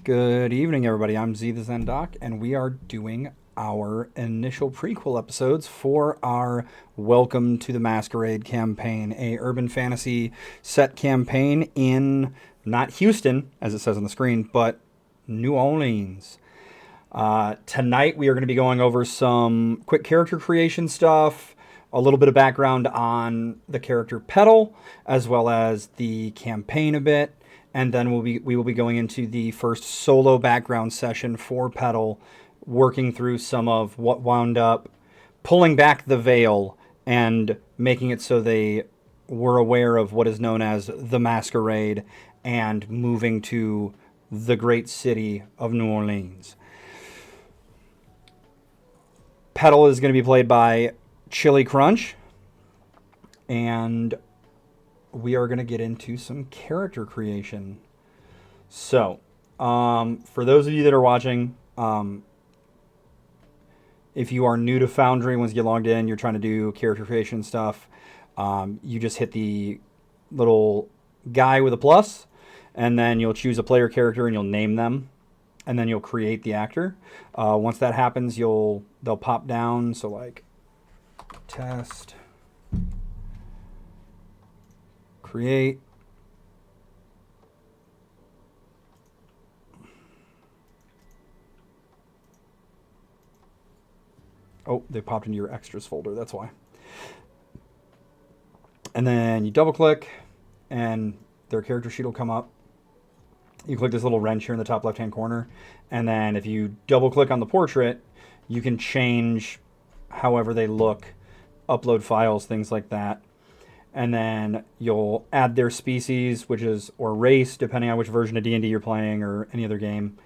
Good evening, everybody. I'm Z the Zen Doc, and we are doing our initial prequel episodes for our Welcome to the Masquerade campaign, a urban fantasy set campaign in not Houston, as it says on the screen, but New Orleans. Tonight, we are going to be going over some quick character creation stuff, a little bit of background on the character Petal, as well as the campaign a bit, and then we will be going into the first solo background session for Petal, working through some of what wound up pulling back the veil and making it so they were aware of what is known as the Masquerade and moving to the great city of New Orleans. Petal is going to be played by Chili Crunch, and we are going to get into some character creation. So, for those of you that are watching, if you are new to Foundry, once you get logged in, you're trying to do character creation stuff, you just hit the little guy with a plus, and then you'll choose a player character and you'll name them, and then you'll create the actor. Once that happens, they'll pop down. So like test, create. Oh, they popped into your extras folder. That's why. And then you double click and their character sheet will come up. You click this little wrench here in the top left hand corner, and then if you double click on the portrait, you can change however they look, upload files, things like that. And then you'll add their species, or race, depending on which version of D&D you're playing or any other game.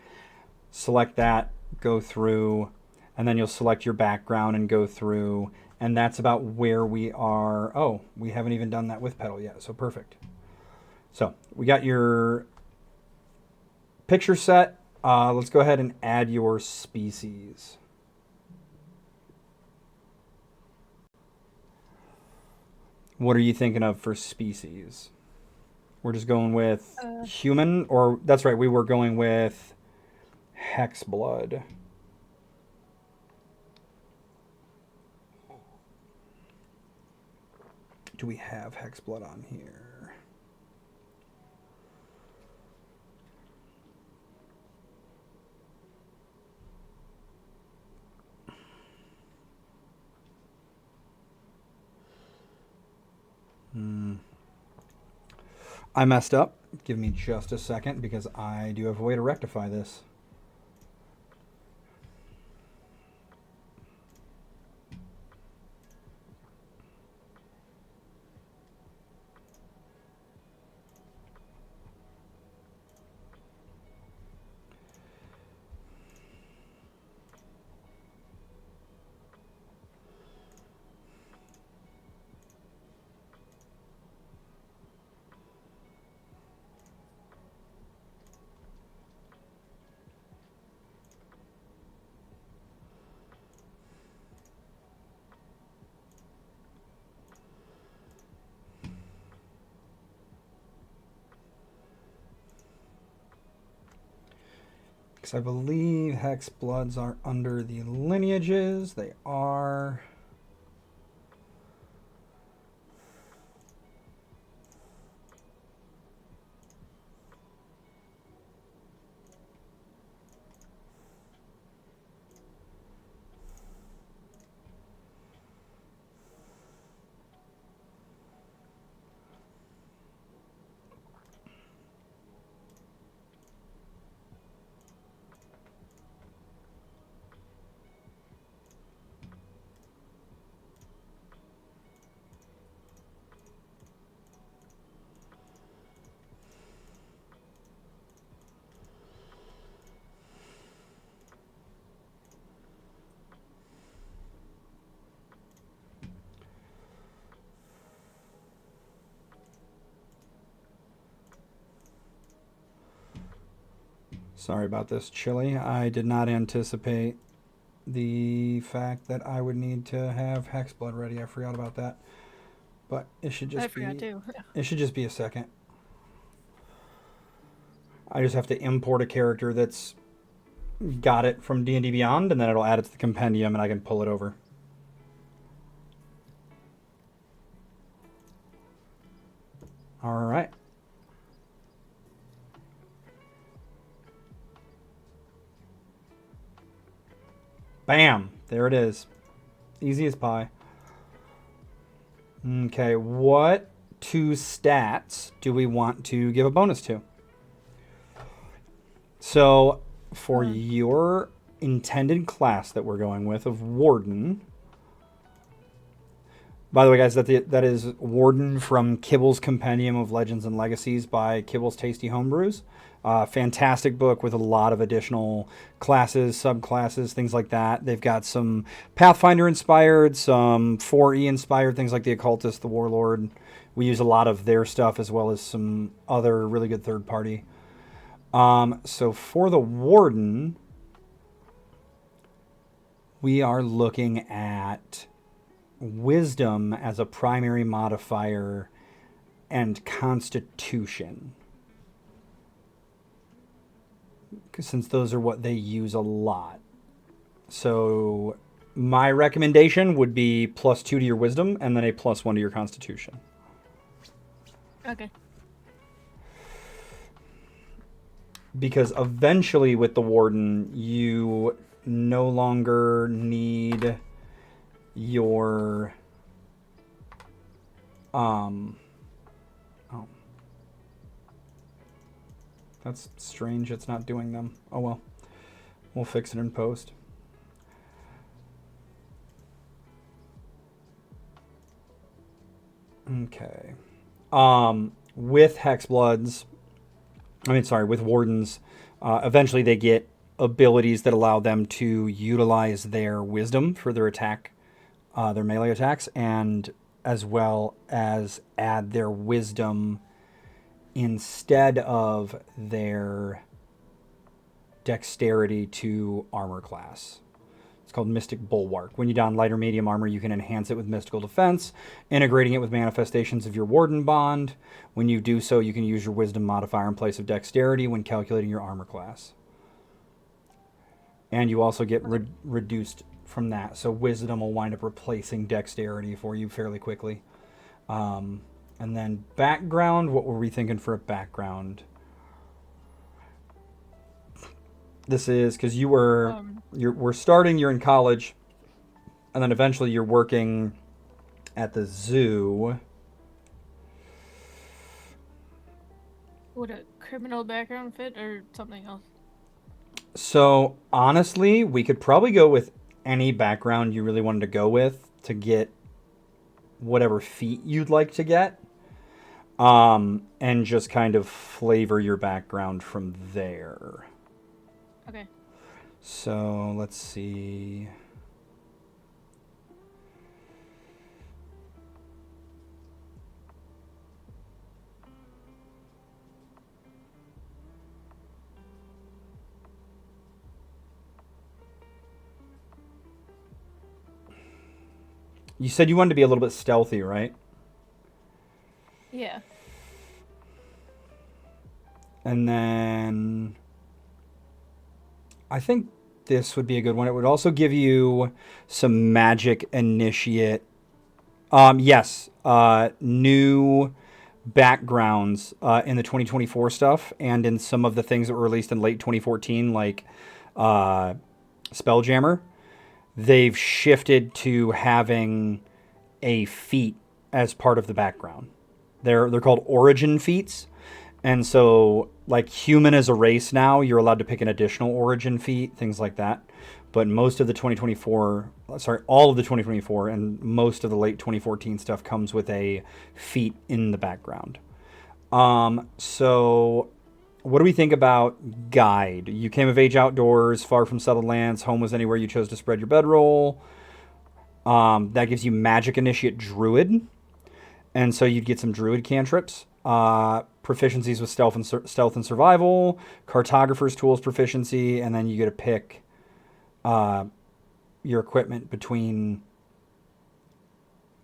Select that, go through, and then you'll select your background and go through, and that's about where we are. Oh, we haven't even done that with Petal yet, so perfect. So we got your picture set. Let's go ahead and add your species. What are you thinking of for species? We're just going with human, or that's right, we were going with hex blood. Do we have hex blood on here? I messed up. Give me just a second because I do have a way to rectify this. I believe hex bloods are under the lineages. They are. Sorry about this, Chili. I did not anticipate the fact that I would need to have hex blood ready. I forgot about that. But it should just I forgot too. It should just be a second. I just have to import a character that's got it from D&D Beyond, and then it'll add it to the compendium, and I can pull it over. All right. Bam! There it is. Easy as pie. Okay, what 2 stats do we want to give a bonus to? So, for your intended class that we're going with of Warden... By the way, guys, that is Warden from Kibble's Compendium of Legends and Legacies by Kibble's Tasty Homebrews. Fantastic book with a lot of additional classes, subclasses, things like that. They've got some Pathfinder inspired, some 4E inspired, things like the Occultist, the Warlord. We use a lot of their stuff as well as some other really good third party. So for the Warden, we are looking at Wisdom as a primary modifier and Constitution, since those are what they use a lot. So my recommendation would be +2 to your Wisdom and then a +1 to your Constitution. Okay. Because eventually with the Warden, you no longer need your oh, that's strange, it's not doing them. Oh well, we'll fix it in post. Okay. With Hexbloods, with Wardens, eventually they get abilities that allow them to utilize their Wisdom for their attack, their melee attacks, and as well as add their Wisdom instead of their Dexterity to armor class. It's called Mystic Bulwark. When you don light or medium armor, you can enhance it with Mystical Defense, integrating it with manifestations of your Warden Bond. When you do so, you can use your Wisdom modifier in place of Dexterity when calculating your armor class. And you also get reduced from that. So Wisdom will wind up replacing Dexterity for you fairly quickly. And then background, what were we thinking for a background? This is because we're starting, you're in college, and then eventually you're working at the zoo. Would a criminal background fit or something else? So honestly, we could probably go with any background you really wanted to go with to get whatever feat you'd like to get. And just kind of flavor your background from there. Okay. So let's see. You said you wanted to be a little bit stealthy, right? Yeah. And then I think this would be a good one. It would also give you some magic initiate. Yes, new backgrounds in the 2024 stuff and in some of the things that were released in late 2014, like Spelljammer. They've shifted to having a feat as part of the background. They're called origin feats. And so, like, human as a race now, you're allowed to pick an additional origin feat, things like that. But most of the all of the 2024 and most of the late 2014 stuff comes with a feat in the background. So what do we think about guide? You came of age outdoors, far from settled lands, home was anywhere you chose to spread your bedroll. That gives you magic initiate druid. And so you'd get some druid cantrips. Proficiencies with stealth and survival, cartographer's tools proficiency, and then you get to pick your equipment between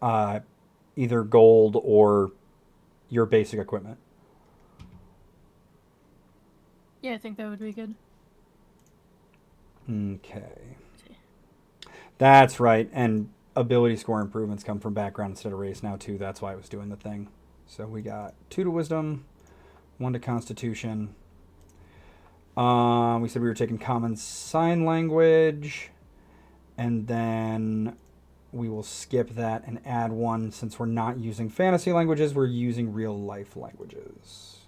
either gold or your basic equipment. Yeah, I think that would be good. Okay. That's right. And ability score improvements come from background instead of race now, too. That's why I was doing the thing. So we got 2 to wisdom, 1 to constitution. We said we were taking common sign language. And then we will skip that and add 1. Since we're not using fantasy languages, we're using real life languages.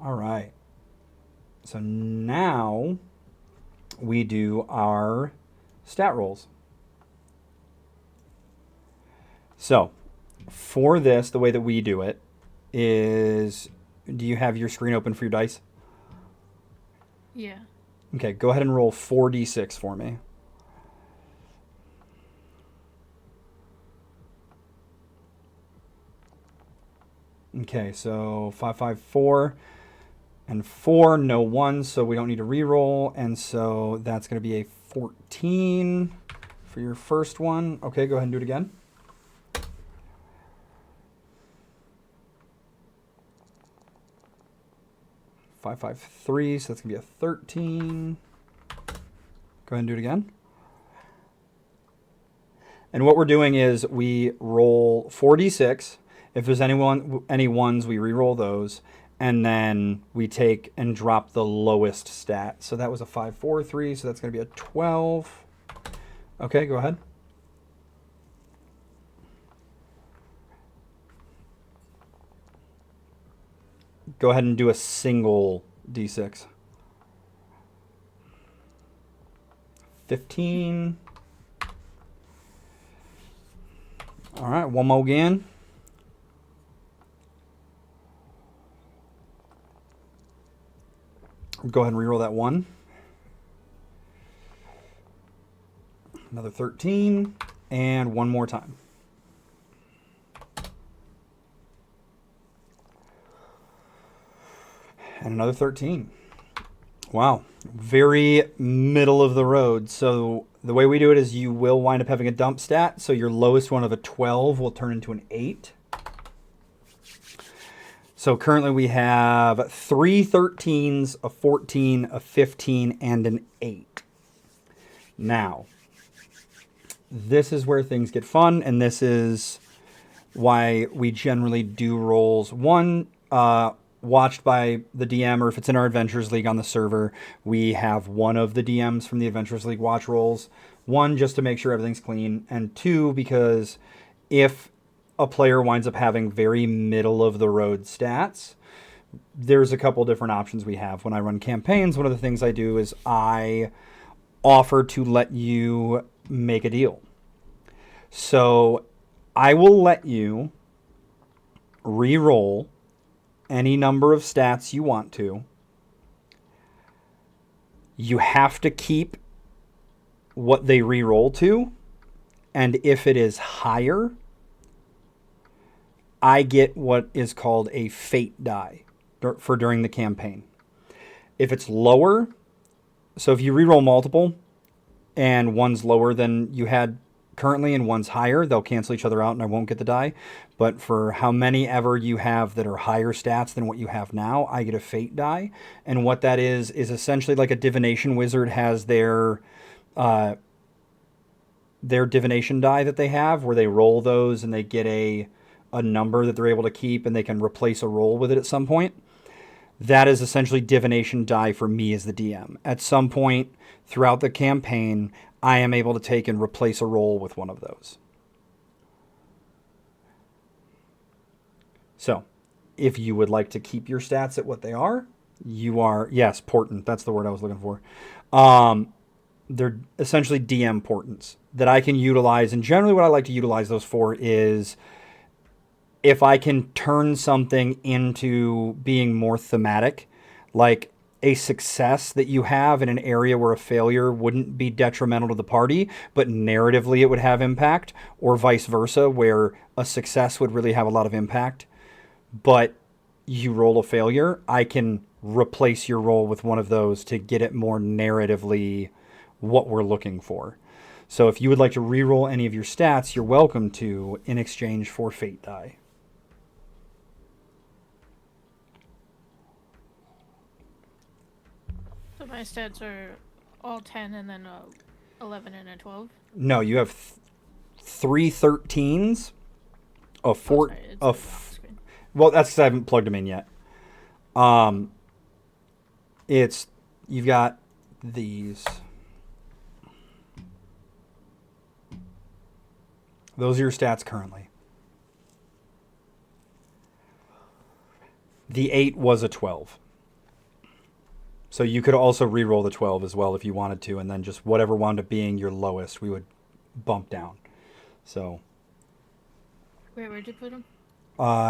All right. So now we do our stat rolls. So for this, the way that we do it is, do you have your screen open for your dice? Yeah. Okay, go ahead and roll 4d6 for me. Okay, so 5, 5, 4, and 4, no 1, so we don't need to re-roll, and so that's going to be a 14 for your first one. Okay, go ahead and do it again. 5, 5, 3, so that's going to be a 13. Go ahead and do it again. And what we're doing is we roll 4d6. If there's any ones, we re-roll those. And then we take and drop the lowest stat. So that was a 5, 4, 3, so that's going to be a 12. Okay, go ahead. Go ahead and do a single d6. 15. All right, one more again. Go ahead and reroll that 1. Another 13. And one more time. And another 13. Wow. Very middle of the road. So the way we do it is you will wind up having a dump stat. So your lowest one of a 12 will turn into an 8. So currently we have 3 13s, a 14, a 15, and an 8. Now, this is where things get fun, and this is why we generally do rolls. One, watched by the DM, or if it's in our Adventures League on the server, we have one of the DMs from the Adventures League watch rolls. 1, just to make sure everything's clean, and 2, because if a player winds up having very middle of the road stats, there's a couple different options we have. When I run campaigns, one of the things I do is I offer to let you make a deal. So I will let you re-roll any number of stats you want to. You have to keep what they re-roll to, and if it is higher, I get what is called a fate die for during the campaign. If it's lower, so if you reroll multiple and one's lower than you had currently and one's higher, they'll cancel each other out and I won't get the die. But for how many ever you have that are higher stats than what you have now, I get a fate die. And what that is essentially like a divination wizard has their divination die that they have, where they roll those and they get a number that they're able to keep and they can replace a roll with it at some point. That is essentially divination die for me as the DM. At some point throughout the campaign, I am able to take and replace a roll with one of those. So, if you would like to keep your stats at what they are, you are, yes, portent, that's the word I was looking for. They're essentially DM portents that I can utilize. And generally what I like to utilize those for is if I can turn something into being more thematic, like a success that you have in an area where a failure wouldn't be detrimental to the party, but narratively it would have impact, or vice versa, where a success would really have a lot of impact, but you roll a failure, I can replace your roll with one of those to get it more narratively what we're looking for. So if you would like to re-roll any of your stats, you're welcome to in exchange for fate die. my stats are all 10 and then 11 and a 12. No, you have 3 13s, a 4, sorry, it's a like off f- the screen. well, that's 'cause I haven't plugged them in yet. It's you've got these. Those are your stats currently. The 8 was a 12. So you could also re-roll the 12 as well if you wanted to, and then just whatever wound up being your lowest, we would bump down. So Where'd you put them?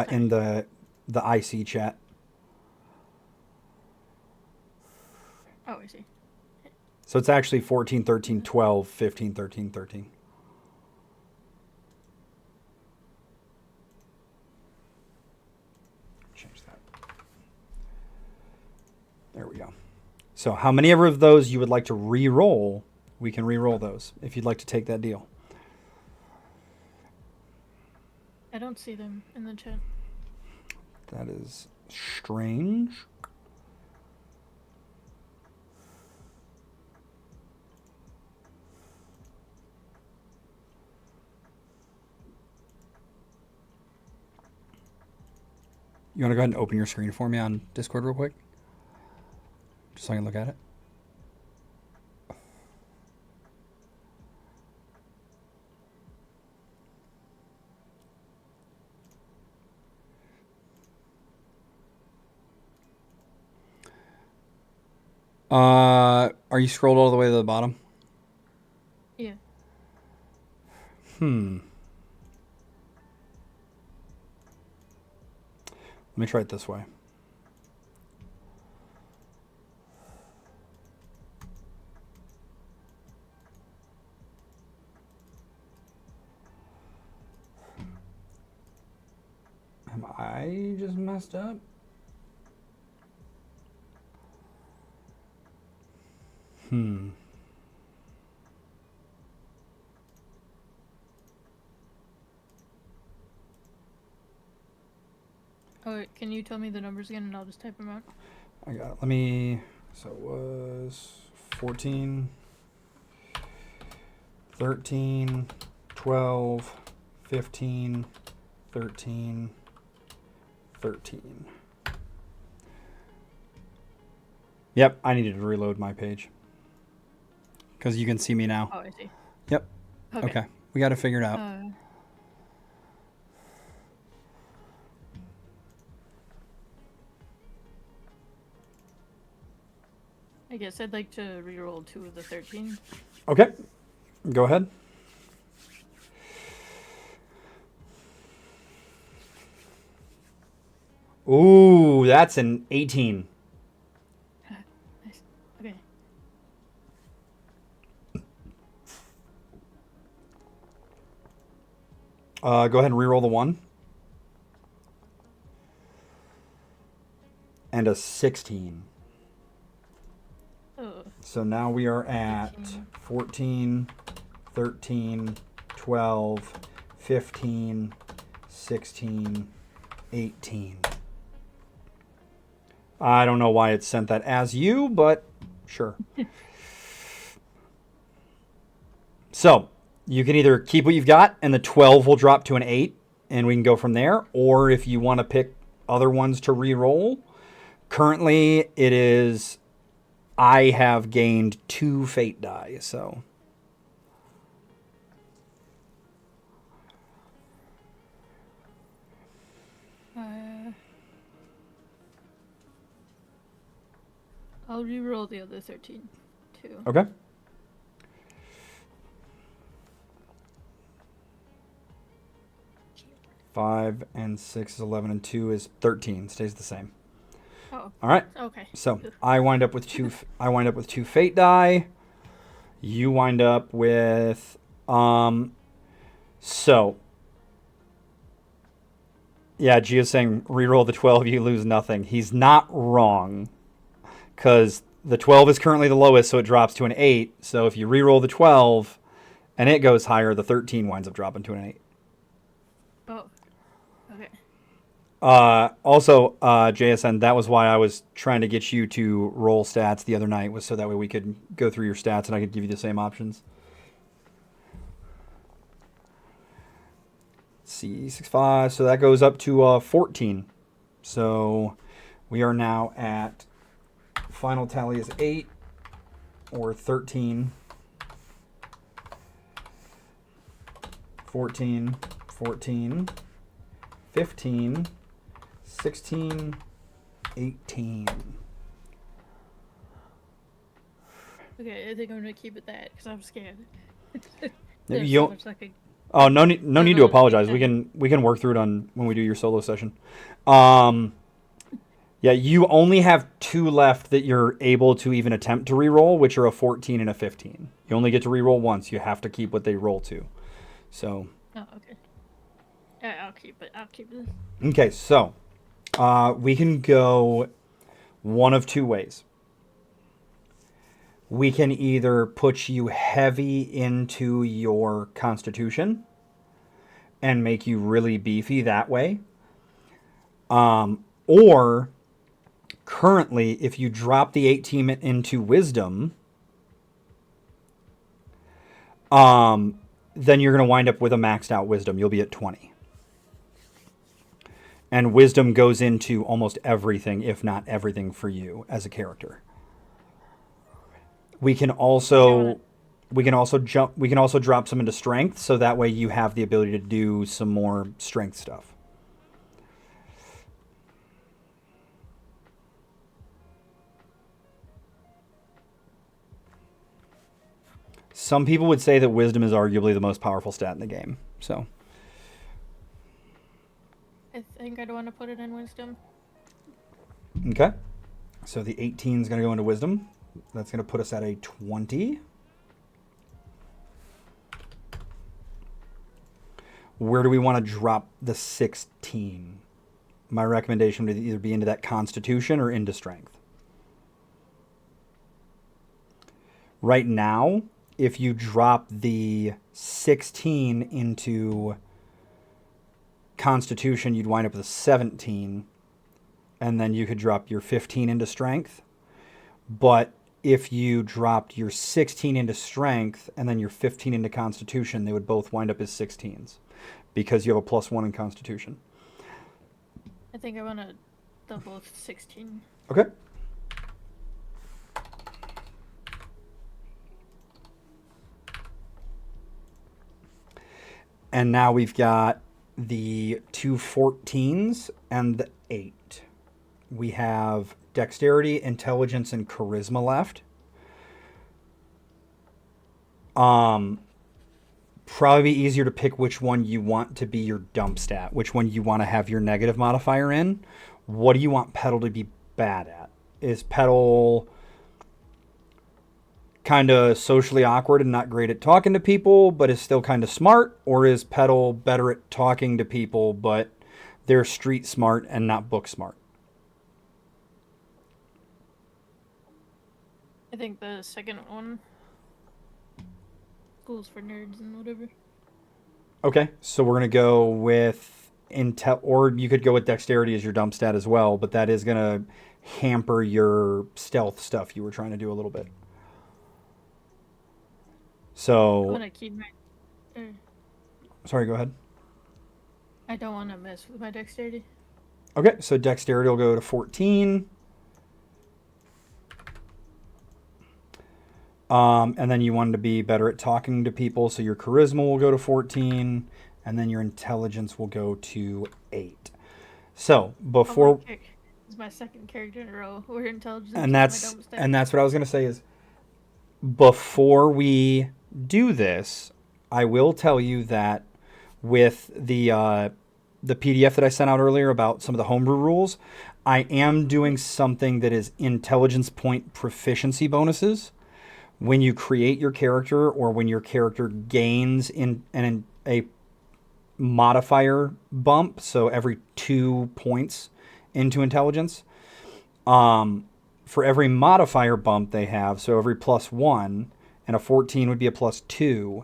in the IC chat. Oh, I see. So it's actually 14, 13, 12, 15, 13, 13. Change that. There we go. So how many ever of those you would like to re-roll, we can re-roll those if you'd like to take that deal. I don't see them in the chat. That is strange. You want to go ahead and open your screen for me on Discord real quick? Just so I can look at it. Are you scrolled all the way to the bottom? Yeah. Let me try it this way. Am I just messed up? Oh, wait, can you tell me the numbers again and I'll just type them out? I got it. Let me. So it was 14, 13, 12, 15, 13, 13. Yep, I needed to reload my page. Because you can see me now. Oh, I see. Yep. Okay. We got to figure it out. I guess I'd like to reroll 2 of the 13. Okay. Go ahead. Ooh, that's an 18. Nice. Okay. Go ahead and reroll the 1. And a 16. Oh. So now we are at 14, 13, 12, 15, 16, 18. I don't know why it sent that as you, but sure. So you can either keep what you've got and the 12 will drop to an 8 and we can go from there. Or if you want to pick other ones to re-roll, currently it is, I have gained 2 fate die, so. I'll re-roll the other 13 too. Okay. Five and 6 is 11 and 2 is 13. Stays the same. Oh. All right. Okay. So I wind up with 2. I wind up with 2 fate die. You wind up with So. Yeah, Gio's saying reroll the 12, you lose nothing. He's not wrong. Because the 12 is currently the lowest, so it drops to an 8. So if you reroll the 12 and it goes higher, the 13 winds up dropping to an 8. Oh. Okay. Also, JSN, that was why I was trying to get you to roll stats the other night, was so that way we could go through your stats and I could give you the same options. C65, so that goes up to 14. So we are now at, final tally is 8 or 13. 14, 14, 15, 16, 18. Okay, I think I'm gonna keep it that because I'm scared. You There's so don't- much like Oh, no need to Uh-huh. apologize. We can work through it on when we do your solo session. Um, yeah, you only have 2 left that you're able to even attempt to reroll, which are a 14 and a 15. You only get to reroll once. You have to keep what they roll to. So, Oh, okay. I'll keep it. I'll keep this. okay, so we can go one of 2 ways. We can either put you heavy into your constitution and make you really beefy that way. Or currently, if you drop the 18 into wisdom, then you're going to wind up with a maxed out wisdom. You'll be at 20. And wisdom goes into almost everything, if not everything, for you as a character. We can also drop some into strength, so that way you have the ability to do some more strength stuff. Some people would say that wisdom is arguably the most powerful stat in the game. So, I think I'd want to put it in wisdom. okay. So the 18 is going to go into wisdom. That's going to put us at a 20. Where do we want to drop the 16? My recommendation would either be into that constitution or into strength. Right now, if you drop the 16 into constitution, you'd wind up with a 17, and then you could drop your 15 into strength. But if you dropped your 16 into strength and then your 15 into constitution, they would both wind up as 16s because you have a +1 in constitution. I think I want to double 16. Okay. And now we've got the 2 14s and the 8. We have dexterity, intelligence, and charisma left. Probably be easier to pick which one you want to be your dump stat, which one you want to have your negative modifier in. What do you want Petal to be bad at? Is Petal kind of socially awkward and not great at talking to people, but is still kind of smart? Or is Petal better at talking to people, but they're street smart and not book smart? I think the second one. Schools for nerds and whatever. Okay, so we're going to go with intel, or you could go with dexterity as your dump stat as well, but that is going to hamper your stealth stuff you were trying to do a little bit. I So, want to keep my. sorry, go ahead. I don't want to mess with my dexterity. Okay, so dexterity will go to 14. And then you wanted to be better at talking to people, so your charisma will go to 14, and then your intelligence will go to 8. So before, This is my second character in a row where intelligence and is my dump stat. that's what I was gonna say is, before we do this, I will tell you that with the PDF that I sent out earlier about some of the homebrew rules, I am doing something that is intelligence point proficiency bonuses. When you create your character or when your character gains in a modifier bump, so every 2 points into intelligence, for every modifier bump they have, so every +1, and a 14 would be a +2,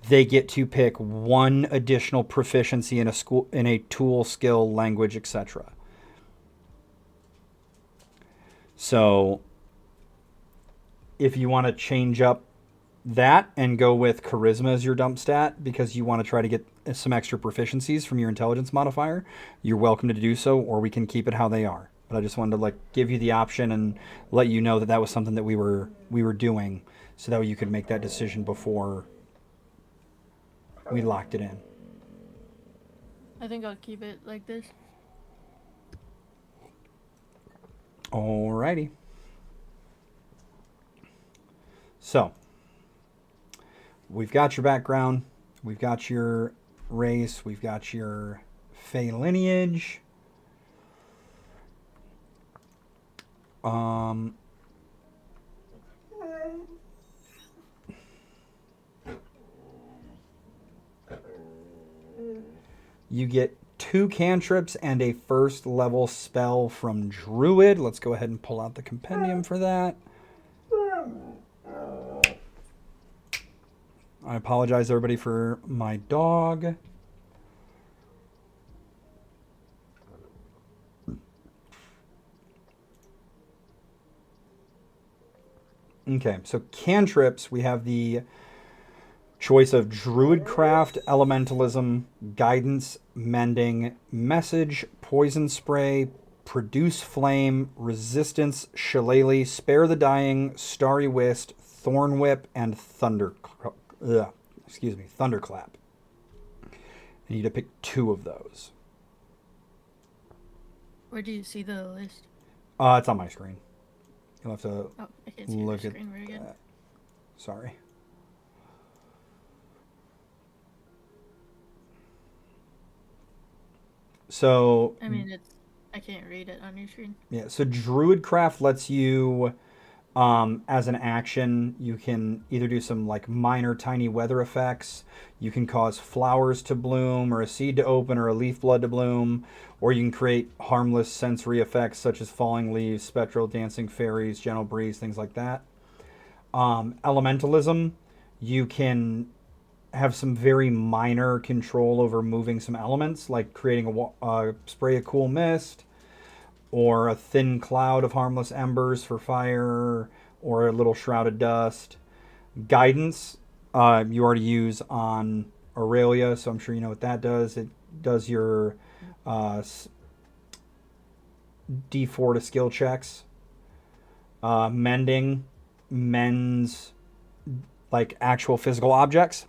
they get to pick one additional proficiency in a tool, skill, language, etc. So if you want to change up that and go with charisma as your dump stat because you want to try to get some extra proficiencies from your intelligence modifier, you're welcome to do so, or we can keep it how they are. But I just wanted to give you the option and let you know that that was something that we were doing, so that way you could make that decision before we locked it in. I think I'll keep it like this. Alrighty. So, we've got your background, we've got your race, we've got your Fey lineage. You get 2 cantrips and a first level spell from Druid. Let's go ahead and pull out the compendium for that. I apologize, everybody, for my dog. Okay, so cantrips, we have the choice of Druidcraft, Elementalism, Guidance, Mending, Message, Poison Spray, Produce Flame, Resistance, Shillelagh, Spare the Dying, Starry Whist, Thorn Whip, and Thunderclap. You need to pick 2 of those. Where do you see the list? It's on my screen. You'll have to Oh, I can't see look the at screen very good. that. Sorry. So I mean, I can't read it on your screen. yeah, so Druidcraft lets you, as an action, you can either do some minor tiny weather effects. You can cause flowers to bloom, or a seed to open, or a leaf blood to bloom, or you can create harmless sensory effects such as falling leaves, spectral dancing fairies, gentle breeze, things like that. Elementalism, you can have some very minor control over moving some elements, like creating a spray of cool mist, or a thin cloud of harmless embers for fire, or a little shroud of dust. Guidance, you already use on Aurelia, so I'm sure you know what that does. It does your D4 to skill checks. Mending mends actual physical objects.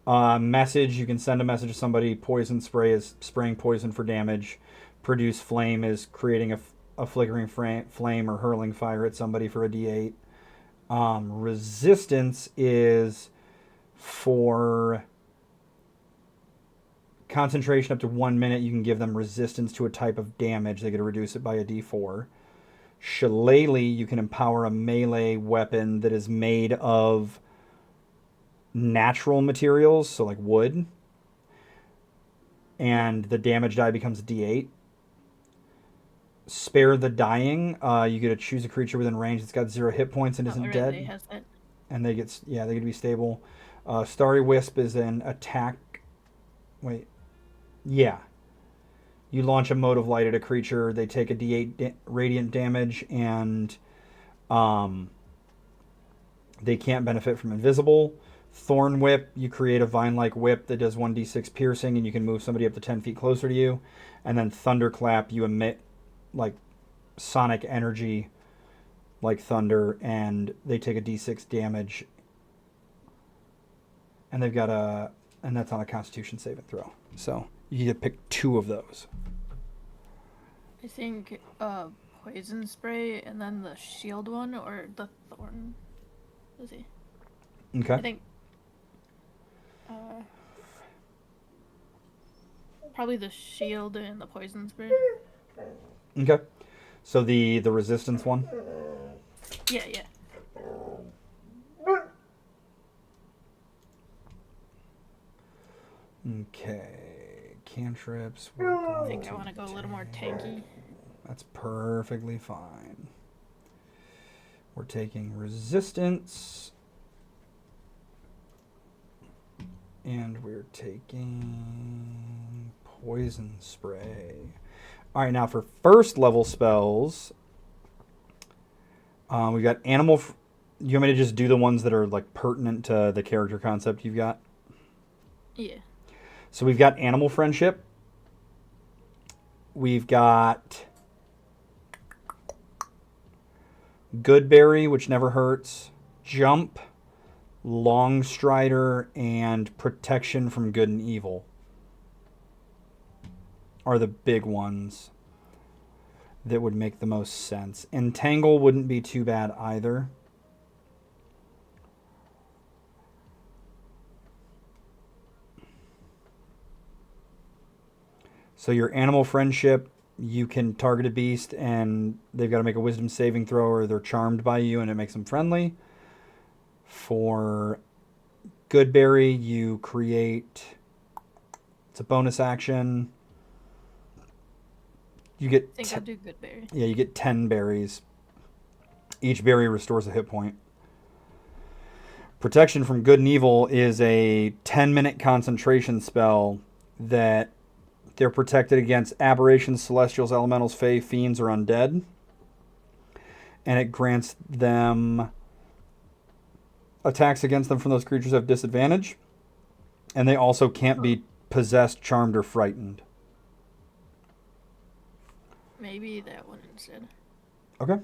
Message, you can send a message to somebody. Poison spray is spraying poison for damage. Produce flame is creating a flickering flame or hurling fire at somebody for a d8. Resistance is for concentration up to 1 minute. You can give them resistance to a type of damage. They get to reduce it by a d4. Shillelagh, you can empower a melee weapon that is made of natural materials, so like wood, and the damage die becomes a d8. Spare the Dying, you get to choose a creature within range that's got 0 hit points and isn't dead, Has that. and they get to be stable. Starry Wisp is an attack. Wait, yeah. You launch a mote of light at a creature. They take a d8 radiant damage, and they can't benefit from invisible. Thorn Whip, you create a vine-like whip that does 1d6 piercing, and you can move somebody up to 10 feet closer to you. And then Thunderclap, you emit sonic energy like thunder, and they take a d6 damage. And they've got and that's on a Constitution saving throw. So you get to pick 2 of those. I think poison spray and then the shield one, or the thorn. Let's see. Okay. I think probably the shield and the poison spray. Okay. So the resistance one. Yeah. Okay. Cantrips. I think I want to go a little more tanky. That's perfectly fine. We're taking resistance. And we're taking poison spray. All right, now for first level spells, we've got animal. You want me to just do the ones that are like pertinent to the character concept you've got? Yeah. So we've got animal friendship. We've got Goodberry, which never hurts. Jump, Long Strider, and Protection from Good and Evil are the big ones that would make the most sense. Entangle wouldn't be too bad either. So your animal friendship, you can target a beast and they've got to make a wisdom saving throw or they're charmed by you and it makes them friendly. For Goodberry, you create... It's a bonus action. You get... I think I'll do Goodberry. Yeah, you get 10 berries. Each berry restores a hit point. Protection from Good and Evil is a 10-minute concentration spell that they're protected against aberrations, celestials, elementals, fae, fiends, or undead. And it grants them... Attacks against them from those creatures have disadvantage. And they also can't be possessed, charmed, or frightened. Maybe that one instead. Okay.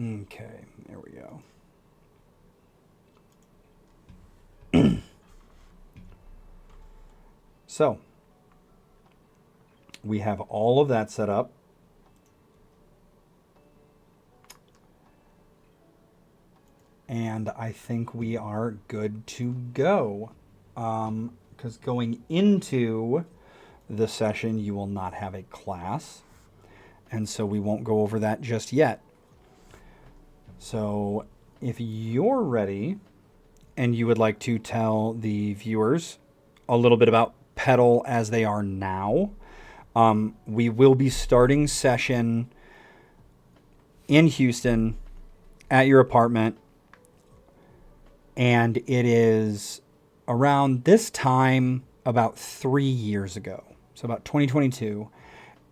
Okay, there we go. So, we have all of that set up. And I think we are good to go. Because going into the session, you will not have a class. And so we won't go over that just yet. So if you're ready and you would like to tell the viewers a little bit about Petal as they are now, we will be starting session in Houston at your apartment. And it is around this time about 3 years ago. So about 2022.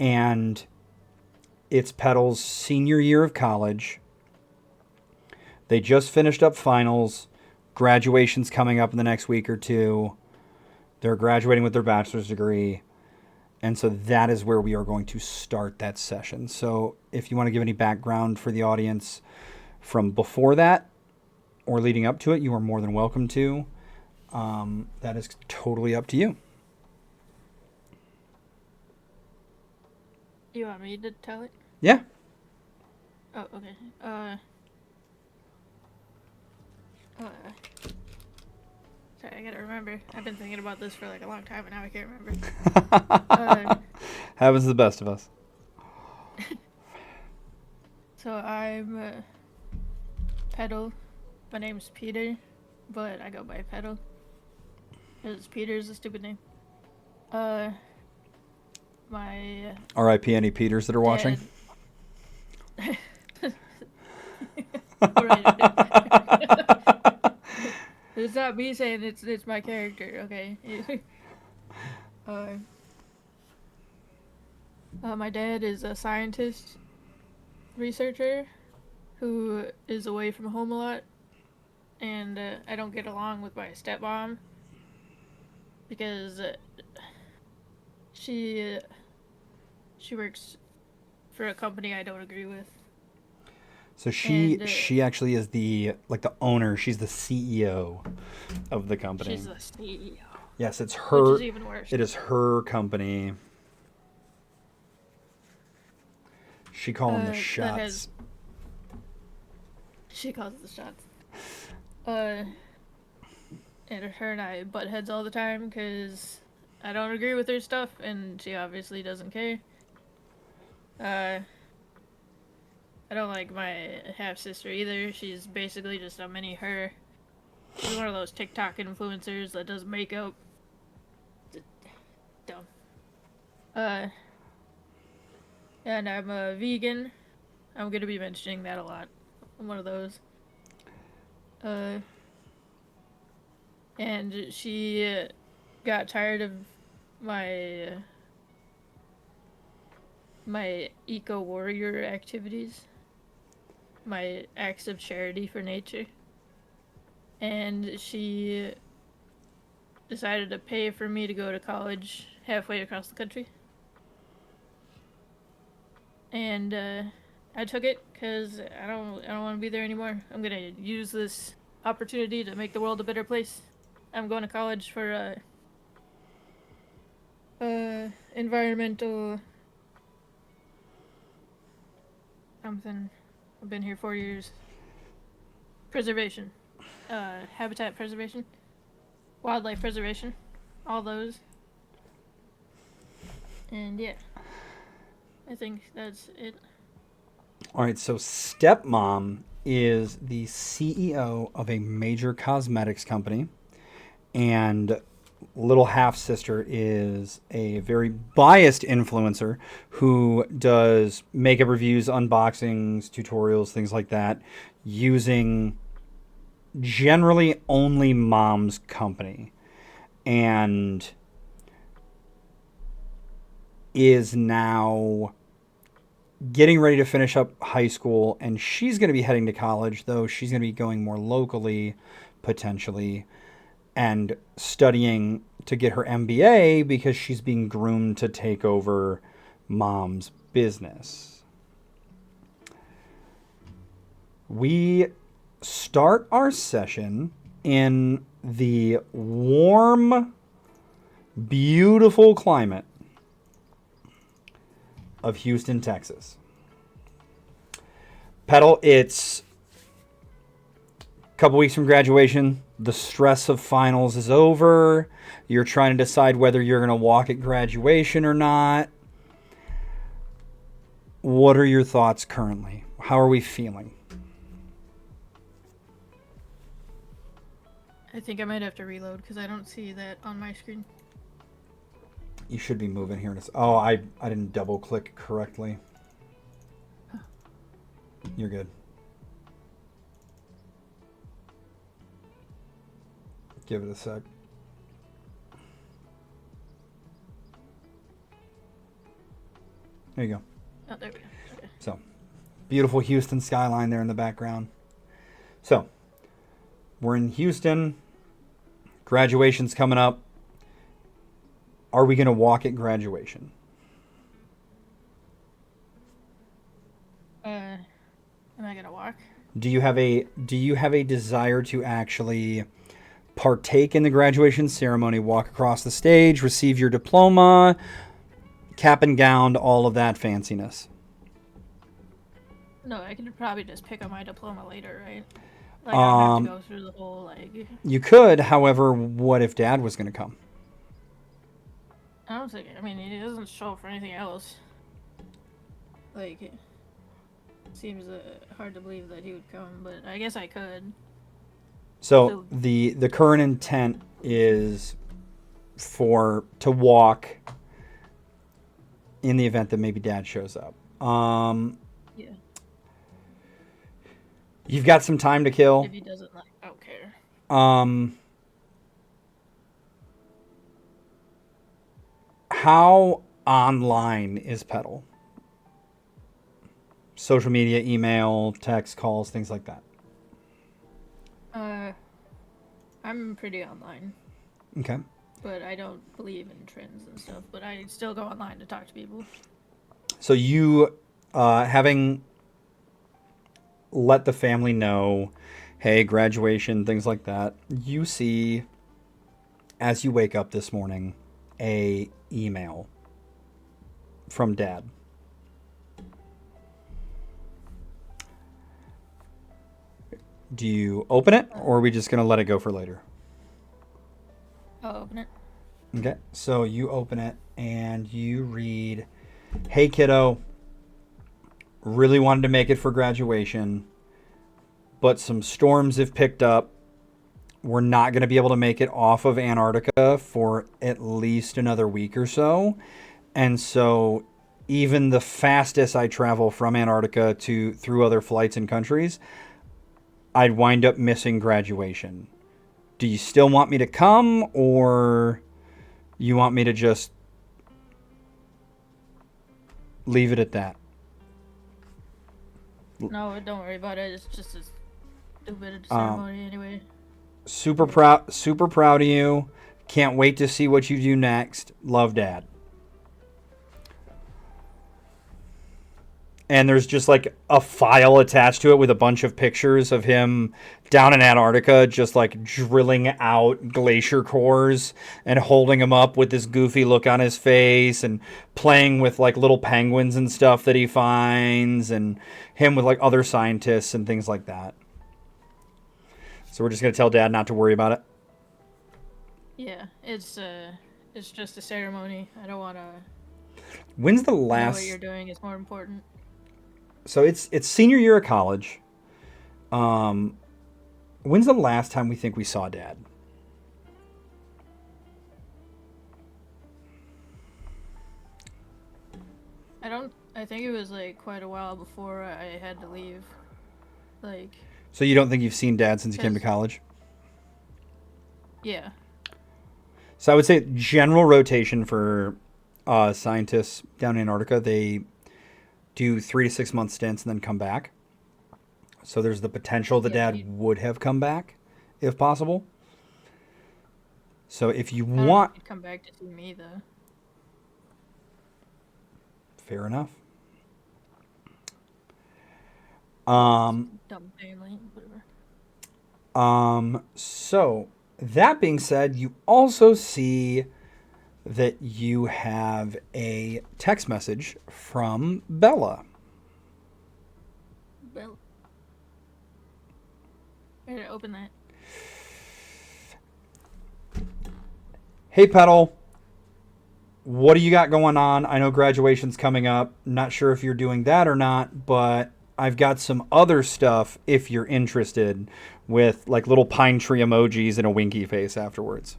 And it's Petal's senior year of college. They just finished up finals. Graduation's coming up in the next week or two. They're graduating with their bachelor's degree. And so that is where we are going to start that session. So if you want to give any background for the audience from before that or leading up to it, you are more than welcome to. That is totally up to you. You want me to tell it? Yeah. Oh, okay. Sorry, I gotta remember. I've been thinking about this for like a long time and now I can't remember. Happens to the best of us. So I'm Petal. My name's Peter, but I go by Petal. Because Peter is a stupid name. My R.I.P. any Peters that are watching. It's not me saying it's my character, okay? My dad is a scientist, researcher, who is away from home a lot, and I don't get along with my stepmom because she works for a company I don't agree with. So she actually is the owner. She's the CEO of the company. She's the CEO. Yes, it's her. Which is even worse. It is her company. She calls the shots. She calls the shots. And her and I butt heads all the time because I don't agree with her stuff, and she obviously doesn't care. I don't like my half-sister either. She's basically just a mini her. She's one of those TikTok influencers that does makeup. Dumb. And I'm a vegan. I'm gonna be mentioning that a lot. I'm one of those. And she got tired of my my eco warrior activities, my acts of charity for nature, and she decided to pay for me to go to college halfway across the country. And I took it because I don't want to be there anymore. I'm gonna use this opportunity to make the world a better place. I'm going to college for environmental something. I've been here 4 years. Preservation, habitat preservation, wildlife preservation, all those. And yeah, I think that's it. All right, so stepmom is the CEO of a major cosmetics company, and little half sister is a very biased influencer who does makeup reviews, unboxings, tutorials, things like that, using generally only mom's company, and is now getting ready to finish up high school, and she's going to be heading to college, though she's going to be going more locally potentially and studying to get her MBA because she's being groomed to take over mom's business. We start our session in the warm, beautiful climate of Houston, Texas. Petal, it's a couple weeks from graduation. The stress of finals is over. You're trying to decide whether you're going to walk at graduation or not. What are your thoughts currently? How are we feeling? I think I might have to reload because I don't see that on my screen. You should be moving here. Oh, I didn't double click correctly. You're good. Give it a sec. There you go. Oh, there we go. Okay. So, beautiful Houston skyline there in the background. So, we're in Houston. Graduation's coming up. Are we going to walk at graduation? Am I gonna walk? Do you have a desire to actually partake in the graduation ceremony, walk across the stage, receive your diploma, cap and gown, all of that fanciness? No, I could probably just pick up my diploma later, right? Like, I don't have to go through the whole, like... You could, however, what if Dad was going to come? I don't think... I mean, he doesn't show up for anything else. Like, it seems hard to believe that he would come, but I guess I could. So the current intent is to walk in the event that maybe Dad shows up. Yeah. You've got some time to kill. If he doesn't, like, I don't care. How online is Petal? Social media, email, text, calls, things like that. I'm pretty online. Okay. But I don't believe in trends and stuff, but I still go online to talk to people. So you, having let the family know, hey, graduation, things like that, you see, as you wake up this morning, a email from Dad. Do you open it, or are we just going to let it go for later? I'll open it. Okay, so you open it, and you read, hey, kiddo, really wanted to make it for graduation, but some storms have picked up. we're not going to be able to make it off of Antarctica for at least another week or so. And so even the fastest I travel from Antarctica to through other flights and countries, I'd wind up missing graduation. Do you still want me to come, or you want me to just leave it at that? No, don't worry about it. It's just a stupid ceremony anyway. Super proud of you. Can't wait to see what you do next. Love, Dad. And there's just like a file attached to it with a bunch of pictures of him down in Antarctica, just like drilling out glacier cores and holding them up with this goofy look on his face and playing with like little penguins and stuff that he finds, and him with like other scientists and things like that. So we're just going to tell Dad not to worry about it. Yeah, it's just a ceremony. I don't want to. When's the Know last? what you're doing is more important. So it's senior year of college. When's the last time we think we saw Dad? I think it was like quite a while before I had to leave. Like. So you don't think you've seen Dad since you came to college? Yeah. So I would say general rotation for scientists down in Antarctica, they do 3 to 6 month stints and then come back. So there's the potential that Dad would have come back, if possible. So if you I don't know want, if he'd come back to see me though. fair enough. Dumb family, whatever. So that being said, you also see that you have a text message from Bella. Bella. Where did I open that? Hey, Petal. What do you got going on? I know graduation's coming up. Not sure if you're doing that or not, but I've got some other stuff if you're interested, with like little pine tree emojis and a winky face afterwards.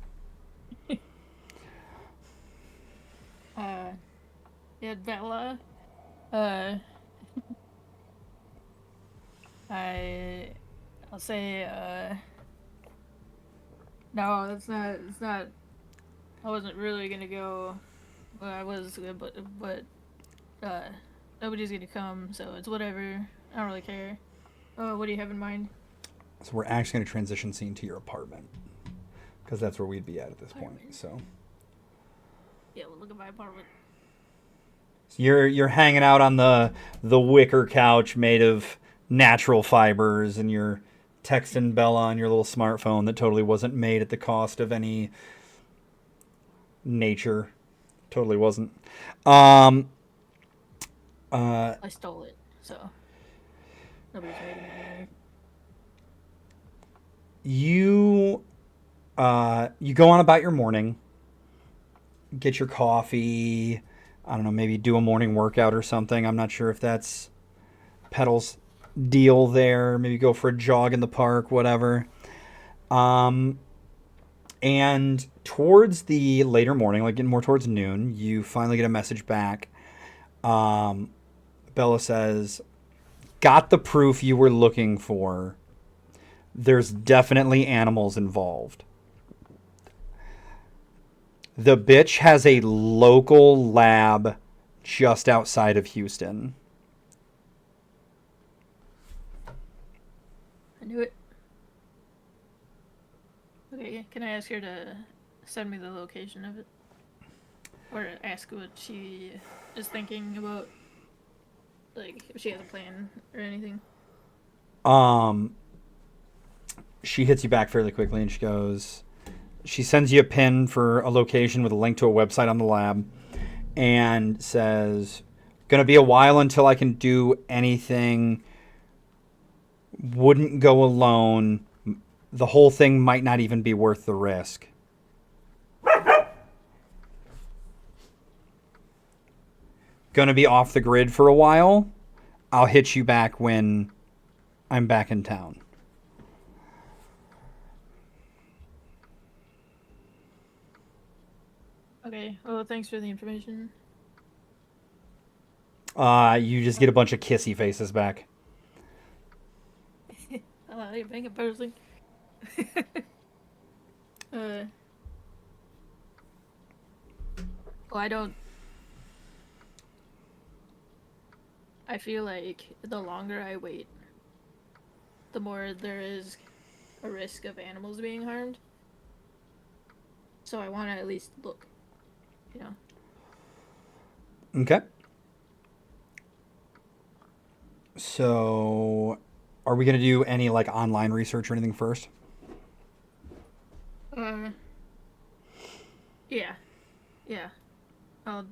Yeah, Bella. I'll say, no, it's not, I wasn't really gonna go, well, I was, but, nobody's gonna come, so it's whatever, I don't really care. What do you have in mind? So we're actually going to transition scene to your apartment, because that's where we'd be at this point. So yeah, we'll look at my apartment. So you're hanging out on the wicker couch made of natural fibers, and you're texting Bella on your little smartphone that totally wasn't made at the cost of any nature. Totally wasn't. I stole it, so nobody's made it anymore. You go on about your morning, get your coffee, I don't know, maybe do a morning workout or something. I'm not sure if that's Petals' deal there. Maybe go for a jog in the park, whatever. And towards the later morning, like getting more towards noon, you finally get a message back. Bella says, "Got the proof you were looking for. There's definitely animals involved. The bitch has a local lab just outside of Houston." I knew it. Okay, can I ask her to send me the location of it? Or ask what she is thinking about, like, if she has a plan or anything? She hits you back fairly quickly, and she sends you a pin for a location with a link to a website on the lab, and says, "Gonna be a while until I can do anything. Wouldn't go alone. The whole thing might not even be worth the risk." Gonna be off the grid for a while. I'll hit you back when I'm back in town. Okay. Well, thanks for the information. You just get a bunch of kissy faces back. Oh, you're being embarrassing. uh, well, I don't. I feel like the longer I wait, the more there is a risk of animals being harmed. So I want to at least look, you know. Okay. So, are we going to do any like online research or anything first? Uh, yeah, yeah. I'll,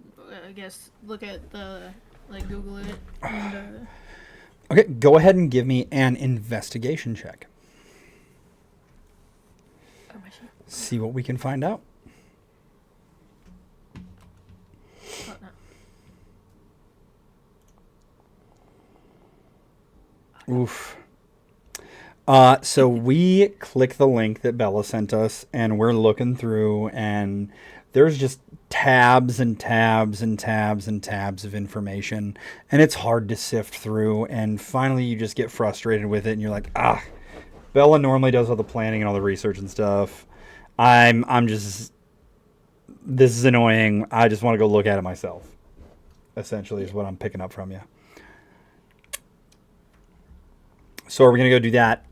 I guess, look at the, like, Google it and, Okay, go ahead and give me an investigation check. oh, my sheet. See what we can find out. Oh, no. Oof. So we click the link that Bella sent us, and we're looking through, and there's just tabs and tabs and tabs and tabs of information, and it's hard to sift through. And finally, you just get frustrated with it, and you're like, ah, Bella normally does all the planning and all the research and stuff. I'm just, this is annoying. I just want to go look at it myself. Essentially, is Yeah. what I'm picking up from you. So are we gonna go do that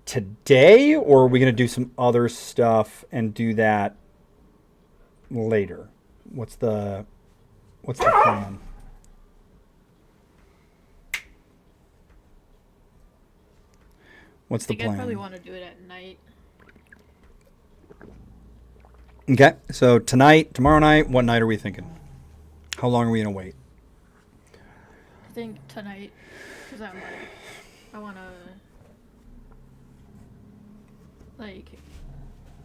today, or are we going to do some other stuff and do that later? What's the plan? What's I the think I'd probably plan? want to do it at night. Okay, so tonight, tomorrow night, what night are we thinking? How long are we going to wait? I think tonight, because I'm like, I want to, like,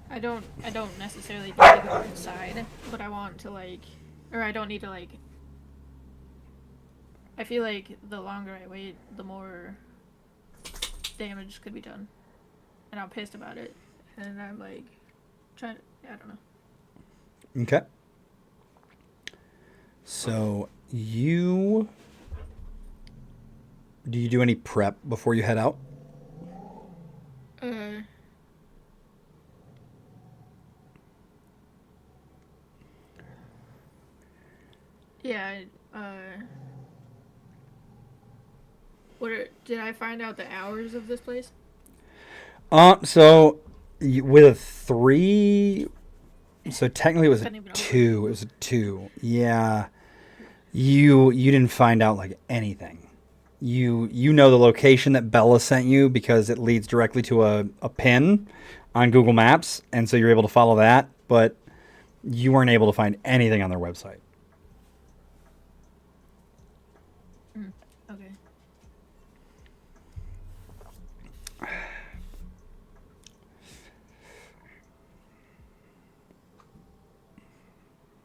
I don't necessarily need to go inside, but I want to, like, or I don't need to, like, I feel like the longer I wait, the more damage could be done. And I'm pissed about it. And I'm like, trying to, I don't know. Okay. So do you do any prep before you head out? Uh, yeah, did I find out the hours of this place? So with a 3, so technically it was a Couldn't even open it. 2. It was a 2. Yeah. You didn't find out like anything. You know the location that Bella sent you because it leads directly to a pin on Google Maps, and so you're able to follow that, but you weren't able to find anything on their website. Mm, okay.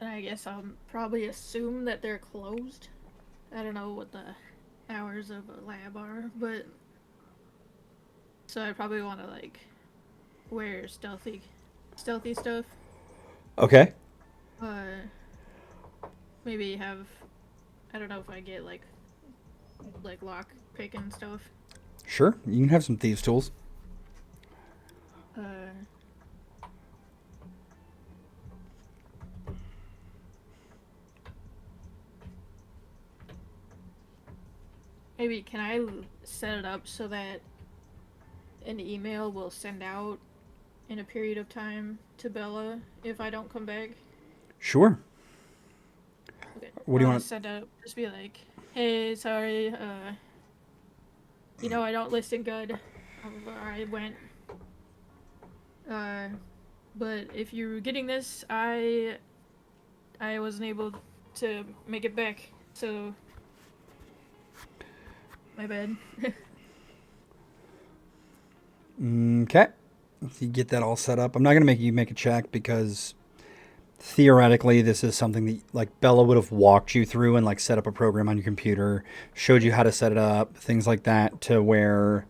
And I guess I'll probably assume that they're closed. I don't know what the hours of a lab are, but so I probably want to like wear stealthy stuff. Okay. Uh, maybe have, I don't know if I get like lock pick and stuff. Sure. You can have some thieves tools. Uh, maybe can I set it up so that an email will send out in a period of time to Bella if I don't come back? Sure. Okay. What I do you want to want? send out, just be like, hey, sorry, I don't listen good. I went, uh, but if you're getting this, I wasn't able to make it back, so my bad. Okay. You get that all set up. I'm not going to make you make a check because theoretically this is something that like Bella would have walked you through and like set up a program on your computer, showed you how to set it up, things like that, to where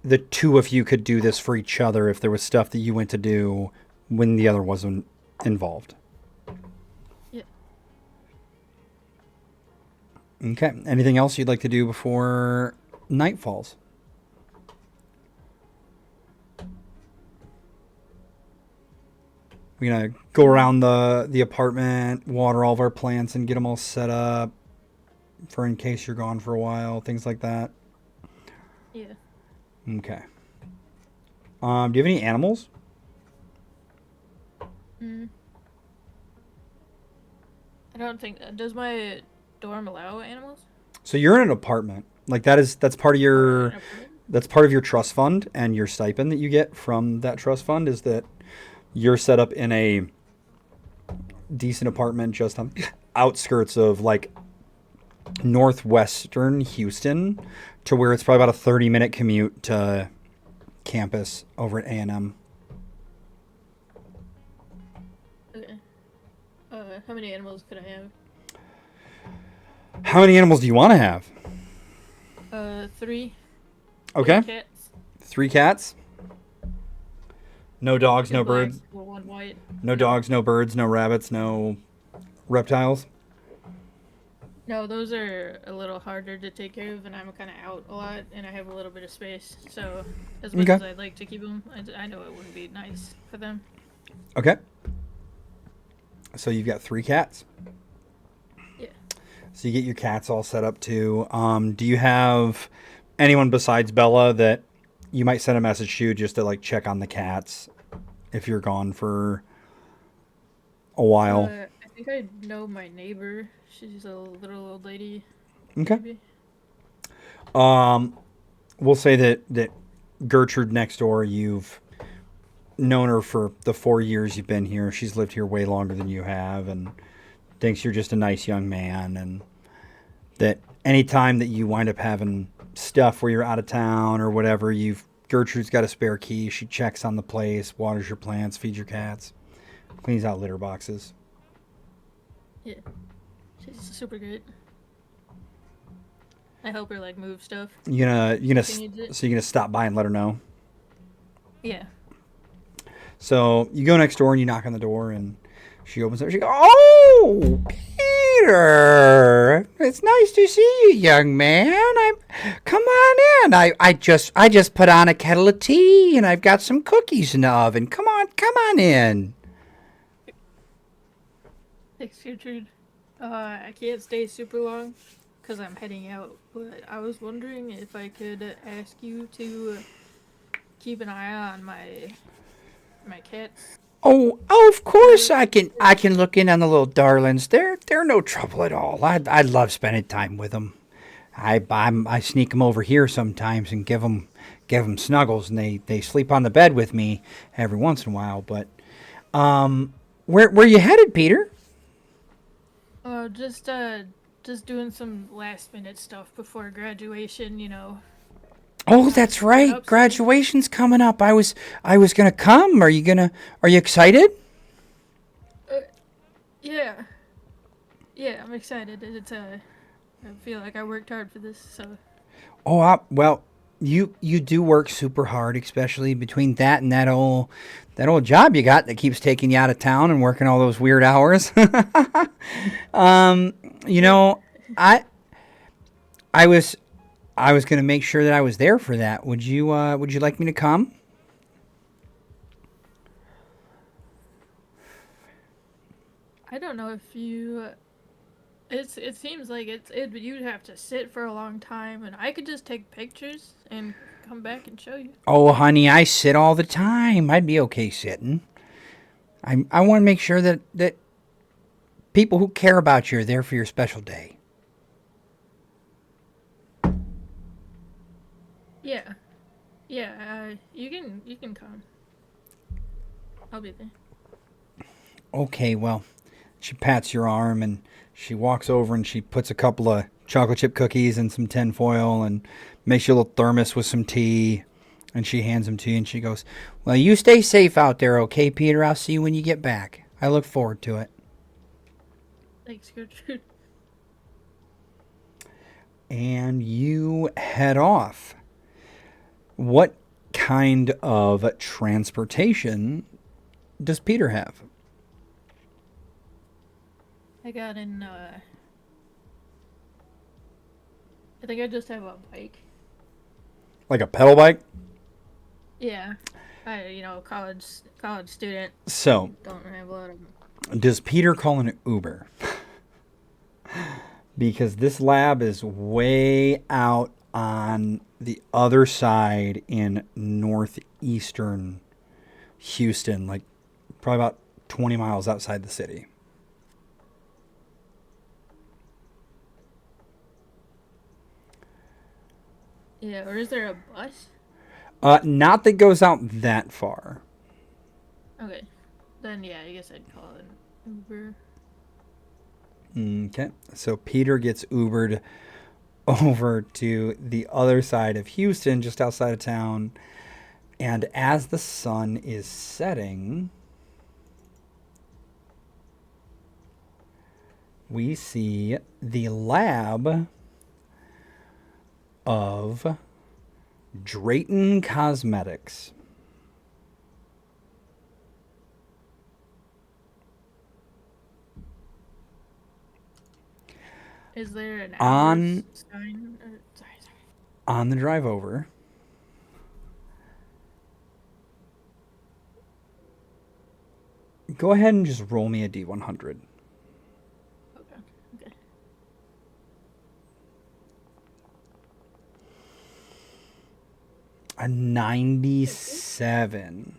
the two of you could do this for each other if there was stuff that you went to do when the other wasn't involved. Yeah. Okay. Anything else you'd like to do before night falls? We're gonna go around the apartment, water all of our plants, and get them all set up for in case you're gone for a while, things like that. Yeah. Okay. Do you have any animals? Mm. I don't think does my dorm allow animals? So you're in an apartment. Like that's part of your trust fund and your stipend that you get from that trust fund is that you're set up in a decent apartment just on the outskirts of like northwestern Houston to where it's probably about a 30-minute commute to campus over at A&M. Okay. How many animals could I have? How many animals do you want to have? 3. Okay. 3 cats. 3 cats. No dogs, 2 no black, birds. 1 white. No dogs, no birds, no rabbits, no reptiles. No, those are a little harder to take care of, and I'm kind of out a lot, and I have a little bit of space. So, as much Okay. as I'd like to keep them, I know it wouldn't be nice for them. Okay. So you've got 3 cats. Yeah. So you get your cats all set up too. Do you have anyone besides Bella that you might send a message to just to like check on the cats if you're gone for a while? I think I know my neighbor. She's a little old lady. Okay. Maybe. We'll say that Gertrude next door, you've known her for the 4 years you've been here. She's lived here way longer than you have and thinks you're just a nice young man, and that anytime that you wind up having stuff where you're out of town or whatever, Gertrude's got a spare key. She checks on the place, waters your plants, feeds your cats, cleans out litter boxes. Yeah. She's super great. I help her like move stuff. You gonna She needs it. so you're gonna stop by and let her know. Yeah. So you go next door and you knock on the door and she opens it. She goes, "Oh, Peter, it's nice to see you, young man. Come on in. I just put on a kettle of tea and I've got some cookies in the oven. Come on in." Thanks, Gertrude. I can't stay super long because I'm heading out, but I was wondering if I could ask you to keep an eye on my cats. Oh, of course I can look in on the little darlings. They're no trouble at all. I love spending time with them. I sneak them over here sometimes and give them snuggles, and they sleep on the bed with me every once in a while. But where you headed, Peter? Just doing some last minute stuff before graduation, you know. Oh, that's right. Graduation's coming up. I was gonna come. Are you excited? Yeah. Yeah, I'm excited. I feel like I worked hard for this, so. Oh, well, you do work super hard, especially between that and that old job you got that keeps taking you out of town and working all those weird hours. You know, I was going to make sure that I was there for that. Would you like me to come? I don't know if you. It seems like you'd have to sit for a long time, and I could just take pictures and come back and show you. Oh, honey, I sit all the time. I'd be okay sitting. I want to make sure that people who care about you are there for your special day. Yeah. Yeah, you can come. I'll be there. Okay, well, she pats your arm and she walks over and she puts a couple of chocolate chip cookies and some tin foil and makes you a little thermos with some tea, and she hands them to you and she goes, "Well, you stay safe out there, okay, Peter? I'll see you when you get back. I look forward to it." Thanks, Gertrude. And you head off. What kind of transportation does Peter have? I got in. I think I just have a bike. Like a pedal bike? Yeah, college student. So, Don't have a lot of. does Peter call an Uber? Because this lab is way out on the other side in northeastern Houston, like probably about 20 miles outside the city. Yeah, or is there a bus? Not that goes out that far. Okay, then yeah, I guess I'd call it an Uber. Okay, so Peter gets Ubered over to the other side of Houston, just outside of town. And as the sun is setting, we see the lab of Drayton Cosmetics. Is there an On- hours sign? Sorry. On the drive over, go ahead and just roll me a D100. Okay. A 97.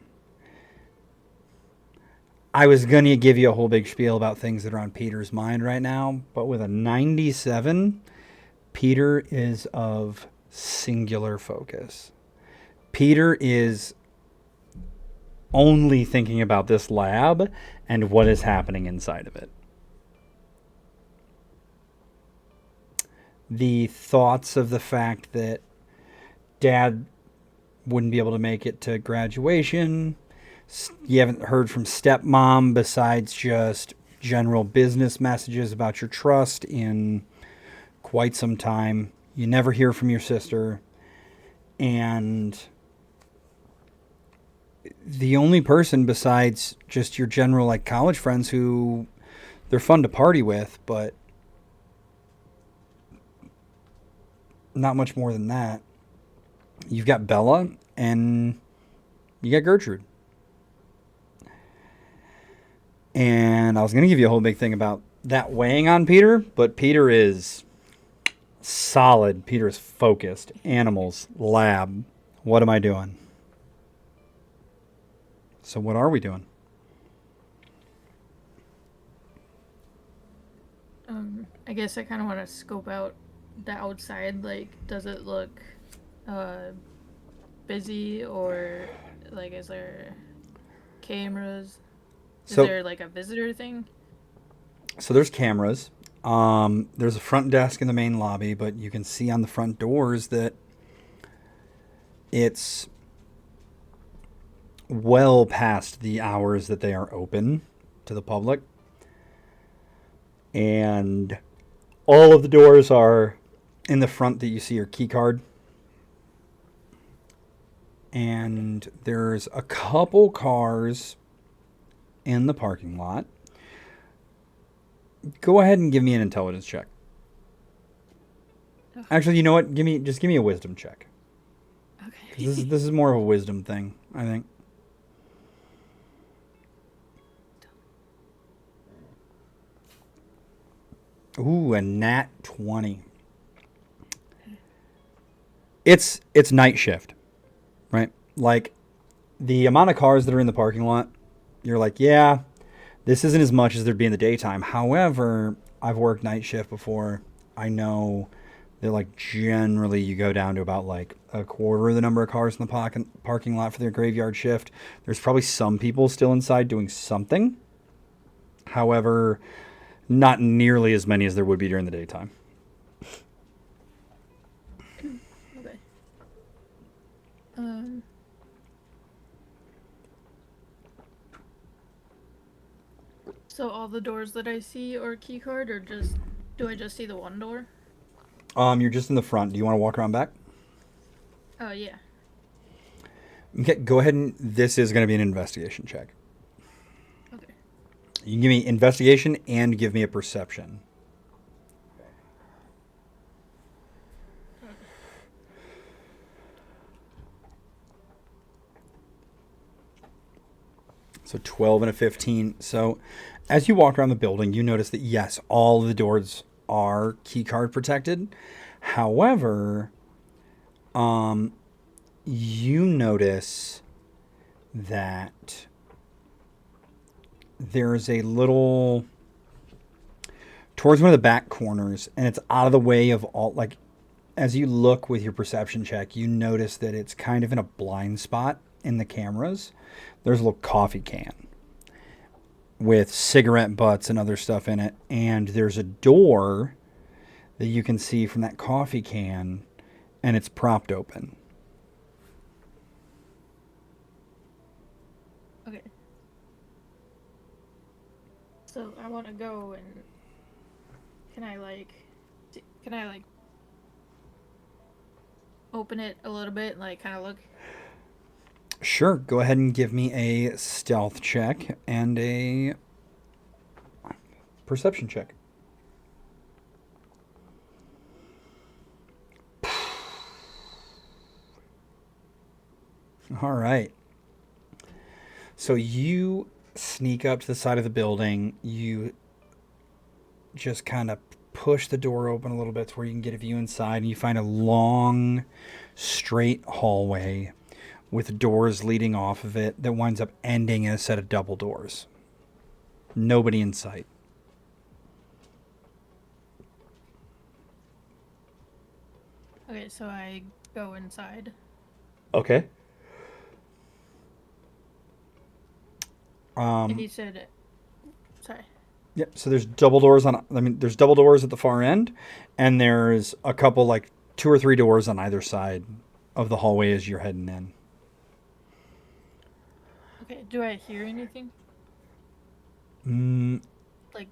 I was going to give you a whole big spiel about things that are on Peter's mind right now, but with a 97, Peter is of singular focus. Peter is only thinking about this lab and what is happening inside of it. The thoughts of the fact that Dad wouldn't be able to make it to graduation. You haven't heard from stepmom besides just general business messages about your trust in quite some time. You never hear from your sister. And the only person besides just your general like college friends who they're fun to party with, but not much more than that. You've got Bella and you got Gertrude. And I was going to give you a whole big thing about that weighing on Peter, but Peter is solid. Peter is focused. Animals, lab. What am I doing? So what are we doing? I guess I kind of want to scope out the outside. Like, does it look busy, or like, is there cameras? Is there like a visitor thing? So there's cameras. There's a front desk in the main lobby, but you can see on the front doors that it's well past the hours that they are open to the public. And all of the doors are in the front that you see your key card. And there's a couple cars in the parking lot. Go ahead and give me an intelligence check. Okay. Actually, you know what? Give me a wisdom check. Okay. This is more of a wisdom thing, I think. Ooh, a nat 20. It's night shift, right? Like the amount of cars that are in the parking lot, you're like, yeah, this isn't as much as there'd be in the daytime. However, I've worked night shift before. I know that like generally you go down to about like a quarter of the number of cars in the parking lot for their graveyard shift. There's probably some people still inside doing something. However, not nearly as many as there would be during the daytime. Okay. So all the doors that I see are key card, or do I just see the one door? You're just in the front. Do you want to walk around back? Oh yeah. Okay, go ahead and this is going to be an investigation check. You can give me investigation and give me a perception. So 12 and a 15. So as you walk around the building, you notice that, yes, all of the doors are keycard protected. However, you notice that there's a little towards one of the back corners, and it's out of the way of all, like, as you look with your perception check, you notice that it's kind of in a blind spot in the cameras. There's a little coffee can with cigarette butts and other stuff in it, and there's a door that you can see from that coffee can, and it's propped open. Okay. So I want to go and can I like open it a little bit and like kind of look? Sure, go ahead and give me a stealth check and a perception check. All right. So you sneak up to the side of the building. You just kind of push the door open a little bit to where you can get a view inside, and you find a long, straight hallway with doors leading off of it that winds up ending in a set of double doors. Nobody in sight. Okay, so I go inside. Okay. And you said, sorry. Yep. So there's double doors on. I mean, there's double doors at the far end, and there's a couple, like 2 or 3 doors on either side of the hallway as you're heading in. Okay, do I hear anything? Like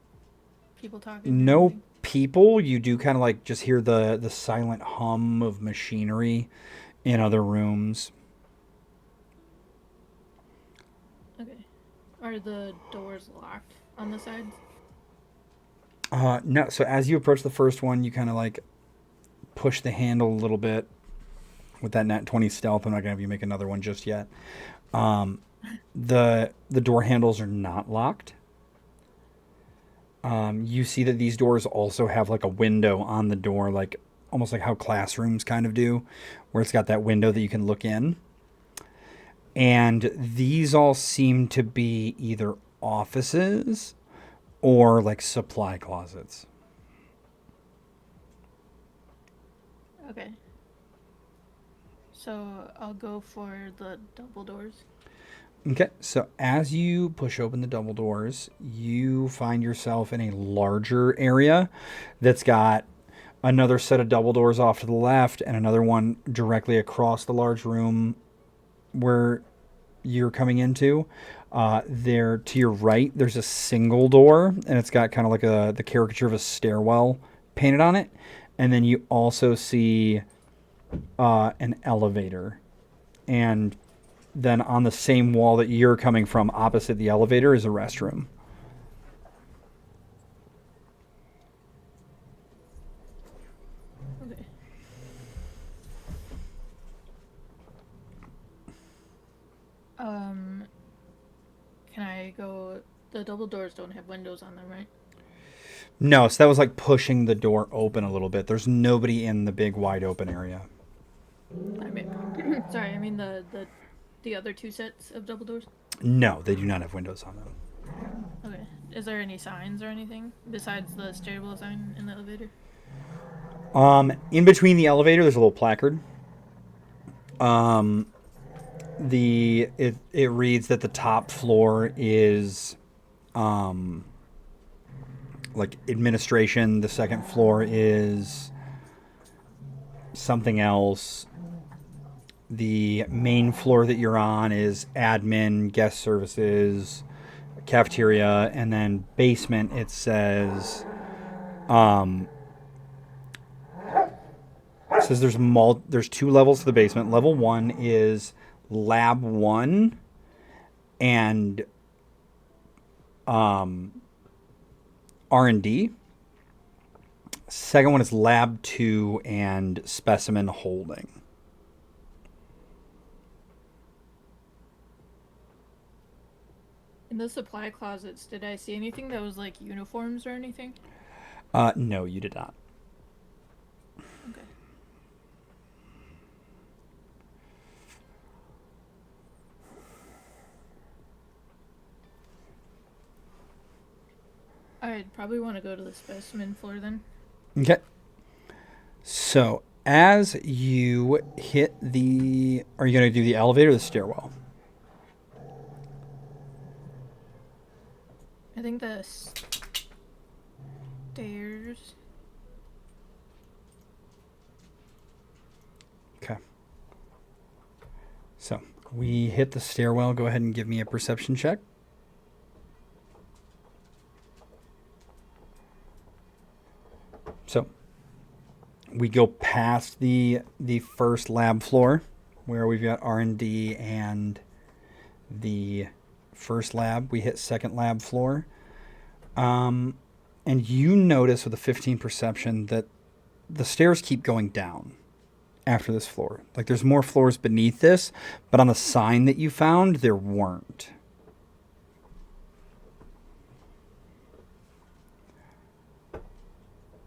people talking? Or No anything? people. You do kind of like just hear the silent hum of machinery in other rooms. Okay. Are the doors locked on the sides? No. So as you approach the first one, you kind of like push the handle a little bit with that nat 20 stealth. I'm not gonna have you make another one just yet. The door handles are not locked. You see that these doors also have like a window on the door, like almost like how classrooms kind of do, where it's got that window that you can look in. And these all seem to be either offices or like supply closets. Okay. So I'll go for the double doors. Okay, so as you push open the double doors, you find yourself in a larger area that's got another set of double doors off to the left and another one directly across the large room where you're coming into. There to your right, there's a single door, and it's got kind of like the caricature of a stairwell painted on it. And then you also see an elevator, and then on the same wall that you're coming from, opposite the elevator, is a restroom. Okay. Can I go? The double doors don't have windows on them, right? No, so that was like pushing the door open a little bit. There's nobody in the big wide open area. I mean, sorry, I mean the other two sets of double doors. No, they do not have windows on them. Okay. Is there any signs or anything besides the stairwell sign in the elevator? In between the elevator, there's a little placard. Um, it reads that the top floor is like administration. The second floor is something else. The main floor that you're on is admin, guest services, cafeteria, and then basement. It says there's 2 levels to the basement. Level 1 is lab 1 and R&D. Second one is Lab 2 and Specimen Holding. In the supply closets, did I see anything that was like uniforms or anything? No, you did not. Okay. I'd probably want to go to the specimen floor then. Okay. So as you hit the, are you going to do the elevator or the stairwell? I think the stairs. Okay. So we hit the stairwell. Go ahead and give me a perception check. So we go past the first lab floor where we've got R&D and the first lab. We hit second lab floor. And you notice with a 15 perception that the stairs keep going down after this floor. Like there's more floors beneath this, but on the sign that you found, there weren't.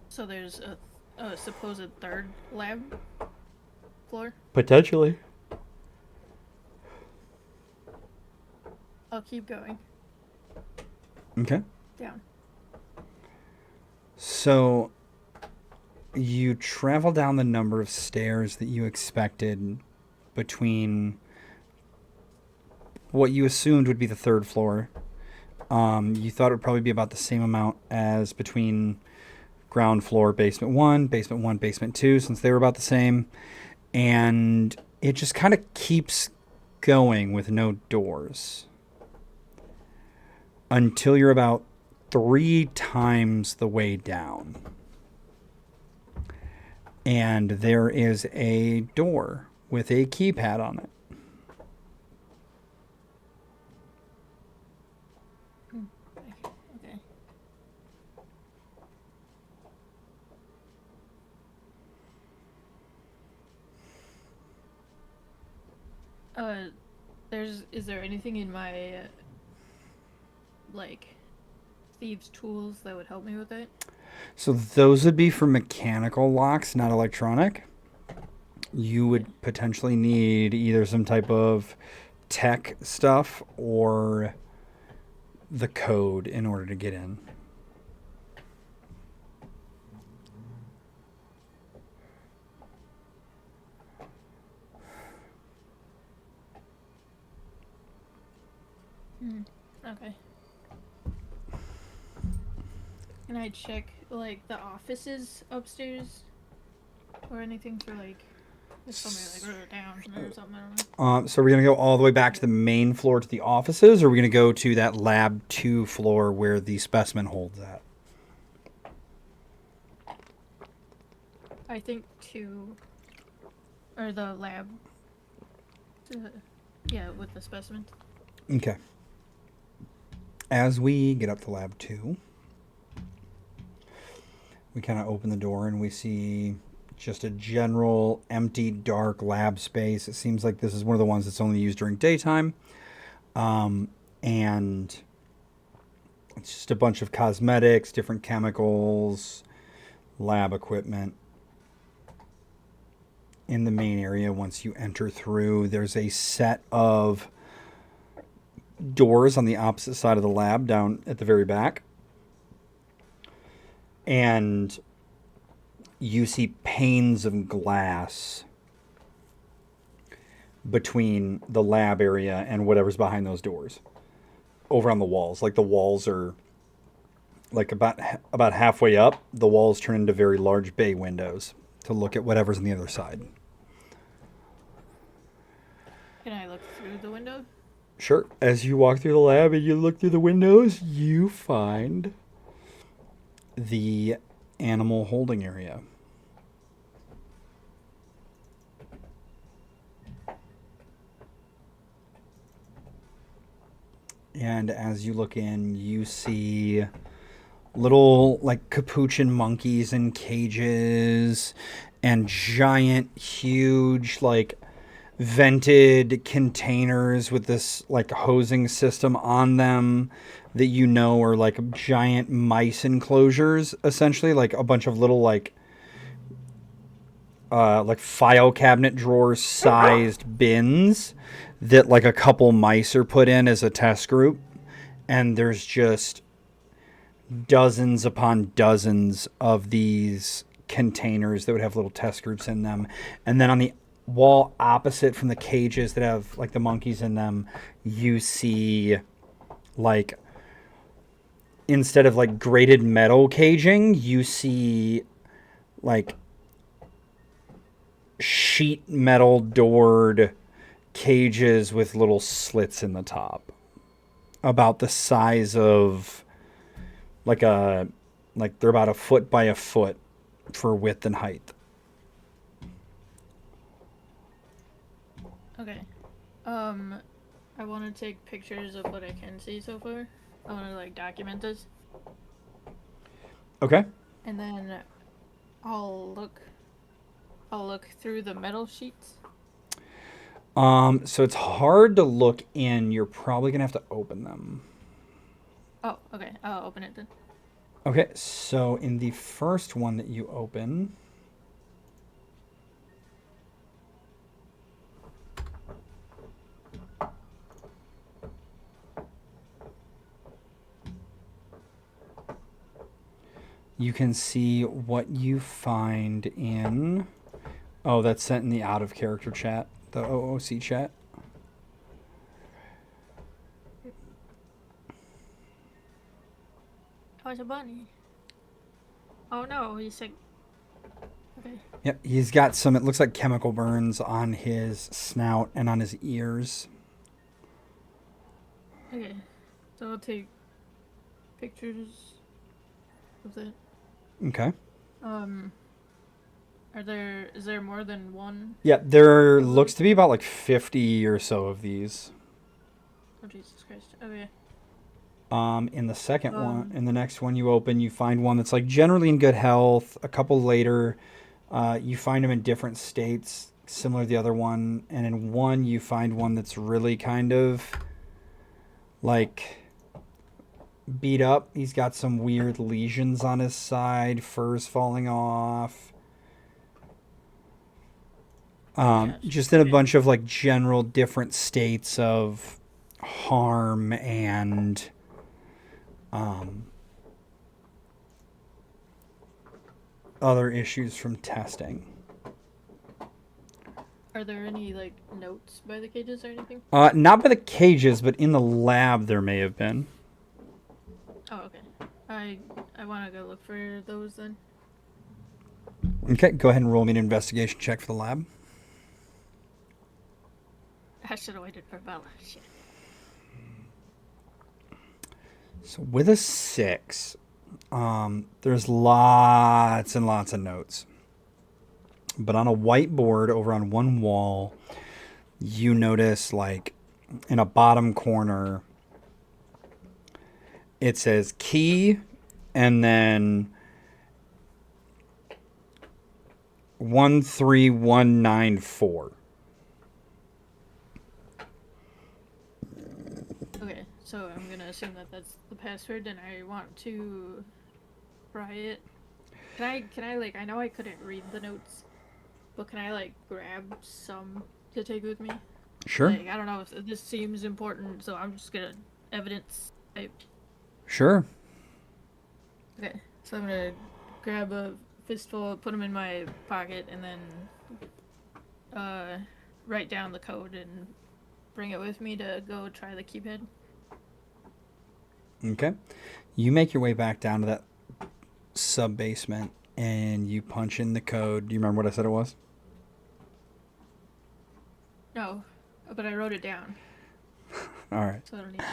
So there's a supposed third lab floor. Potentially. I'll keep going Okay. down. So you travel down the number of stairs that you expected between what you assumed would be the third floor. You thought it would probably be about the same amount as between ground floor, basement 1, basement 2, since they were about the same. And it just kind of keeps going with no doors until you're about 3 times the way down. And there is a door with a keypad on it. Okay. Is there anything in my like thieves' tools that would help me with it? So those would be for mechanical locks, not electronic. You would potentially need either some type of tech stuff or the code in order to get in. Okay. Can I check like the offices upstairs or anything for like if somebody like wrote it down or something? I don't know. So we're going to go all the way back to the main floor to the offices, or we're going to go to that lab 2 floor where the specimen holds at? I think two or the lab. Yeah, with the specimen. Okay. As we get up to lab 2, we kind of open the door and we see just a general empty, dark lab space. It seems like this is one of the ones that's only used during daytime. And it's just a bunch of cosmetics, different chemicals, lab equipment. In the main area, once you enter through, there's a set of doors on the opposite side of the lab down at the very back. And you see panes of glass between the lab area and whatever's behind those doors over on the walls. Like the walls are like about halfway up, the walls turn into very large bay windows to look at whatever's on the other side. Can I look through the window? Sure. As you walk through the lab and you look through the windows, you find the animal holding area. And as you look in, you see little like capuchin monkeys in cages and giant, huge, like vented containers with this like hosing system on them that you know are like giant mice enclosures, essentially, like a bunch of little like file cabinet drawer sized bins that like a couple mice are put in as a test group. And there's just dozens upon dozens of these containers that would have little test groups in them. And then on the wall opposite from the cages that have like the monkeys in them, you see like instead of like grated metal caging, you see like sheet metal doored cages with little slits in the top, about the size of like they're about a foot by a foot for width and height. Okay. I want to take pictures of what I can see so far. I want to like document this, Okay. and then I'll look. I'll look through the metal sheets. So it's hard to look in. You're probably gonna have to open them. Oh, okay. I'll open it then. Okay, so in the first one that you open, you can see what you find in. Oh, that's sent in the out of character chat, the OOC chat. Oh, it's a bunny. Oh no, he's sick. Okay. Yep, he's got some, it looks like chemical burns on his snout and on his ears. Okay. So I'll take pictures of that. Okay. Is there more than one? Yeah, there looks to be about like 50 or so of these. Oh Jesus Christ. Okay. In the second one, in the next one you open, you find one that's like generally in good health. A couple later, you find them in different states, similar to the other one. And in one, you find one that's really kind of like beat up. He's got some weird lesions on his side, fur's falling off. Just in a bunch of like general different states of harm and other issues from testing. Are there any like notes by the cages or anything? Not by the cages, but in the lab there may have been. Oh, okay. I want to go look for those then. Okay, go ahead and roll me an investigation check for the lab. I should have waited for Bella. Shit. So with a 6, there's lots and lots of notes. But on a whiteboard over on one wall, you notice like in a bottom corner, it says key and then 13194. Okay, so I'm gonna assume that that's the password, and I want to try it. Can I like, I know I couldn't read the notes, but can I like grab some to take with me? Sure. Like, I don't know if this seems important, so I'm just gonna evidence type. Sure. Okay, so I'm gonna grab a fistful, put them in my pocket, and then write down the code and bring it with me to go try the keypad. Okay. You make your way back down to that sub-basement and you punch in the code. Do you remember what I said it was? No, but I wrote it down. All right. So I don't need to.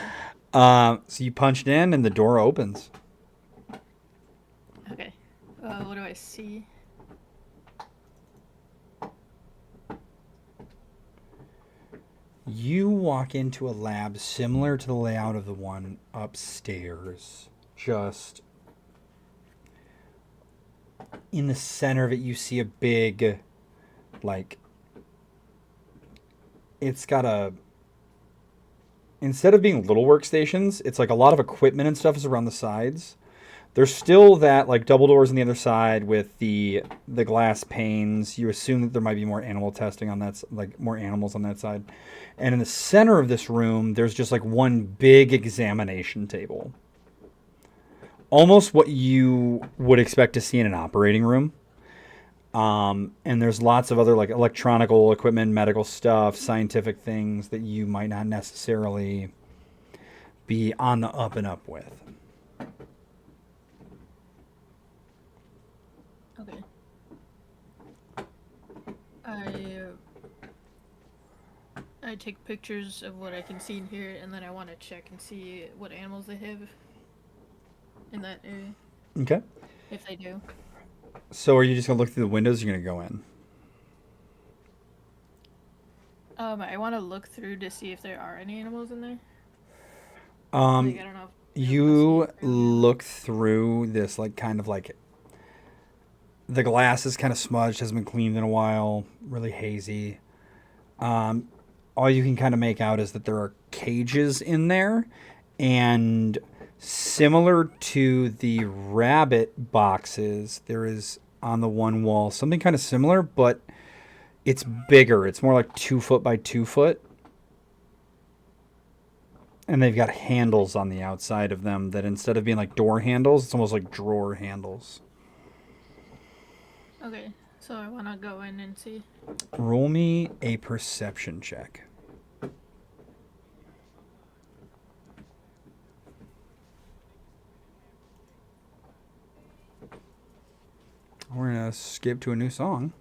So you punch it in and the door opens. Okay. What do I see? You walk into a lab similar to the layout of the one upstairs. Just in the center of it, you see a big, like, it's got a, instead of being little workstations, it's like a lot of equipment and stuff is around the sides. There's still that like double doors on the other side with the glass panes. You assume that there might be more animal testing on that, like more animals on that side. And in the center of this room, there's just like one big examination table. Almost what you would expect to see in an operating room. And there's lots of other like electronical equipment, medical stuff, scientific things that you might not necessarily be on the up and up with. Okay. I I take pictures of what I can see in here, and then I want to check and see what animals they have in that area, Okay. if they do. So are you just gonna look through the windows? Or you're gonna go in. I want to look through to see if there are any animals in there. Um, Like, I don't know if you're able to see you through the. look through this like kind of like the glass is kind of smudged, hasn't been cleaned in a while, really hazy. Um, all you can kind of make out is that there are cages in there, and similar to the rabbit boxes, there is on the one wall something kind of similar, but it's bigger. It's more like 2 foot by 2 foot, and they've got handles on the outside of them that instead of being like door handles, it's almost like drawer handles. Okay, so I want to go in and see. Roll me a perception check. We're going to skip to a new song.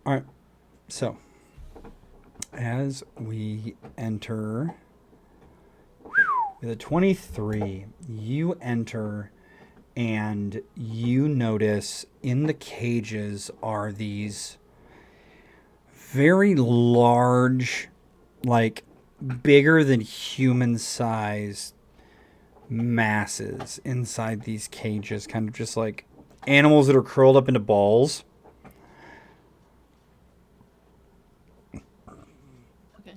All right. So, as we enter with a 23, you enter and you notice in the cages are these very large, like bigger than human size masses inside these cages, kind of just like animals that are curled up into balls. Okay.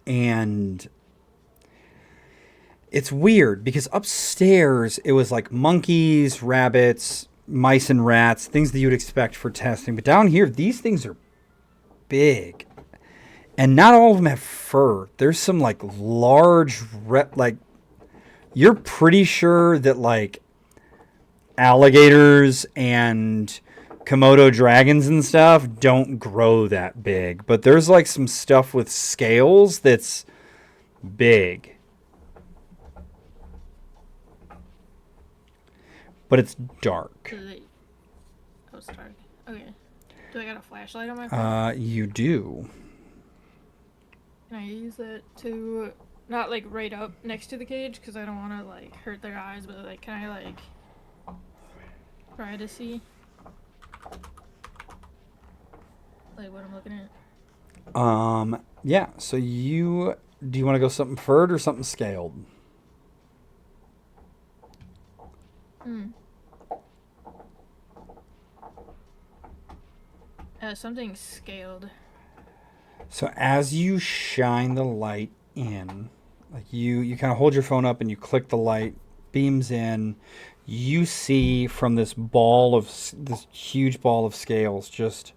And it's weird because upstairs it was like monkeys, rabbits, mice, and rats, things that you would expect for testing. But down here, these things are big. And not all of them have fur. There's some like large, like, you're pretty sure that like alligators and Komodo dragons and stuff don't grow that big. But there's like some stuff with scales that's big. But it's dark. Oh, it's dark. Okay. Do I got a flashlight on my phone? You do. Can I use it to not like right up next to the cage because I don't want to like hurt their eyes, but like can I like try to see like what I'm looking at? Yeah. So do you want to go something furred or something scaled? Hmm. Something scaled. So as you shine the light in, like you kind of hold your phone up and you click the light, beams in, you see from this this huge ball of scales, just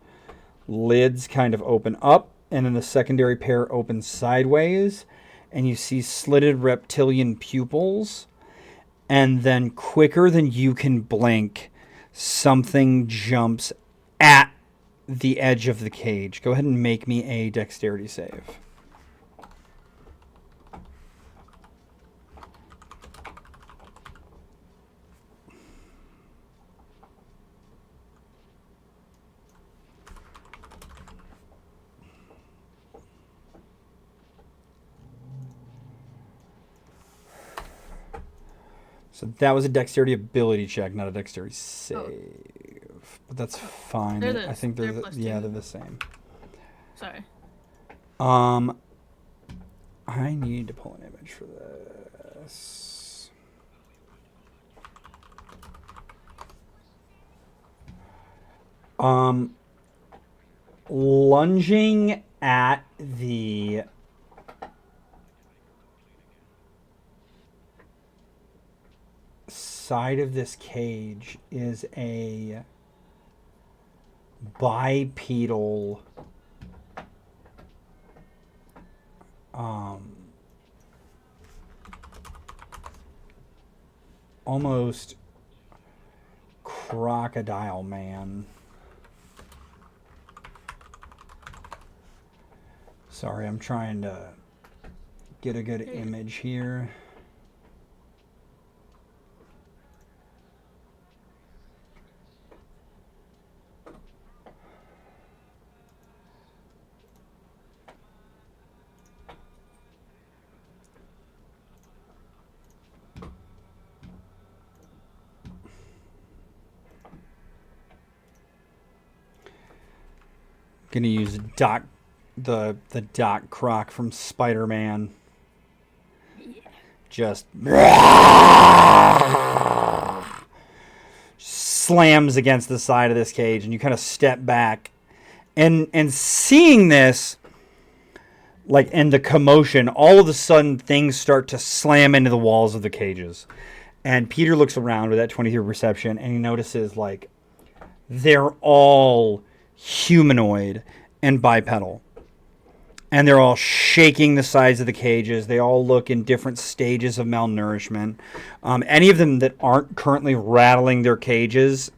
lids kind of open up, and then the secondary pair open sideways, and you see slitted reptilian pupils, and then quicker than you can blink, something jumps at the edge of the cage. Go ahead and make me a dexterity save. So that was a dexterity ability check, not a dexterity save. Oh. But that's fine. I think they're they're the same. Sorry. I need to pull an image for this. Lunging at the side of this cage is a bipedal almost crocodile man. Sorry, I'm trying to get a good image here. Gonna use the Doc Croc from Spider-Man. Yeah. Just slams against the side of this cage, and you kind of step back, and seeing this, like, in the commotion, all of a sudden things start to slam into the walls of the cages, and Peter looks around with that 23 perception, and he notices, like, they're all humanoid and bipedal. And they're all shaking the sides of the cages. They all look in different stages of malnourishment. Any of them that aren't currently rattling their cages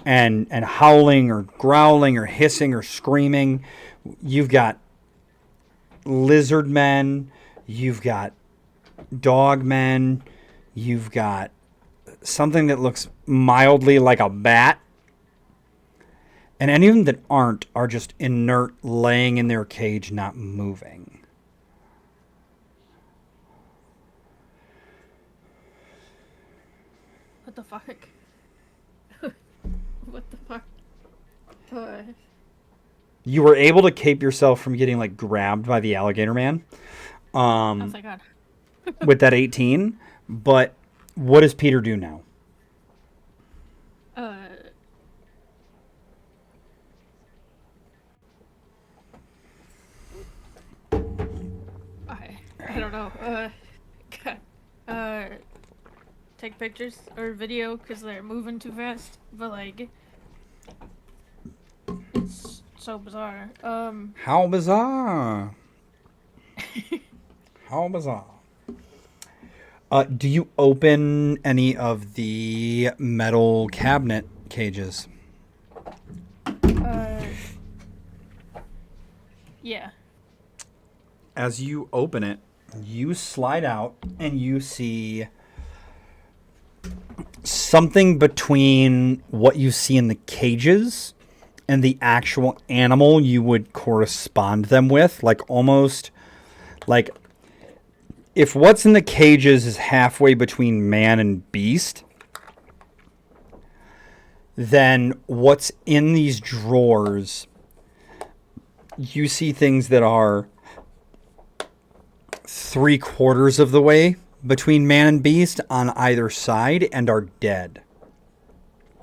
and howling or growling or hissing or screaming, you've got lizard men, you've got dog men, you've got something that looks mildly like a bat. And any of them that aren't are just inert, laying in their cage, not moving. What the fuck? What the fuck? You were able to keep yourself from getting, like, grabbed by the alligator man. Oh, thank God. With that 18. But what does Peter do now? I don't know. Take pictures or video because they're moving too fast. But, like, it's so bizarre. How bizarre. How bizarre. Do you open any of the metal cabinet cages? Yeah. As you open it, you slide out and you see something between what you see in the cages and the actual animal you would correspond them with. Like, almost like if what's in the cages is halfway between man and beast, then what's in these drawers, you see things that are 3/4 of the way between man and beast on either side and are dead.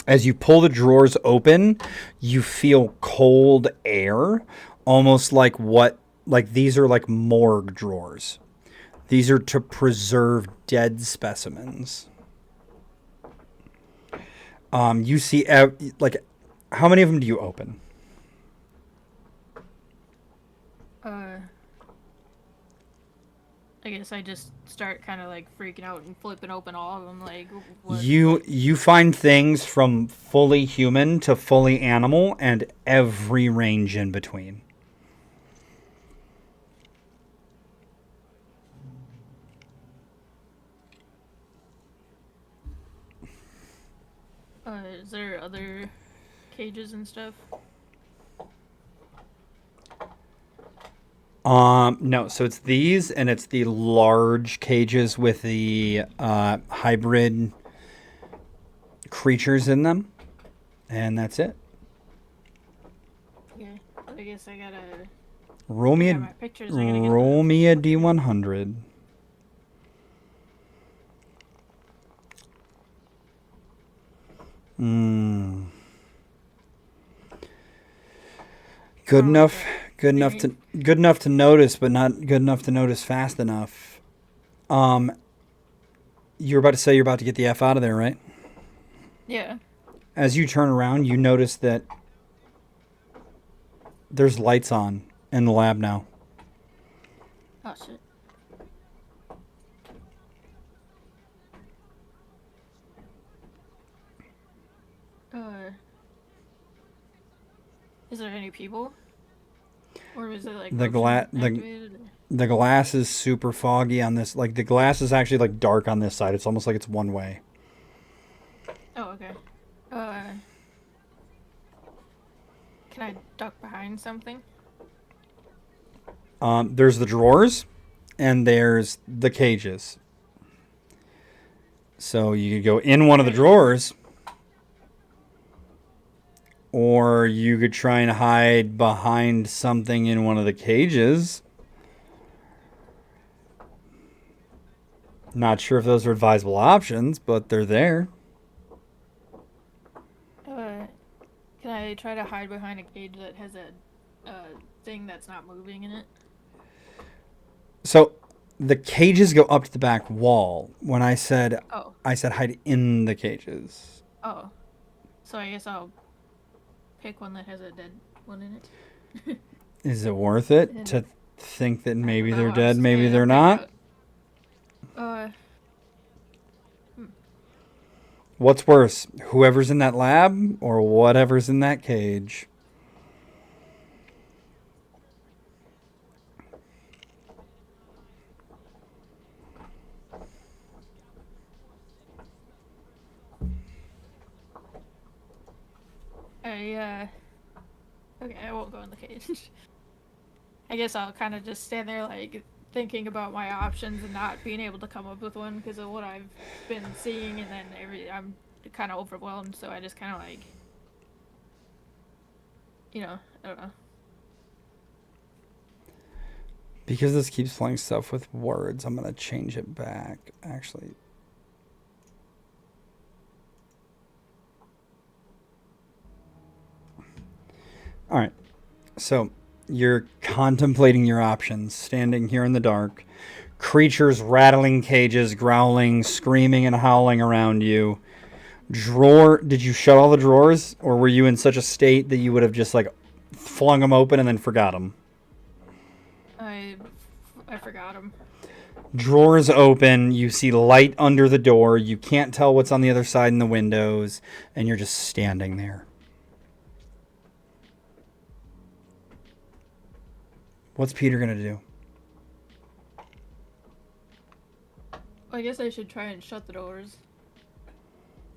As you pull the drawers open, you feel cold air, almost like these are like morgue drawers. These are to preserve dead specimens. You see, like, how many of them do you open? I guess I just start kind of like freaking out and flipping open all of them. Like, what? You find things from fully human to fully animal and every range in between. Is there other cages and stuff? No, so it's these, and it's the large cages with the hybrid creatures in them, and that's it. Okay. I guess I gotta. Roll me Yeah, a my pictures are gonna get roll me a D100. Good Oh, enough. okay. Good enough to notice, but not good enough to notice fast enough. You were about to say you're about to get the F out of there, right? Yeah. As you turn around, you notice that there's lights on in the lab now. Oh shit. Is there any people? Or is it like The motion the activated? the glass is super foggy on this. Like the glass is actually like dark on this side. It's almost like it's one way. Oh, okay. Can I duck behind something? There's the drawers, and there's the cages. So you could go in one of the drawers, or you could try and hide behind something in one of the cages. Not sure if those are advisable options, but they're there. Can I try to hide behind a cage that has a thing that's not moving in it? So the cages go up to the back wall. When Oh. I said hide in the cages. Oh. So I guess I'll pick one that has a dead one in it. Is it worth it to think that maybe they're I'll dead, maybe they're figure not? out. What's worse, whoever's in that lab or whatever's in that cage? Okay, I won't go in the cage. I guess I'll kind of just stand there, like, thinking about my options and not being able to come up with one because of what I've been seeing, and then I'm kind of overwhelmed, so I just kind of, like, I don't know. Because this keeps playing stuff with words, I'm going to change it back, actually. All right. So you're contemplating your options, standing here in the dark. Creatures rattling cages, growling, screaming, and howling around you. Did you shut all the drawers, or were you in such a state that you would have just like flung them open and then forgot them? I forgot them. Drawers open, you see light under the door, you can't tell what's on the other side in the windows, and you're just standing there. What's Peter gonna do? Well, I guess I should try and shut the doors.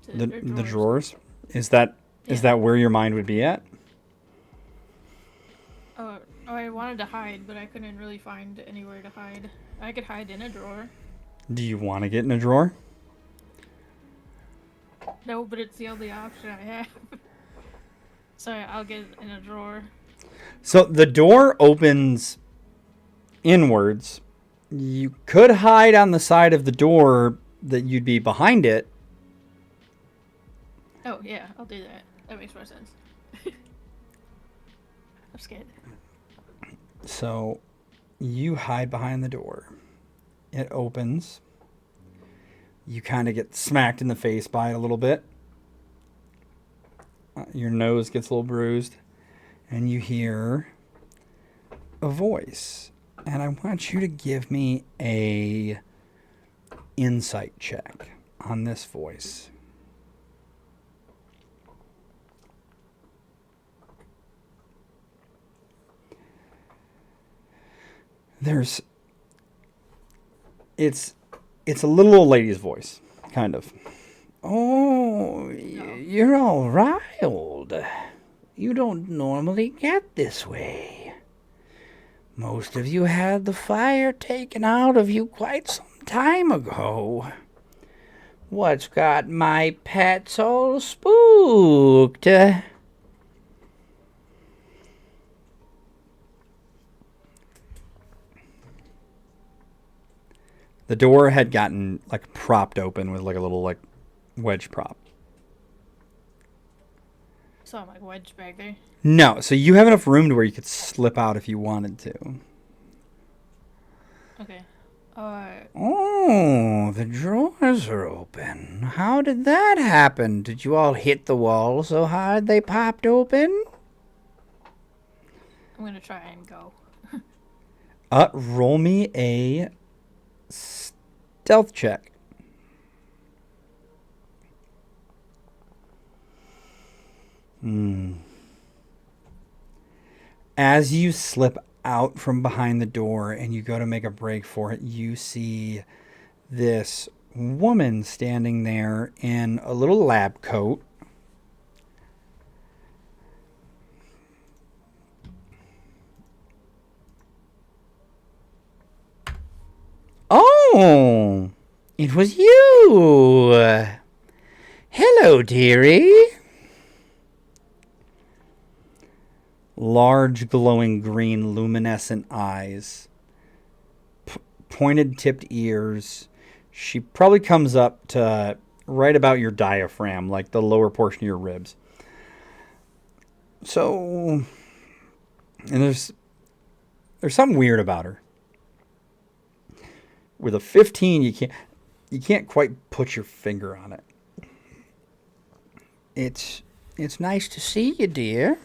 The drawers? Is that where your mind would be at? Oh, I wanted to hide, but I couldn't really find anywhere to hide. I could hide in a drawer. Do you want to get in a drawer? No, but it's the only option I have. So I'll get in a drawer. So the door opens inwards. You could hide on the side of the door that you'd be behind it. Oh, yeah, I'll do that. That makes more sense. I'm scared. So you hide behind the door. It opens. You kind of get smacked in the face by it a little bit. Your nose gets a little bruised. And you hear a voice. And I want you to give me a insight check on this voice. It's a little old lady's voice, kind of. Oh, you're all riled. You don't normally get this way. Most of you had the fire taken out of you quite some time ago. What's got my pets all spooked? The door had gotten like propped open with like a little like wedge prop. So I'm like wedged back there. No, so you have enough room to where you could slip out if you wanted to. Okay. Oh, the drawers are open. How did that happen? Did you all hit the wall so hard they popped open? I'm gonna try and go. Roll me a stealth check. As you slip out from behind the door and you go to make a break for it, you see this woman standing there in a little lab coat. Oh, it was you. Hello, dearie. Large, glowing green, luminescent eyes. Pointed, tipped ears. She probably comes up to right about your diaphragm, like the lower portion of your ribs. So, and there's something weird about her. With a 15, you can't quite put your finger on it. It's nice to see you, dear.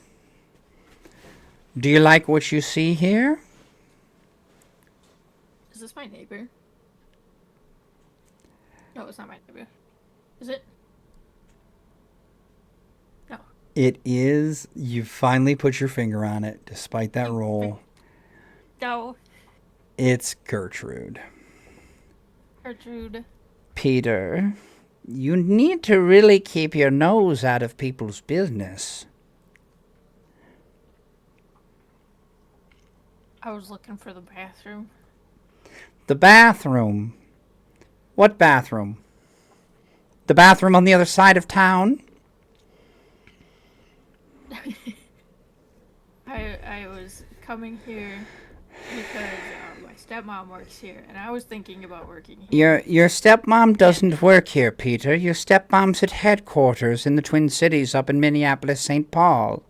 Do you like what you see here? Is this my neighbor? No, it's not my neighbor. Is it? No. It is. You finally put your finger on it, despite that roll. No. It's Gertrude. Gertrude. Peter, you need to really keep your nose out of people's business. I was looking for the bathroom. The bathroom? What bathroom? The bathroom on the other side of town? I was coming here because my stepmom works here, and I was thinking about working here. Your stepmom doesn't work here, Peter. Your stepmom's at headquarters in the Twin Cities up in Minneapolis, St. Paul.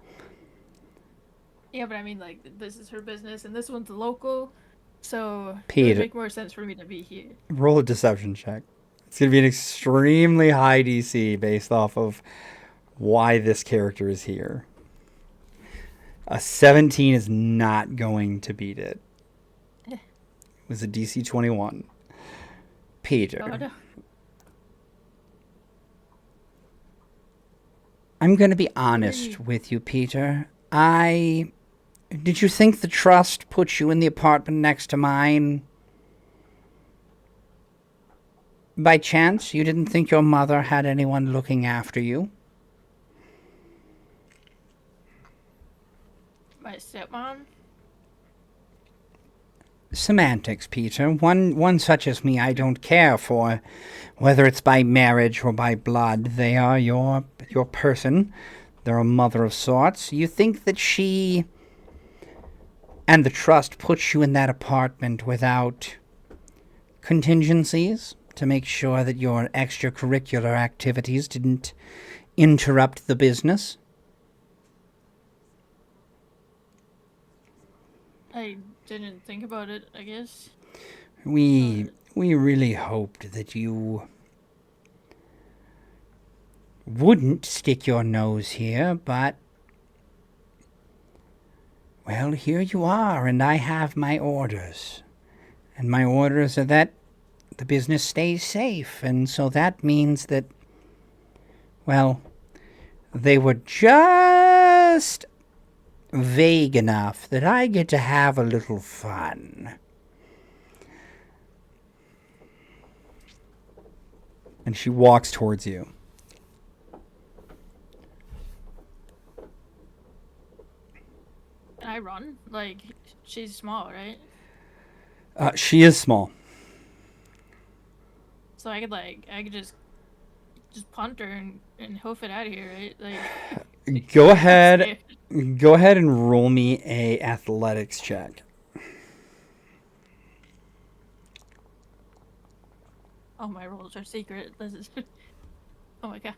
Yeah, but I mean, like, this is her business, and this one's local, so Peter, it would make more sense for me to be here. Roll a deception check. It's going to be an extremely high DC based off of why this character is here. A 17 is not going to beat it. It was a DC 21. Peter. Oh, no. I'm going to be honest with you, Peter. Did you think the trust put you in the apartment next to mine? By chance, you didn't think your mother had anyone looking after you? My stepmom? Semantics, Peter. One such as me I don't care for. Whether it's by marriage or by blood, they are your person. They're a mother of sorts. You think that she and the trust put you in that apartment without contingencies to make sure that your extracurricular activities didn't interrupt the business? I didn't think about it, I guess. We really hoped that you wouldn't stick your nose here, but, well, here you are, and I have my orders. And my orders are that the business stays safe, and so that means that, well, they were just vague enough that I get to have a little fun. And she walks towards you. I run? Like, she's small, right? She is small. So I could just punt her and hoof it out of here, right? Like, Go I'm ahead. scared. Go ahead and roll me a athletics check. Oh, my rolls are secret. This is. Oh my god.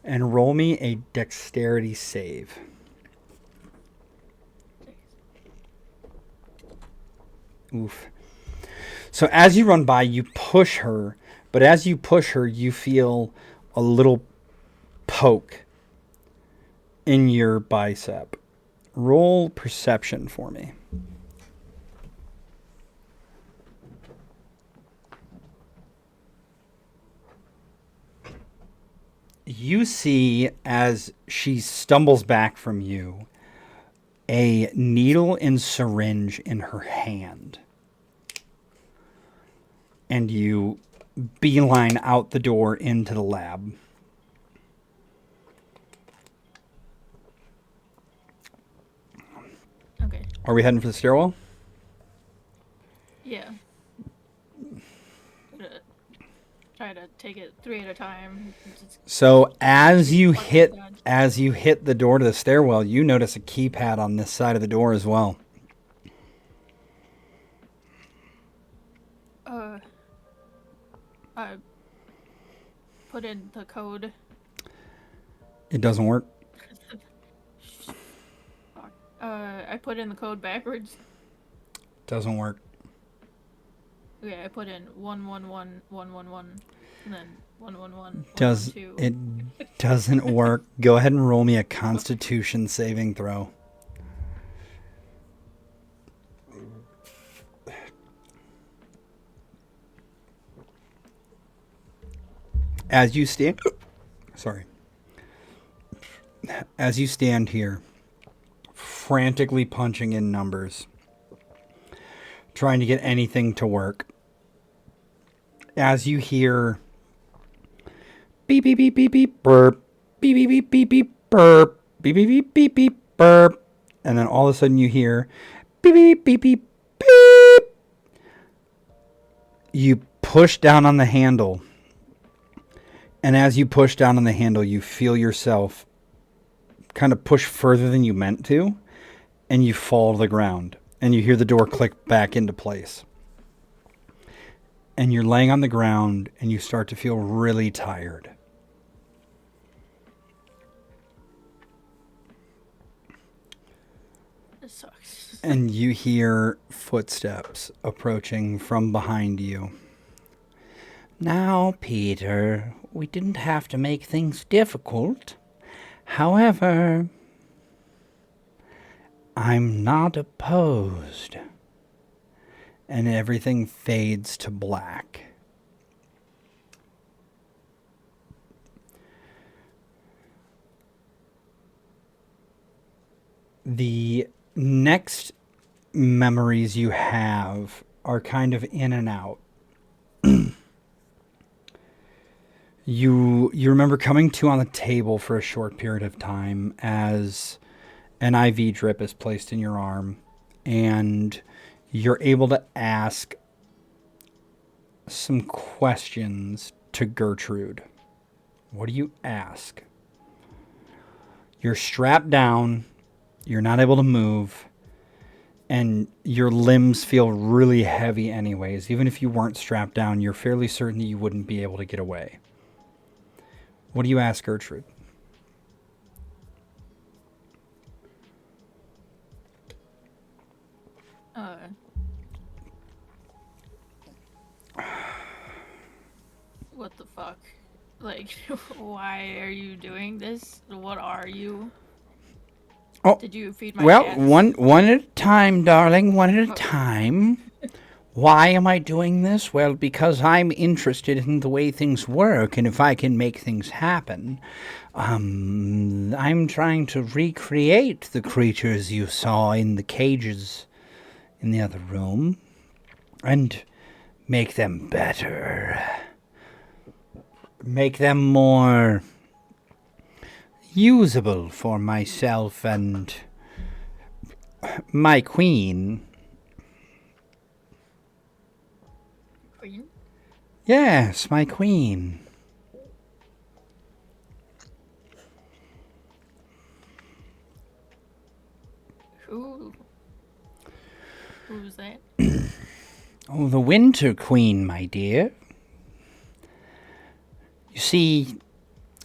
And roll me a dexterity save. Oof. So as you run by, you push her, but as you push her, you feel a little poke in your bicep. Roll perception for me. You see, as she stumbles back from you, a needle and syringe in her hand. And you beeline out the door into the lab. Okay. Are we heading for the stairwell? Yeah. I'm gonna try to take it 3 at a time. So as you Fucking hit dodge. the door to the stairwell, you notice a keypad on this side of the door as well. I put in the code. It doesn't work. Fuck. I put in the code backwards. Doesn't work. Okay, I put in 111111, and then 111 Does 112. it doesn't work? Go ahead and roll me a Constitution saving throw. As you stand, as you stand here, frantically punching in numbers, trying to get anything to work, as you hear beep beep beep beep beep burp, beep beep beep beep beep burp, beep beep beep beep beep burp, and then all of a sudden you hear beep beep beep beep beep. You push down on the handle, and as you push down on the handle, you feel yourself kind of push further than you meant to, and you fall to the ground, and you hear the door click back into place. And you're laying on the ground, and you start to feel really tired. This sucks. And you hear footsteps approaching from behind you. Now, Peter, we didn't have to make things difficult. However, I'm not opposed. And everything fades to black. The next memories you have are kind of in and out. You remember coming to on the table for a short period of time as an IV drip is placed in your arm, and you're able to ask some questions to Gertrude. What do you ask? You're strapped down, you're not able to move, and your limbs feel really heavy anyways. Even if you weren't strapped down, you're fairly certain that you wouldn't be able to get away. What do you ask Gertrude? What the fuck? Like, why are you doing this? What are you? Oh, Did you feed my well, cats? one at a time, darling, one at a time. Why am I doing this? Well, because I'm interested in the way things work, and if I can make things happen. I'm trying to recreate the creatures you saw in the cages in the other room, and make them better. Make them more usable for myself and My queen. Queen? Yes, my queen. Who's that? Oh, the Winter Queen, my dear. You see,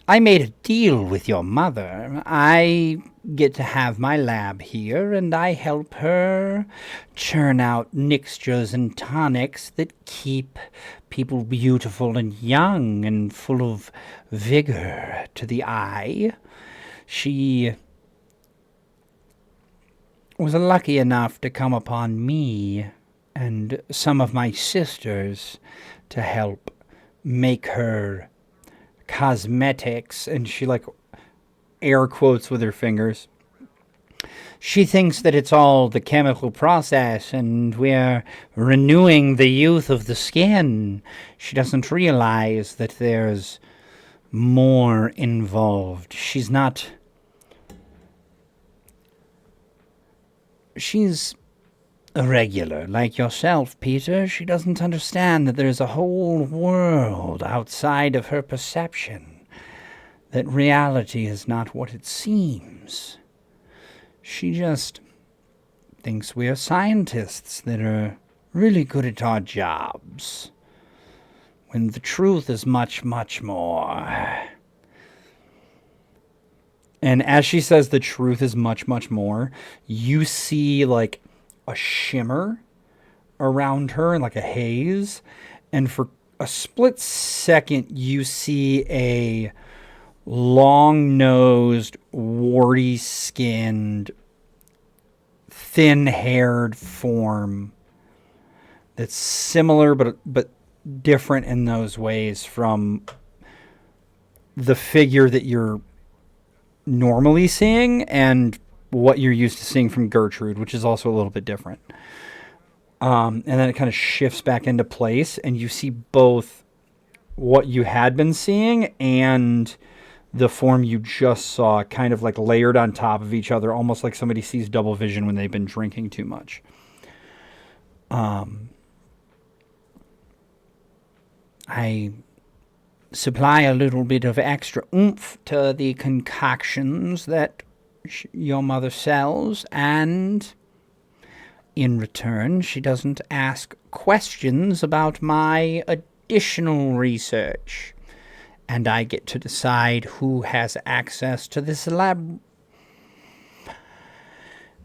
I made a deal with your mother. I get to have my lab here, and I help her churn out mixtures and tonics that keep people beautiful and young and full of vigor to the eye. She was lucky enough to come upon me and some of my sisters to help make her cosmetics, and she like air quotes with her fingers. She thinks that it's all the chemical process and we're renewing the youth of the skin. She doesn't realize that there's more involved. She's a regular like yourself, Peter. She doesn't understand that there's a whole world outside of her perception, that reality is not what it seems. She just thinks we are scientists that are really good at our jobs, when the truth is much, much more. And as she says the truth is much, much more, you see like a shimmer around her and like a haze. And for a split second, you see a long-nosed, warty-skinned, thin-haired form that's similar but different in those ways from the figure that you're normally seeing and what you're used to seeing from Gertrude, which is also a little bit different. And then it kind of shifts back into place, and you see both what you had been seeing and the form you just saw kind of like layered on top of each other, almost like somebody sees double vision when they've been drinking too much. I supply a little bit of extra oomph to the concoctions that your mother sells, and in return, she doesn't ask questions about my additional research, and I get to decide who has access to this lab.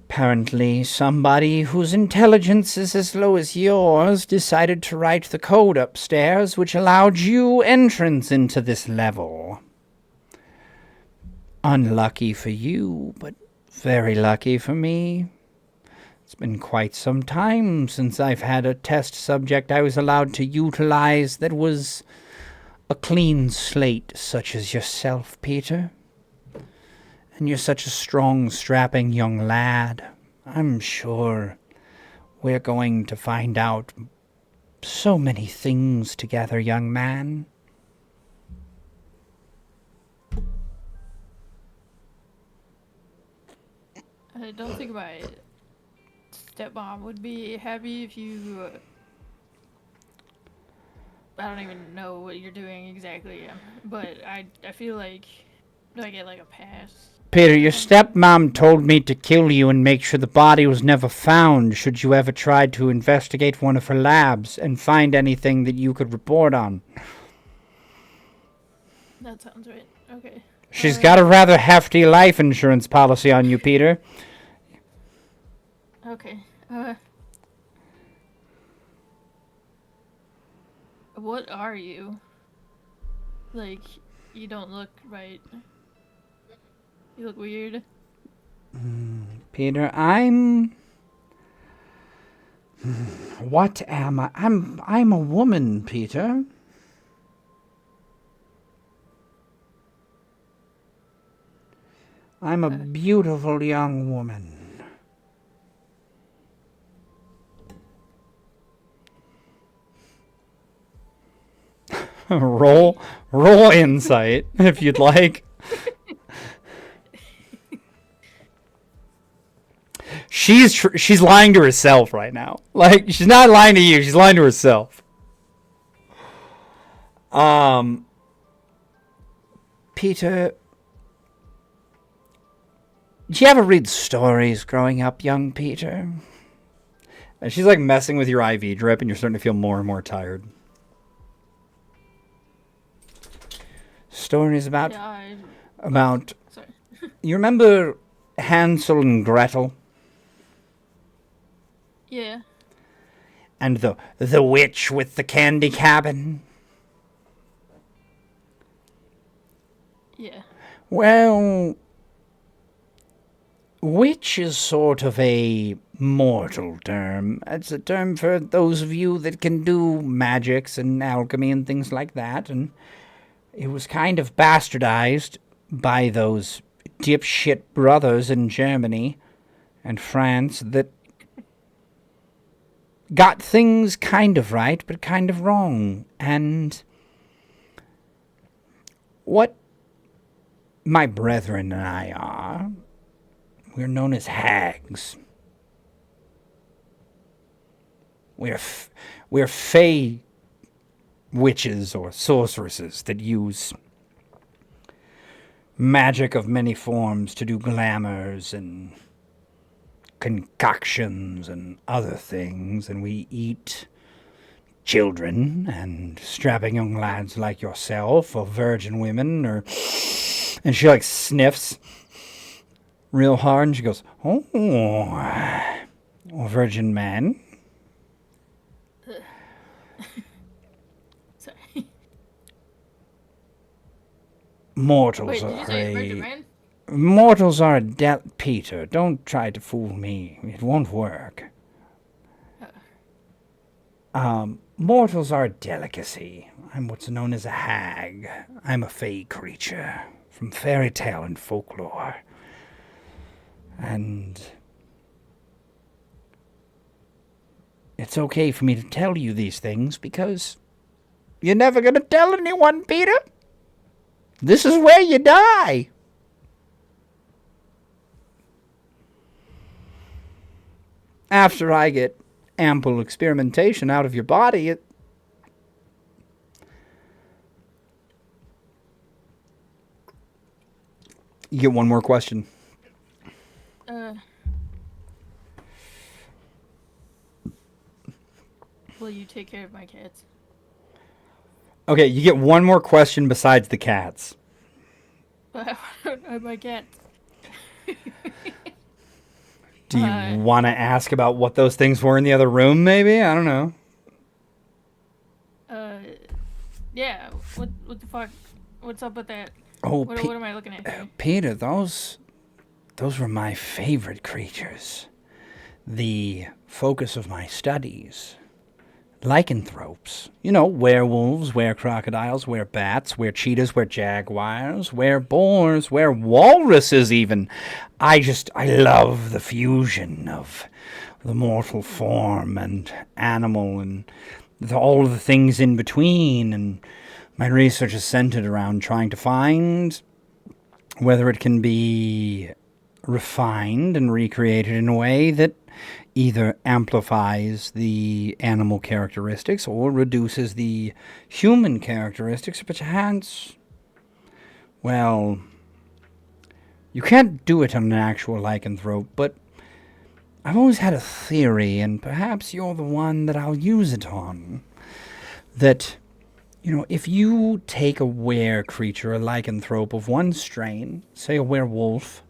Apparently, somebody whose intelligence is as low as yours decided to write the code upstairs, which allowed you entrance into this level. Unlucky for you, but very lucky for me. It's been quite some time since I've had a test subject I was allowed to utilize that was a clean slate such as yourself, Peter. And you're such a strong, strapping young lad. I'm sure we're going to find out so many things together, young man. I don't think my stepmom would be happy if you... I don't even know what you're doing exactly, but I feel like... Do I get like a pass? Peter, your stepmom told me to kill you and make sure the body was never found should you ever try to investigate one of her labs and find anything that you could report on. That sounds right. Okay. She's got a rather hefty life insurance policy on you, Peter. Okay. What are you? Like, you don't look right. You look weird. Peter, what am I? I'm a woman, Peter. I'm a beautiful young woman. roll insight if you'd like. she's lying to herself right now. Like, she's not lying to you. She's lying to herself. Peter, did you ever read stories growing up, young Peter? And she's like messing with your IV drip, and you're starting to feel more and more tired. Stories about Yeah, about sorry. you remember Hansel and Gretel Yeah. and the witch with the candy cabin? Yeah. Well, witch is sort of a mortal term. It's a term for those of you that can do magics and alchemy and things like that, and it was kind of bastardized by those dipshit brothers in Germany and France that got things kind of right, but kind of wrong. And what my brethren and I are, we're known as hags. We're fey witches or sorceresses that use magic of many forms to do glamours and concoctions and other things, and we eat children and strapping young lads like yourself, or virgin women, or... And she, like, sniffs real hard, and she goes, oh, or virgin men. Sorry. Mortals Wait, did you are say a... virgin man? Mortals are a Peter, don't try to fool me. It won't work. Mortals are a delicacy. I'm what's known as a hag. I'm a fey creature from fairy tale and folklore. And it's okay for me to tell you these things because you're never going to tell anyone, Peter. This is where you die. After I get ample experimentation out of your body, You get one more question. Will you take care of my cats? Okay, you get one more question besides the cats. I don't have my cats. Do you want to ask about what those things were in the other room, maybe? I don't know. Yeah. What the fuck? What's up with that? Oh, What am I looking at here? Peter, those were my favorite creatures. The focus of my studies. Lycanthropes. You know, werewolves, were-crocodiles, were-bats, were-cheetahs, were-jaguars, were-boars, were-walruses even. I love the fusion of the mortal form and animal and all the things in between. And my research is centered around trying to find whether it can be refined and recreated in a way that either amplifies the animal characteristics or reduces the human characteristics, but perhaps, well, you can't do it on an actual lycanthrope, but I've always had a theory, and perhaps you're the one that I'll use it on, that, you know, if you take a were creature, a lycanthrope of one strain, say a werewolf,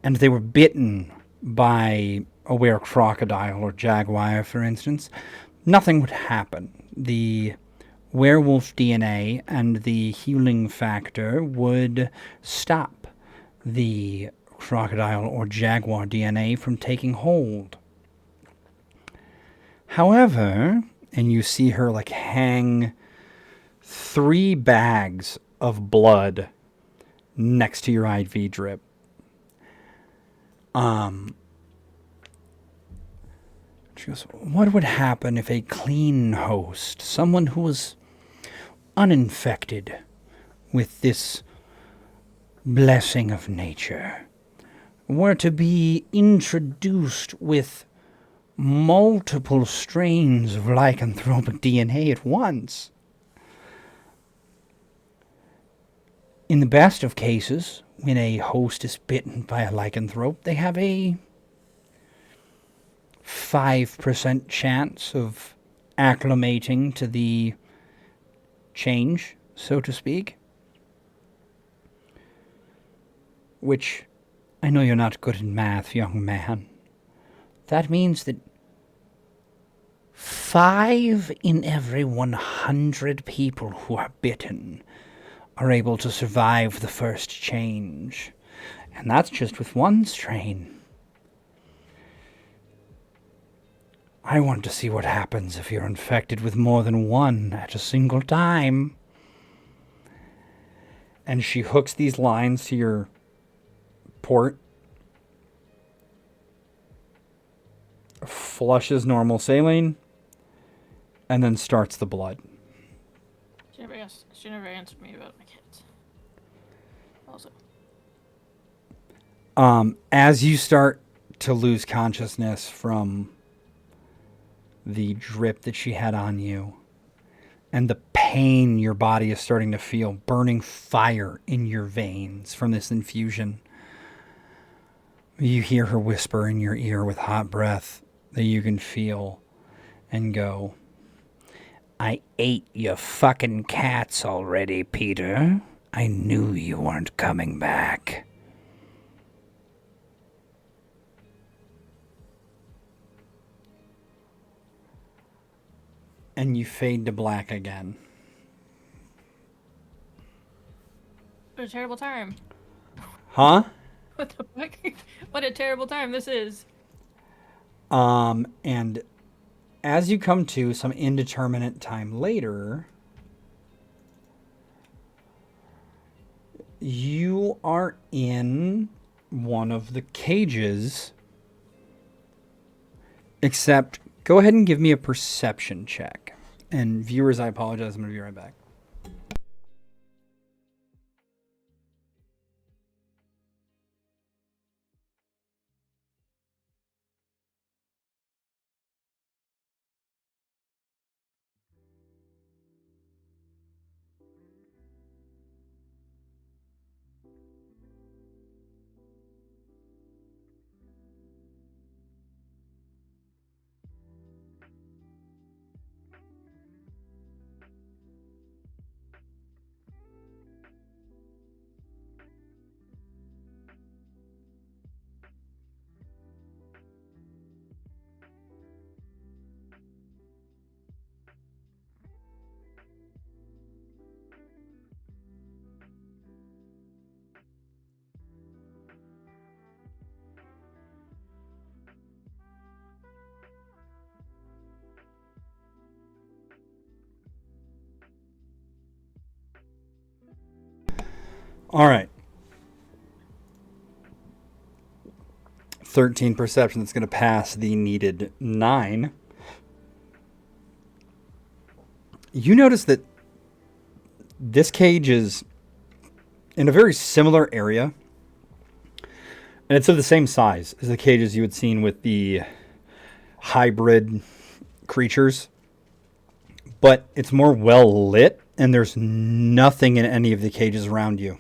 and they were bitten by a were-crocodile or jaguar, for instance, nothing would happen. The werewolf DNA and the healing factor would stop the crocodile or jaguar DNA from taking hold. However, and you see her like hang 3 bags of blood next to your IV drip. She goes, what would happen if a clean host, someone who was uninfected with this blessing of nature, were to be introduced with multiple strains of lycanthropic DNA at once. In the best of cases, when a host is bitten by a lycanthrope, they have a 5% chance of acclimating to the change, so to speak. Which, I know you're not good in math, young man. That means that 5 in every 100 people who are bitten are able to survive the first change. And that's just with one strain. I want to see what happens if you're infected with more than one at a single time. And she hooks these lines to your port, flushes normal saline, and then starts the blood. She never answered me about my kids. Also. As you start to lose consciousness from the drip that she had on you and the pain your body is starting to feel, burning fire in your veins from this infusion, you hear her whisper in your ear with hot breath that you can feel and go, I ate your fucking cats already, Peter. I knew you weren't coming back. and you fade to black again. What a terrible time. Huh? What the fuck? What a terrible time this is. And as you come to some indeterminate time later, you are in one of the cages. Except, go ahead and give me a perception check. And viewers, I apologize. I'm going to be right back. All right. 13 perception. That's going to pass the needed 9. You notice that this cage is in a very similar area. And it's of the same size as the cages you had seen with the hybrid creatures. But it's more well lit, and there's nothing in any of the cages around you.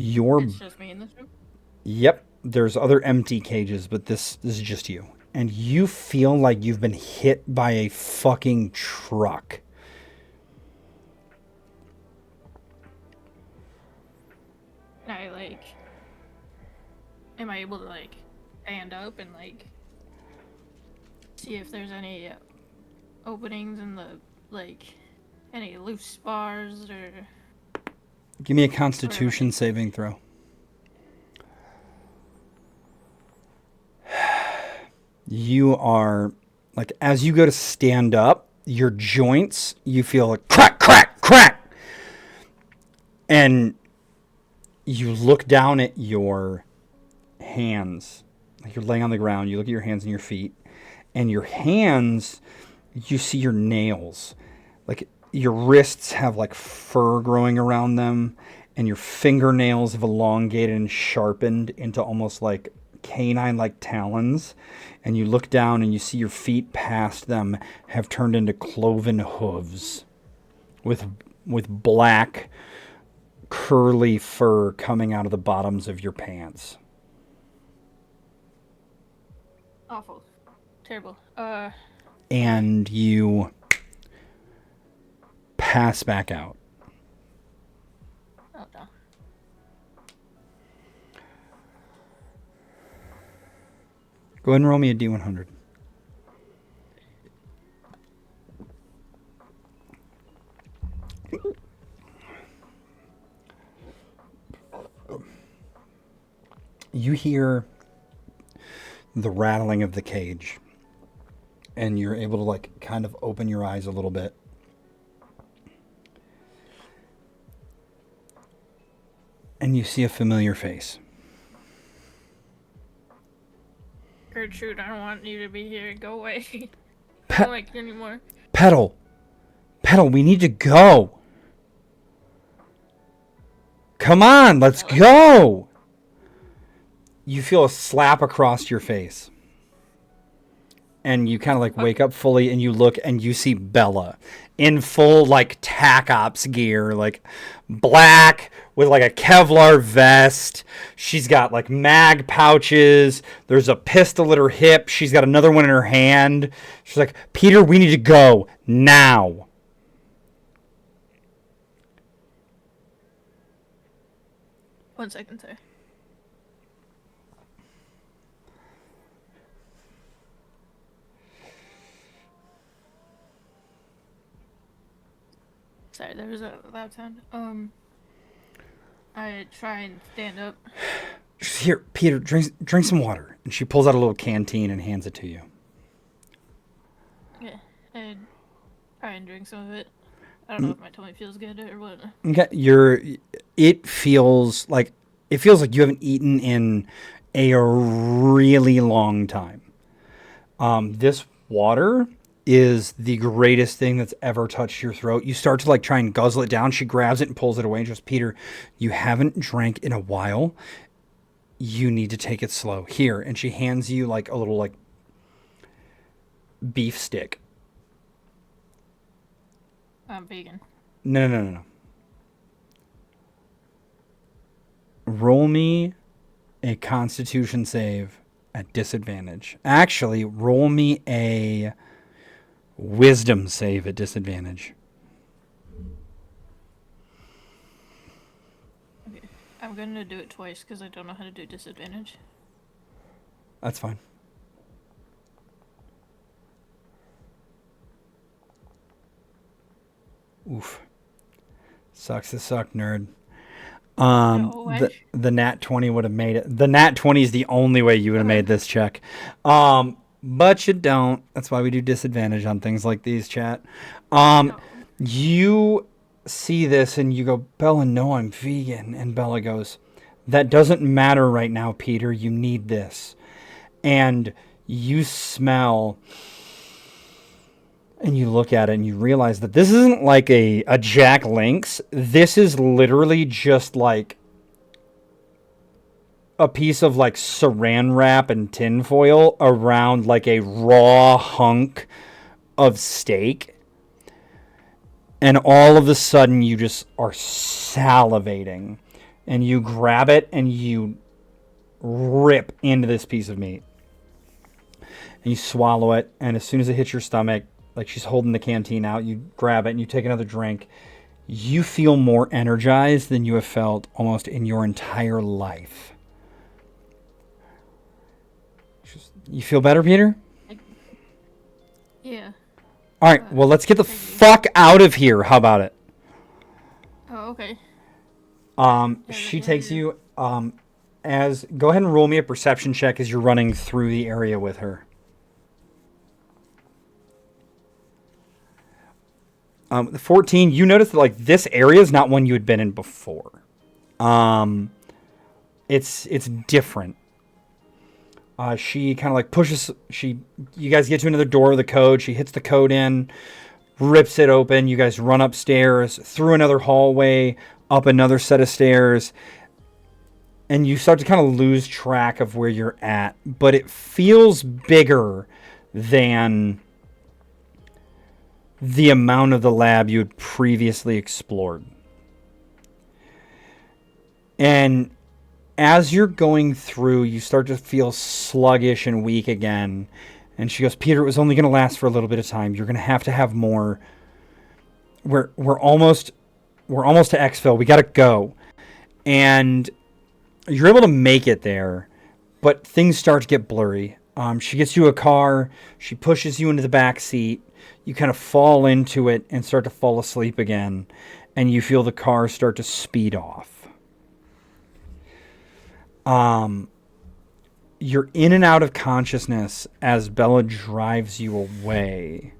It's just me in this room? Yep, there's other empty cages, but this is just you. And you feel like you've been hit by a fucking truck. Am I able to, stand up and, see if there's any openings in the, any loose spars or... Give me a Constitution saving throw. You are, as you go to stand up, your joints, you feel like crack, crack, crack. And you look down at your hands. You're laying on the ground. You look at your hands and your feet. And your hands, you see your nails. your wrists have like fur growing around them, and your fingernails have elongated and sharpened into almost like canine-like talons. And you look down and you see your feet past them have turned into cloven hooves with black curly fur coming out of the bottoms of your pants. Awful. Terrible. And you pass back out. Oh no. Go ahead and roll me a D100. You hear the rattling of the cage, and you're able to like kind of open your eyes a little bit. And you see a familiar face. Gertrude, I don't want you to be here. Go away. I Pe- don't like you anymore. Petal, we need to go. Come on, let's go. You feel a slap across your face. And you kind of like wake up fully, and you look and you see Bella in full like tac ops gear, like black with like a Kevlar vest. She's got like mag pouches. There's a pistol at her hip. She's got another one in her hand. She's like, Peter, we need to go now. One second, sir. Sorry, there was a loud sound. I try and stand up. She's here, Peter, drink some water. And she pulls out a little canteen and hands it to you. Yeah, I try and drink some of it. I don't know if my tummy feels good or what. Okay, it feels like you haven't eaten in a really long time. This water is the greatest thing that's ever touched your throat. You start to like try and guzzle it down. She grabs it and pulls it away and goes, Peter, you haven't drank in a while. You need to take it slow. Here. And she hands you like a little like beef stick. I'm vegan. No. Roll me a Constitution save at disadvantage. Actually, roll me a Wisdom save at disadvantage. Okay, I'm gonna do it twice because I don't know how to do disadvantage. That's fine. Oof. Sucks to suck, nerd. The nat 20 would have made it. The nat 20 is the only way you would have made this check. But you don't. That's why we do disadvantage on things like these, chat. You see this and you go, Bella, no, I'm vegan. And Bella goes, that doesn't matter right now, Peter. You need this. And you smell and you look at it and you realize that this isn't like a Jack Link's. This is literally just like a piece of like saran wrap and tinfoil around like a raw hunk of steak. And all of a sudden you just are salivating. And you grab it and you rip into this piece of meat. And you swallow it. And as soon as it hits your stomach, like she's holding the canteen out, you grab it and you take another drink. You feel more energized than you have felt almost in your entire life. You feel better, Peter? Yeah. All right, well, let's get the fuck out of here. How about it? Oh, okay. She takes you, go ahead and roll me a perception check as you're running through the area with her. 14, you notice that, like, this area is not one you had been in before. It's different. She kind of like pushes, you guys get to another door of the code. She hits the code in, rips it open. You guys run upstairs, through another hallway, up another set of stairs, and you start to kind of lose track of where you're at. But it feels bigger than the amount of the lab you had previously explored. And as you're going through, you start to feel sluggish and weak again. And she goes, Peter, it was only going to last for a little bit of time. You're going to have more. We're almost to exfil. We got to go. And you're able to make it there, but things start to get blurry. She gets you a car. She pushes you into the back seat. You kind of fall into it and start to fall asleep again. And you feel the car start to speed off. You're in and out of consciousness as Bella drives you away.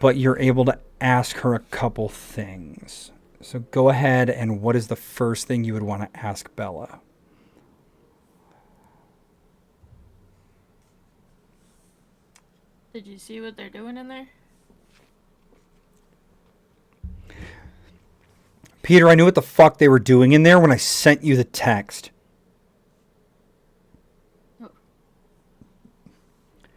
But you're able to ask her a couple things. So go ahead, and what is the first thing you would want to ask Bella? Did you see what they're doing in there? Peter, I knew what the fuck they were doing in there when I sent you the text.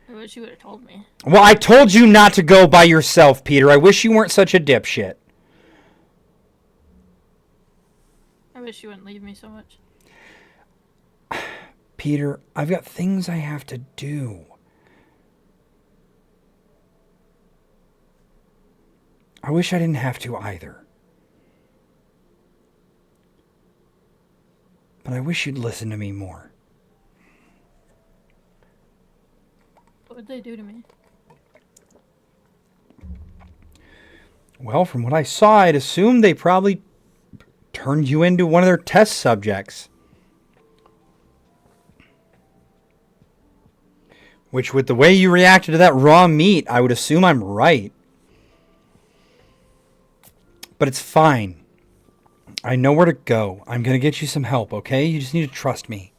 I wish you would have told me. Well, I told you not to go by yourself, Peter. I wish you weren't such a dipshit. I wish you wouldn't leave me so much. Peter, I've got things I have to do. I wish I didn't have to either. But I wish you'd listen to me more. What would they do to me? Well, from what I saw, I'd assume they probably turned you into one of their test subjects. Which, with the way you reacted to that raw meat, I would assume I'm right. But it's fine. I know where to go. I'm going to get you some help, okay? You just need to trust me.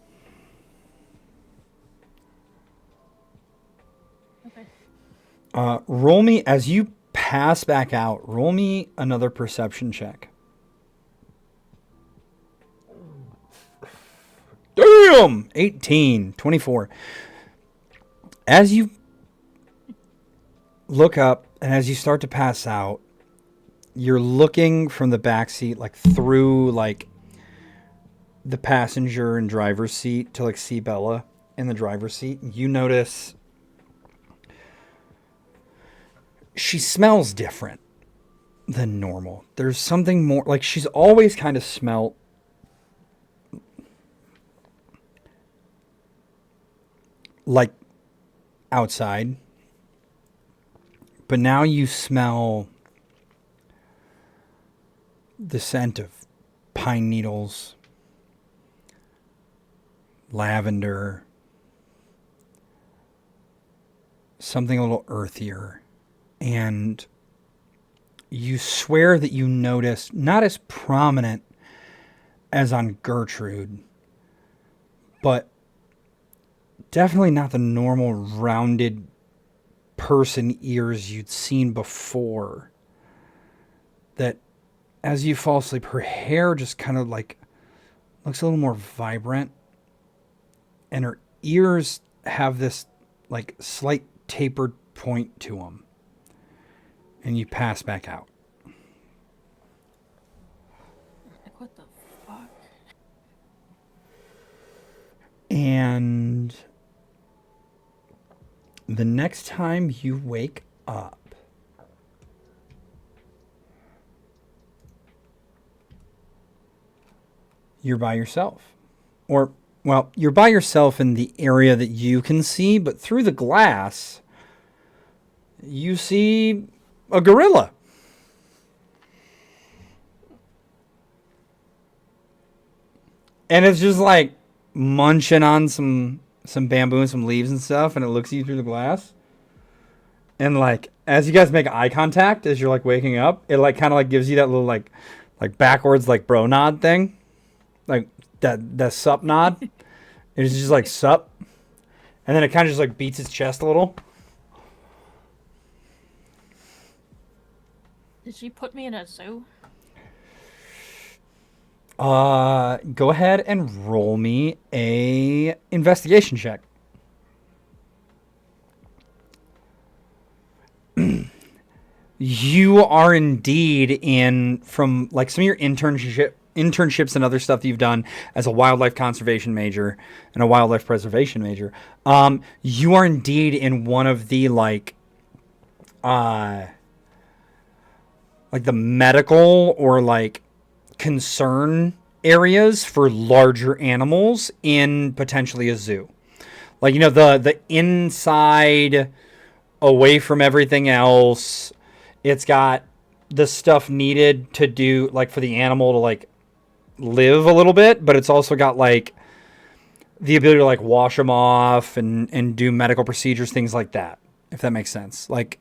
Okay. Roll me, as you pass back out, roll me another perception check. Damn! 18, 24. As you look up and as you start to pass out, you're looking from the back seat, like through like the passenger and driver's seat to like see Bella in the driver's seat. You notice she smells different than normal. There's something more, like she's always kind of smelled like outside, but now you smell the scent of pine needles, lavender, something a little earthier, and you swear that you noticed, not as prominent as on Gertrude, but definitely not the normal rounded person ears you'd seen before. That as you fall asleep, her hair just kind of like looks a little more vibrant, and her ears have this like slight tapered point to them. And you pass back out. Like, what the fuck? And the next time you wake up, you're by yourself. Or, well, you're by yourself in the area that you can see, but through the glass, you see a gorilla. And it's just like munching on some bamboo and some leaves and stuff, and it looks at you through the glass. And like as you guys make eye contact as you're like waking up, it like kind of like gives you that little like backwards like bro nod thing, like that sup nod. It's just like sup, and then it kind of just like beats its chest a little. Did she put me in a zoo? Go ahead and roll me a investigation check. You are indeed in from like some of your internships and other stuff that you've done as a wildlife conservation major and a wildlife preservation major. You are indeed in one of the like the medical or like concern areas for larger animals in potentially a zoo. Like the inside away from everything else. It's got the stuff needed to do like for the animal to like live a little bit, but it's also got like the ability to like wash them off and do medical procedures, things like that. If that makes sense. Like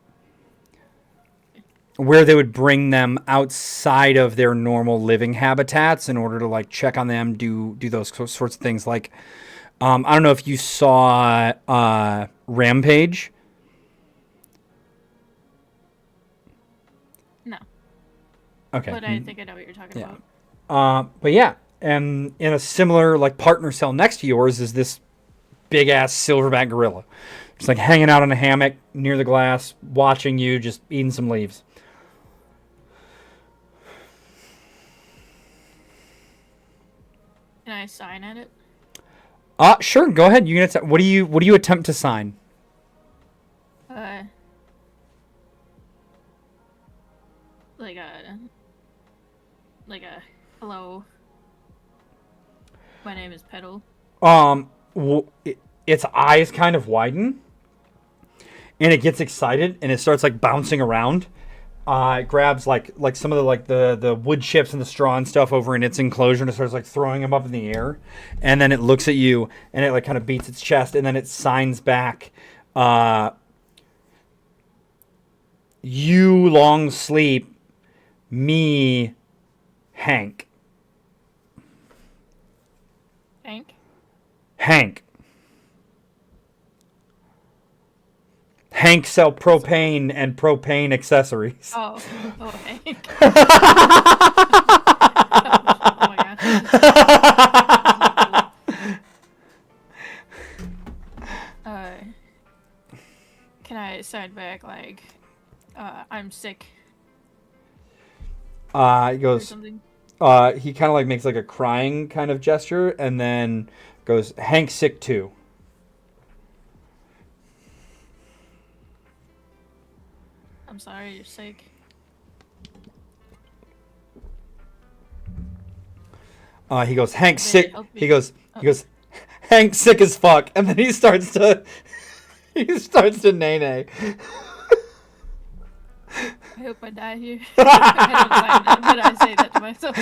where they would bring them outside of their normal living habitats in order to like check on them, do those sorts of things. Like I don't know if you saw Rampage. No. Okay. But I think I know what you're talking Yeah. about. But yeah, and in a similar like partner cell next to yours is this big ass silverback gorilla, just like hanging out in a hammock near the glass, watching you, just eating some leaves. Can I sign at it? Sure. Go ahead. You can. What do you attempt to sign? Uh, like a, hello. My name is Petal. Its eyes kind of widen, and it gets excited, and it starts like bouncing around. It grabs like some of the wood chips and the straw and stuff over in its enclosure, and it starts like throwing them up in the air, and then it looks at you, and it like kind of beats its chest, and then it signs back. You long sleep, me, Hank. Hank? Hank. Hank sell propane and propane accessories. Oh, Hank. Oh my god. Can I sign back like, I'm sick He or goes. something? He kind of like makes like a crying kind of gesture, and then goes, "Hank's sick too." I'm sorry, you're sick. He goes, "Hank's sick." Help me. He goes, "Hank's sick as fuck," and then he starts to nay nay. I hope I die here. I don't sign that, but I say that to myself.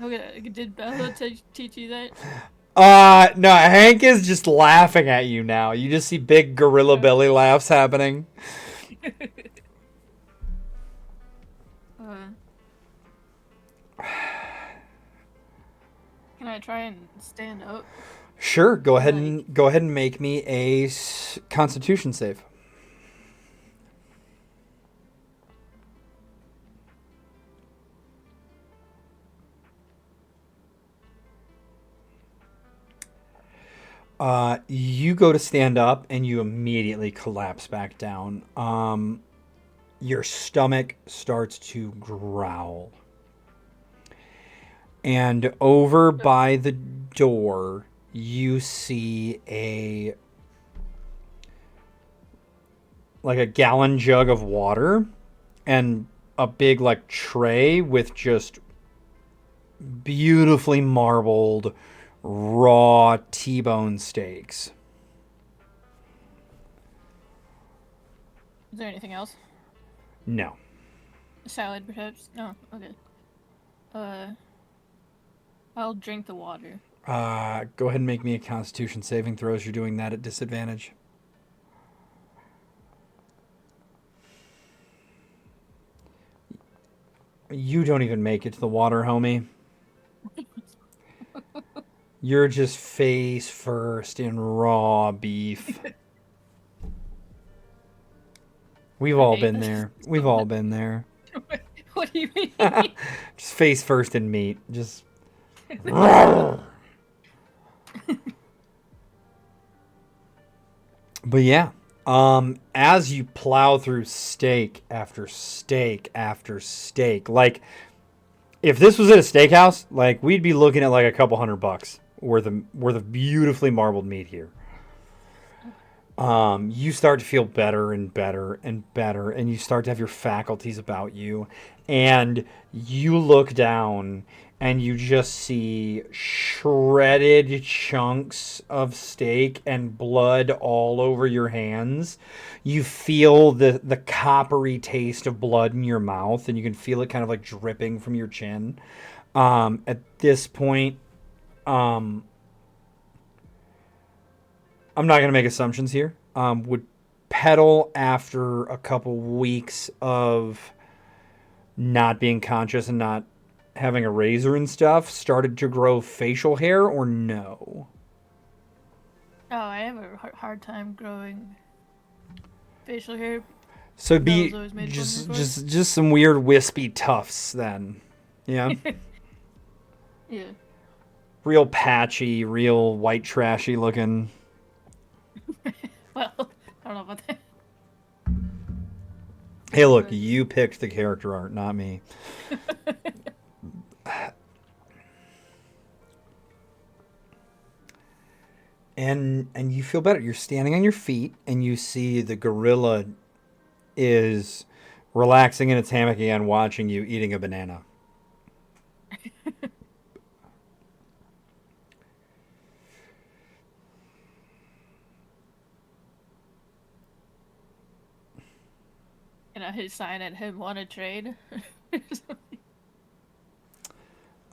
Okay, did Bella teach you that? No, Hank is just laughing at you now. You just see big gorilla belly laughs happening. Can I try and stand up? Sure, go ahead and make me a Constitution save. You go to stand up and you immediately collapse back down. Your stomach starts to growl. And over by the door, you see a gallon jug of water and a big like tray with just beautifully marbled raw T-bone steaks. Is there anything else? No. Salad, perhaps? No. Okay. I'll drink the water. Go ahead and make me a Constitution saving throw as you're doing that at disadvantage. You don't even make it to the water, homie. You're just face first in raw beef. We've all hate been this there. so We've all been there. What do you mean? Just face first in meat. Just. But yeah, as you plow through steak after steak after steak, like if this was at a steakhouse, like we'd be looking at like a couple $100 worth of beautifully marbled meat here. You start to feel better and better and better, and you start to have your faculties about you, and you look down and you just see shredded chunks of steak and blood all over your hands. You feel the coppery taste of blood in your mouth, and you can feel it kind of like dripping from your chin. At this point, um, I'm not going to make assumptions here. Would Petal, after a couple weeks of not being conscious and not having a razor and stuff, started to grow facial hair or no? Oh, I have a hard time growing facial hair. So That be was always made fun of me for. just some weird wispy tufts then. Yeah. Yeah. Real patchy, real white trashy looking. Well, I don't know about that. Hey, look, you picked the character art, not me. And you feel better. You're standing on your feet, and you see the gorilla is relaxing in its hammock again, watching you eating a banana. Can I hit sign at him want to trade?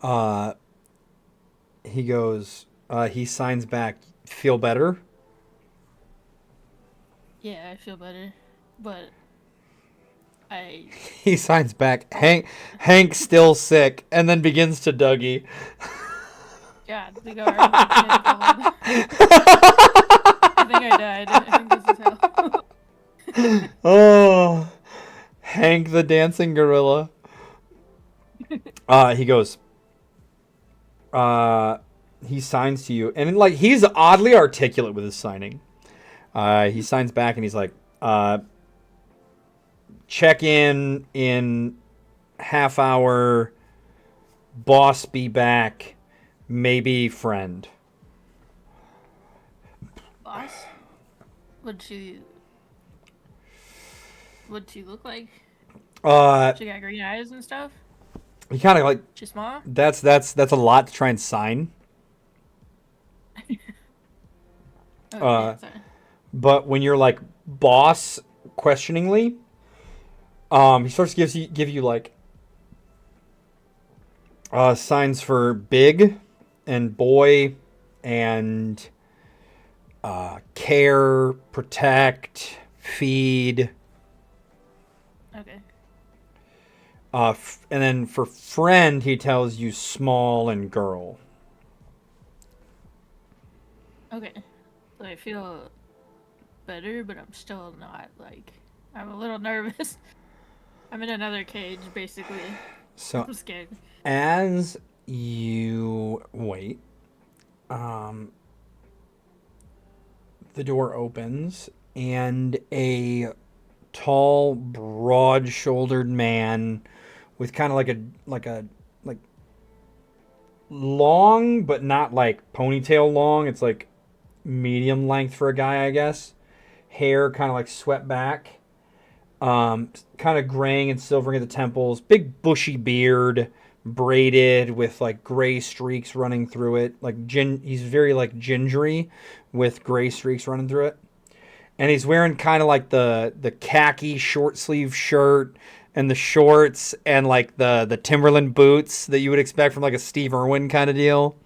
Uh, he goes. He signs back. Feel better. Yeah, I feel better, but I He signs back. Hank's still sick, and then begins to Dougie. God, the guard. I think I died. I think this is hell. Oh, Hank the dancing gorilla. He goes. He signs to you, and like he's oddly articulate with his signing. He signs back, and he's like, "Check in half hour. Boss be back. Maybe friend." Boss? What'd she look like? She got green eyes and stuff? He kind of like She's small? that's a lot to try and sign. Oh, sorry. But when you're like boss questioningly, he starts to give you like signs for big and boy and care, protect, feed. Okay. And then for friend, he tells you small and girl. Okay. So I feel better, but I'm still not, like, I'm a little nervous. I'm in another cage, basically. So I'm scared. as you wait, the door opens and a tall, broad-shouldered man with kind of like long, but not like ponytail long. It's like medium length for a guy, I guess. Hair kind of like swept back, kind of graying and silvering at the temples. Big bushy beard, braided with like gray streaks running through it. He's very like gingery, with gray streaks running through it. And he's wearing kind of like the khaki short sleeve shirt and the shorts and like the Timberland boots that you would expect from like a Steve Irwin kind of deal.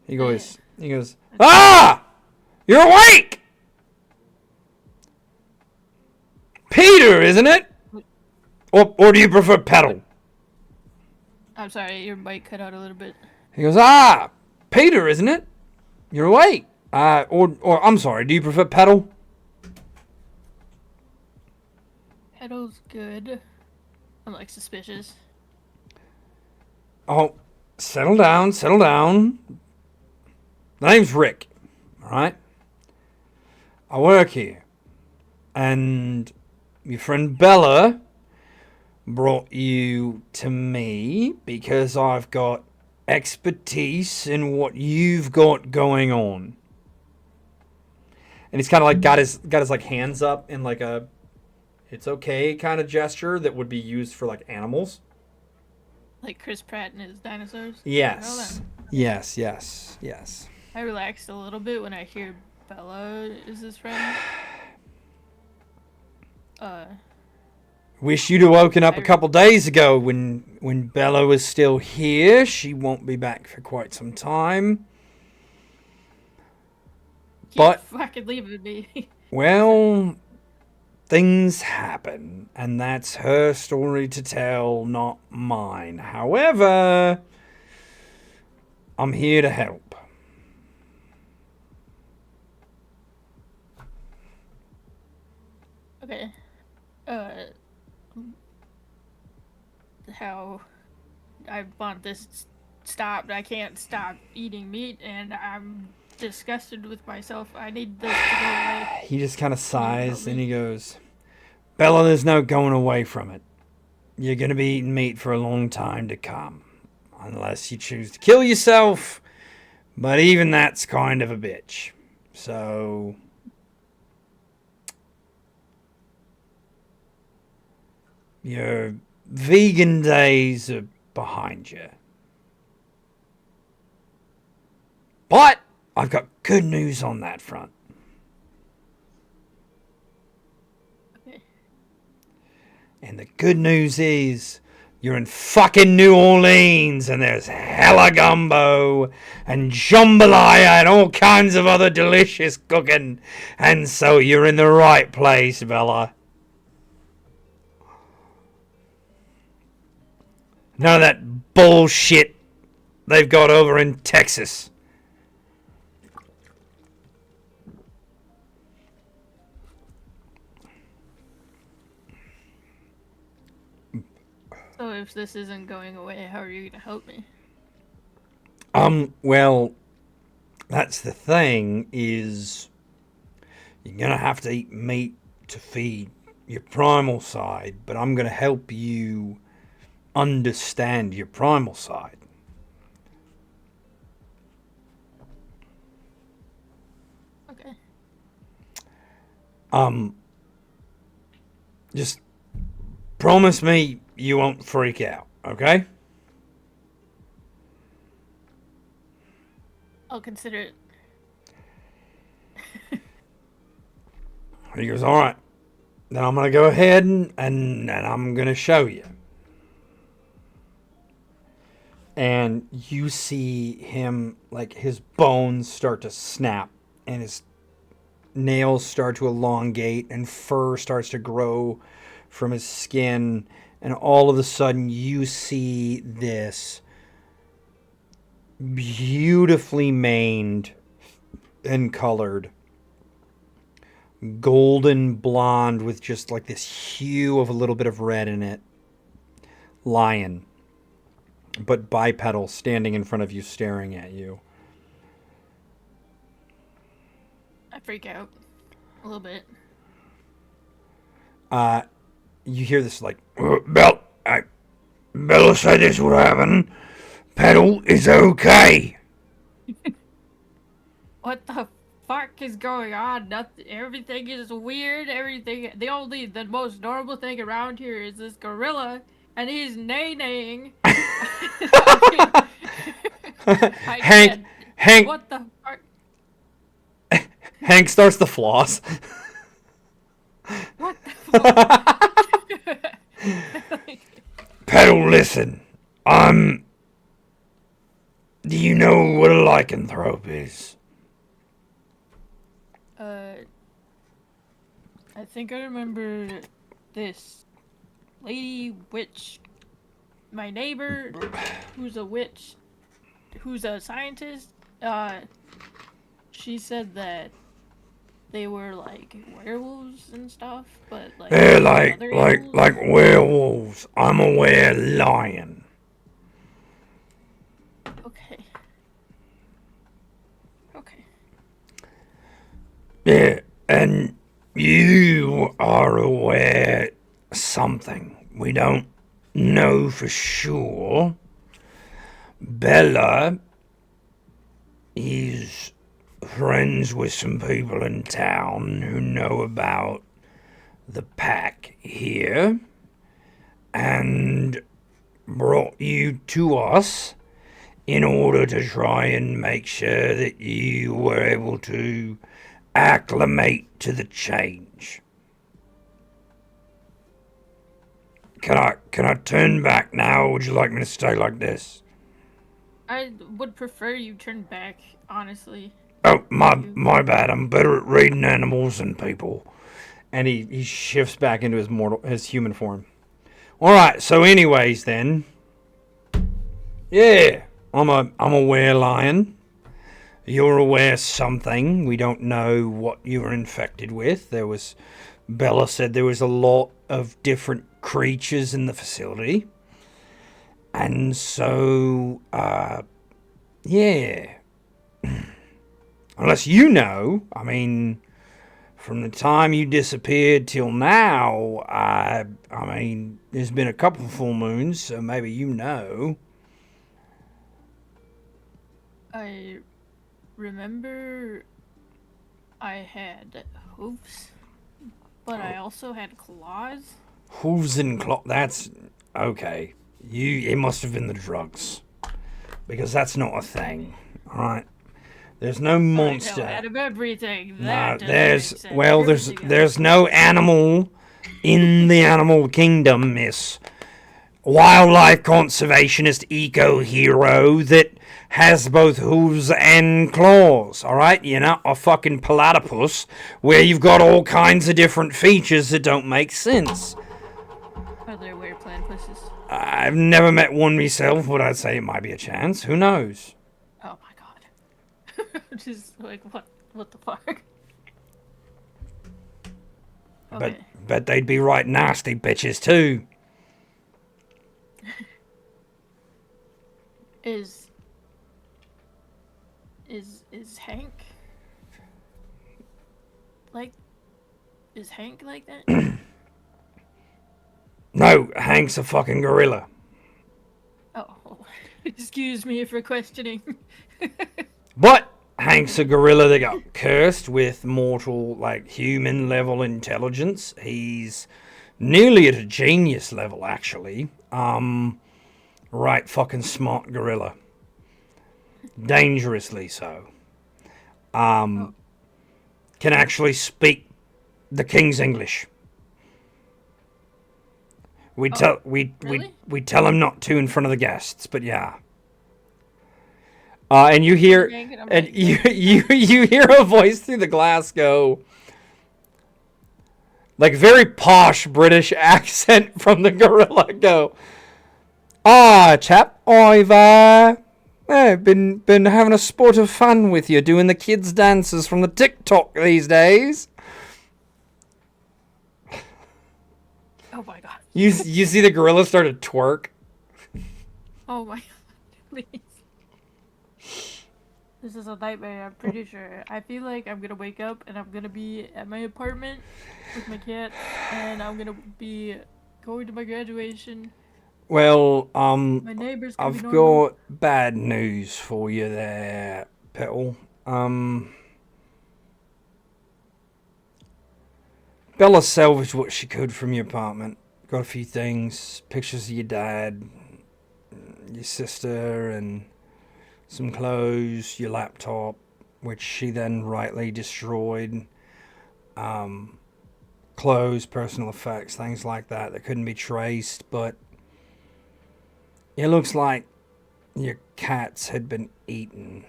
He goes, "Ah! You're awake! Peter, isn't it? Or do you prefer Petal?" I'm sorry, your mic cut out a little bit. He goes, "Ah, Peter, isn't it? You're awake. Or I'm sorry, do you prefer Petal? Petal's good. I'm like suspicious. Oh, settle down, settle down. The name's Rick, alright? I work here. And your friend Bella brought you to me because I've got expertise in what you've got going on. And he's kind of like got his like hands up in like a it's okay kind of gesture that would be used for like animals. Like Chris Pratt and his dinosaurs. Yes. Well, Yes, yes, yes. I relaxed a little bit when I hear Bella is his friend. Wish you'd have woken up a couple days ago when Bella was still here. She won't be back for quite some time. But fucking leaving me. Well, things happen, and that's her story to tell, not mine. However, I'm here to help. Okay. How I want this stopped. I can't stop eating meat, and I'm disgusted with myself. I need this to go away. He just kind of sighs and he goes, Bella, there's no going away from it. You're going to be eating meat for a long time to come. Unless you choose to kill yourself. But even that's kind of a bitch. So your vegan days are behind you. But I've got good news on that front. Okay. And the good news is you're in fucking New Orleans and there's hella gumbo and jambalaya and all kinds of other delicious cooking. And so you're in the right place, Bella. None of that bullshit they've got over in Texas. So if this isn't going away, how are you gonna help me? Well, that's the thing is you're gonna have to eat meat to feed your primal side, but I'm gonna help you understand your primal side. Okay. Just promise me you won't freak out, okay? I'll consider it. He goes, all right. Then I'm going to go ahead and I'm going to show you. And you see him, like, his bones start to snap and his nails start to elongate and fur starts to grow from his skin. And all of a sudden you see this beautifully maned and colored golden blonde with just like this hue of a little bit of red in it lion, but bipedal, standing in front of you, staring at you. I freak out a little bit. You hear this like, Bella said this would happen. Petal is okay. What the fuck is going on? Nothing. Everything is weird. Everything. The most normal thing around here is this gorilla, and he's neighing. Hank. What the fuck? Hank starts to floss. What the fuck? Petal, listen. Do you know what a lycanthrope is? I think I remember this lady witch, my neighbor, who's a witch, who's a scientist. She said that they were like werewolves and stuff, but like They're other animals. like werewolves. I'm a were-lion. Okay. Okay. Yeah, and you are aware something we don't know for sure. Bella is friends with some people in town who know about the pack here and brought you to us in order to try and make sure that you were able to acclimate to the change. Can I turn back now, or would you like me to stay like this? I would prefer you turn back, honestly. Oh, my bad. I'm better at reading animals than people. And he shifts back into his human form. All right. So, anyways, then, Yeah, I'm a were-lion. You're aware something. we don't know what you were infected with. Bella said there was a lot of different creatures in the facility, and so, yeah. Unless you know, I mean, from the time you disappeared till now, I mean, there's been a couple full moons, so maybe you know. I remember I had hooves, but I also had claws. Hooves and claw. That's okay. It must have been the drugs, because that's not a thing. All right. There's no I know, monster. out of everything, No, that doesn't make sense. there's no animal in the animal kingdom, Miss Wildlife Conservationist Eco Hero, that has both hooves and claws. All right, you're not a fucking platypus where you've got all kinds of different features that don't make sense. Are there weird platypuses? I've never met one myself, but I'd say it might be a chance. Who knows? Oh my god. Just like what the fuck? Okay. Bet they'd be right nasty bitches too. Is Hank like is Hank like that? No, Hank's a fucking gorilla. Oh, excuse me for questioning. But Hank's a gorilla that got cursed with mortal, like, human level intelligence. He's nearly at a genius level, actually. Right fucking smart gorilla. Dangerously so. Can actually speak the King's English. We tell him not to in front of the guests, but yeah. And you hear, you hear a voice through the glass go, like very posh British accent from the gorilla go, chap, I've been having a sport of fun with you, doing the kids' dances from the TikTok these days. Oh my god. You see the gorilla start to twerk. Oh my god. Please. This is a nightmare, I'm pretty sure. I feel like I'm gonna wake up and I'm gonna be at my apartment with my cat and I'm gonna be going to my graduation. Well, My neighbor's gonna I've be normal. got bad news for you there, Petal. Bella salvaged what she could from your apartment. Got a few things, pictures of your dad, your sister, and some clothes, your laptop, which she then rightly destroyed. Clothes, personal effects, things like that couldn't be traced, but it looks like your cats had been eaten.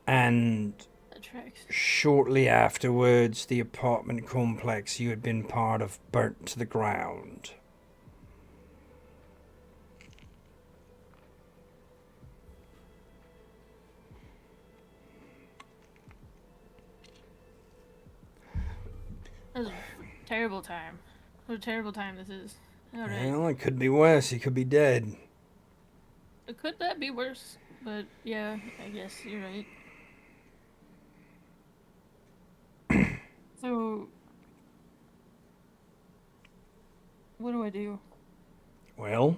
And That tracks. shortly afterwards, the apartment complex you had been part of burnt to the ground. This is a terrible time. What a terrible time this is. Alright. Well, it could be worse. He could be dead. Could that be worse? But yeah, I guess you're right. So, what do I do? Well,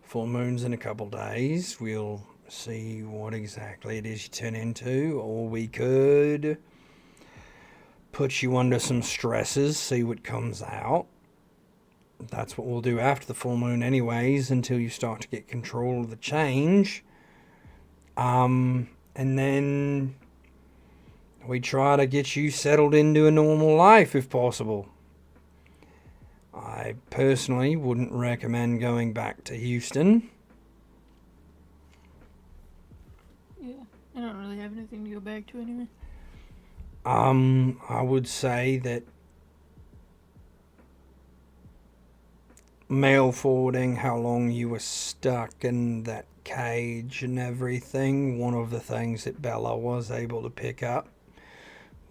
full moon's in a couple days. We'll see what exactly it is you turn into, or we could put you under some stresses, see what comes out. That's what we'll do after the full moon anyways, until you start to get control of the change. And then we try to get you settled into a normal life if possible. I personally wouldn't recommend going back to Houston. Yeah, I don't really have anything to go back to anyway. I would say that mail forwarding how long you were stuck in that cage and everything, one of the things that Bella was able to pick up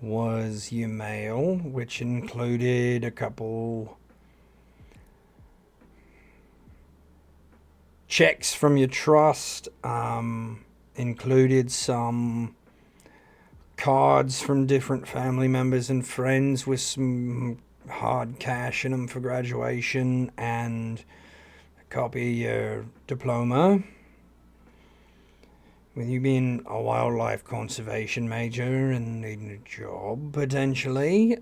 was your mail, which included a couple checks from your trust, included some cards from different family members and friends with some hard cash in them for graduation, and a copy of your diploma. With you being a wildlife conservation major and needing a job potentially,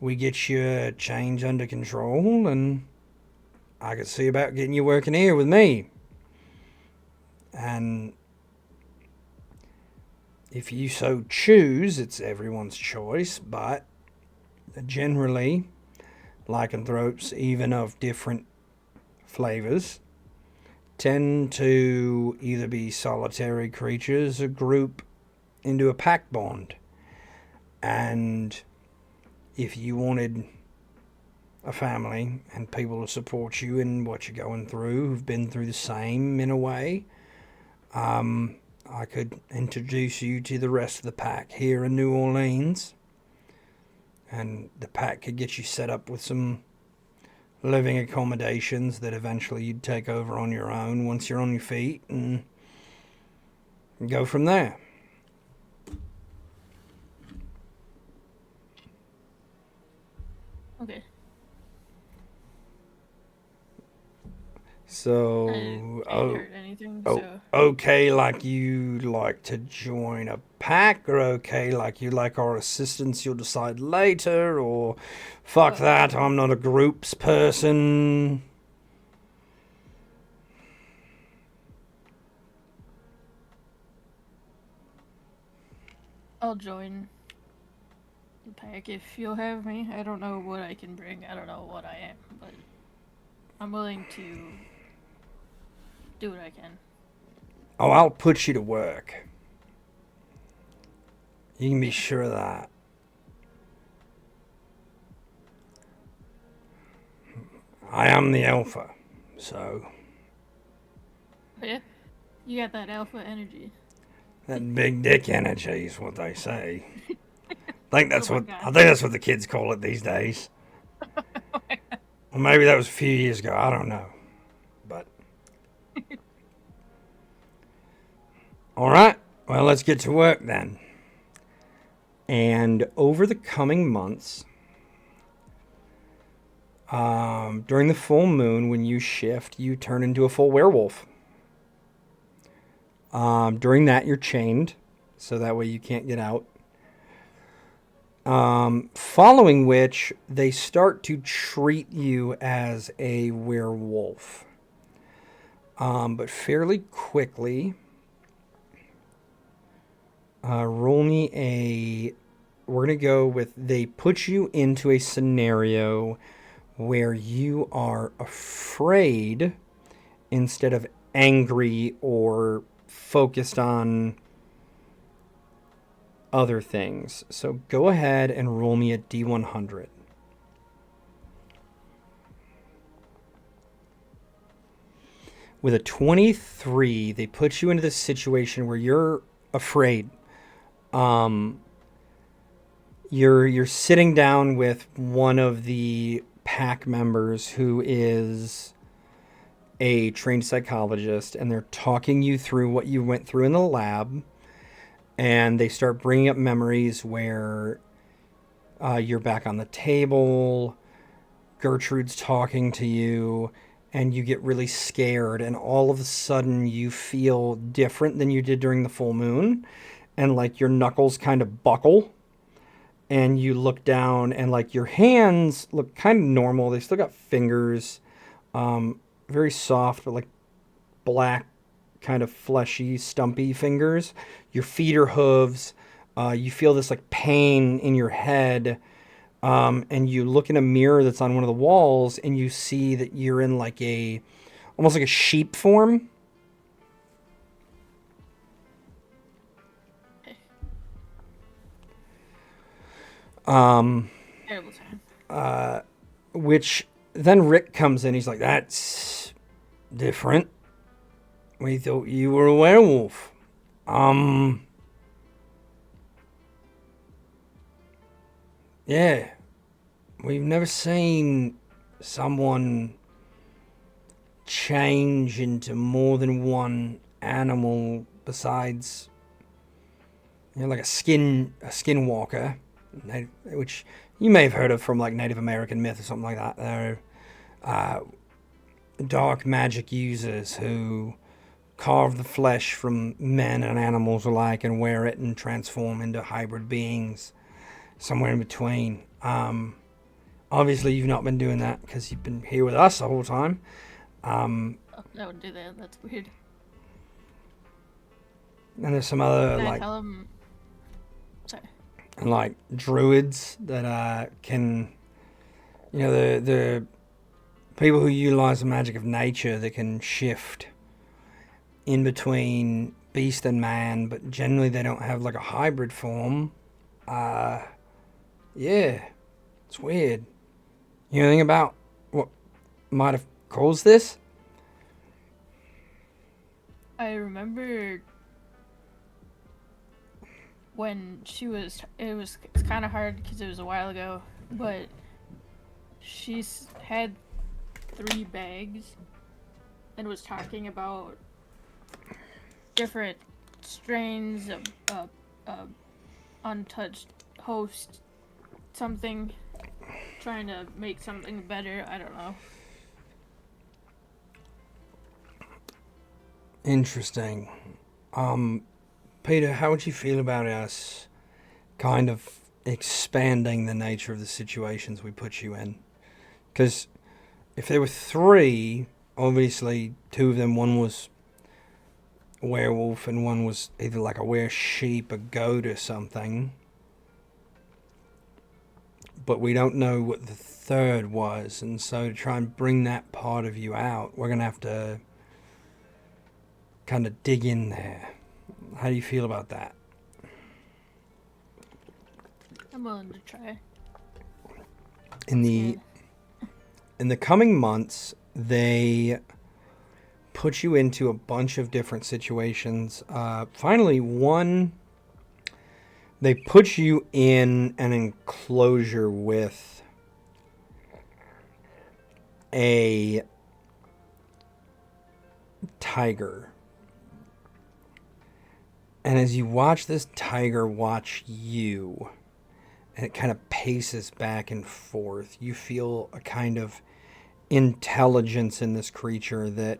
we get your change under control, and I could see about getting you working here with me. And if you so choose, it's everyone's choice, but generally, lycanthropes, even of different flavors, tend to either be solitary creatures or group into a pack bond. And if you wanted a family and people to support you in what you're going through, who've been through the same in a way, I could introduce you to the rest of the pack here in New Orleans, and the pack could get you set up with some living accommodations that eventually you'd take over on your own once you're on your feet, and go from there. Okay. So, I ain't heard anything, oh, so. okay, like you like to join a pack, or okay, like you like our assistance, you'll decide later, or fuck that, I'm not a groups person. I'll join the pack if you'll have me. I don't know what I can bring. I don't know what I am, but I'm willing to do what I can. Oh, I'll put you to work. You can be sure of that. I am the alpha, so Oh, yeah? You got that alpha energy. that big dick energy is what they say. I think that's what the kids call it these days. Well, maybe that was a few years ago. I don't know, but all right. Well, let's get to work then. And over the coming months, during the full moon, when you shift, you turn into a full werewolf. During that, you're chained, so that way you can't get out. Following which, they start to treat you as a werewolf. But fairly quickly, roll me a... We're going to go with, they put you into a scenario where you are afraid instead of angry or focused on other things. So go ahead and roll me a D100. With a 23, they put you into this situation where you're afraid. you're sitting down with one of the pack members who is a trained psychologist, and they're talking you through what you went through in the lab, and they start bringing up memories where you're back on the table, Gertrude's talking to you, and you get really scared, and all of a sudden you feel different than you did during the full moon, and like your knuckles kind of buckle, and you look down, and like your hands look kind of normal. They still got fingers, very soft, but like black, kind of fleshy, stumpy fingers. Your feet are hooves. You feel this like pain in your head. And you look in a mirror that's on one of the walls, and you see that you're in like almost like a sheep form. Terrible time. Which then Rick comes in. He's like, "That's different. We thought you were a werewolf." Yeah. We've never seen someone change into more than one animal besides, like a skinwalker, which you may have heard of from like Native American myth or something like that. They're dark magic users who carve the flesh from men and animals alike and wear it and transform into hybrid beings somewhere in between. Obviously, you've not been doing that because you've been here with us the whole time. I wouldn't do that. That's weird. And there's some other Can I tell him? Sorry. like druids that can, the people who utilize the magic of nature that can shift in between beast and man, but generally they don't have like a hybrid form. Yeah, it's weird. You know anything about what might have caused this? I remember when it's kind of hard because it was a while ago, but she's had 3 bags and was talking about different strains of untouched host something, trying to make something better. I don't know. Interesting. Peter, how would you feel about us kind of expanding the nature of the situations we put you in? Because if there were 3, obviously 2 of them, one was a werewolf and one was either like a were-sheep, a goat or something. But we don't know what the 3rd was, and so to try and bring that part of you out, we're going to have to kind of dig in there. How do you feel about that? I'm willing to try. In the coming months, they put you into a bunch of different situations. Finally, they put you in an enclosure with a tiger. And as you watch this tiger watch you, and it kind of paces back and forth, you feel a kind of intelligence in this creature that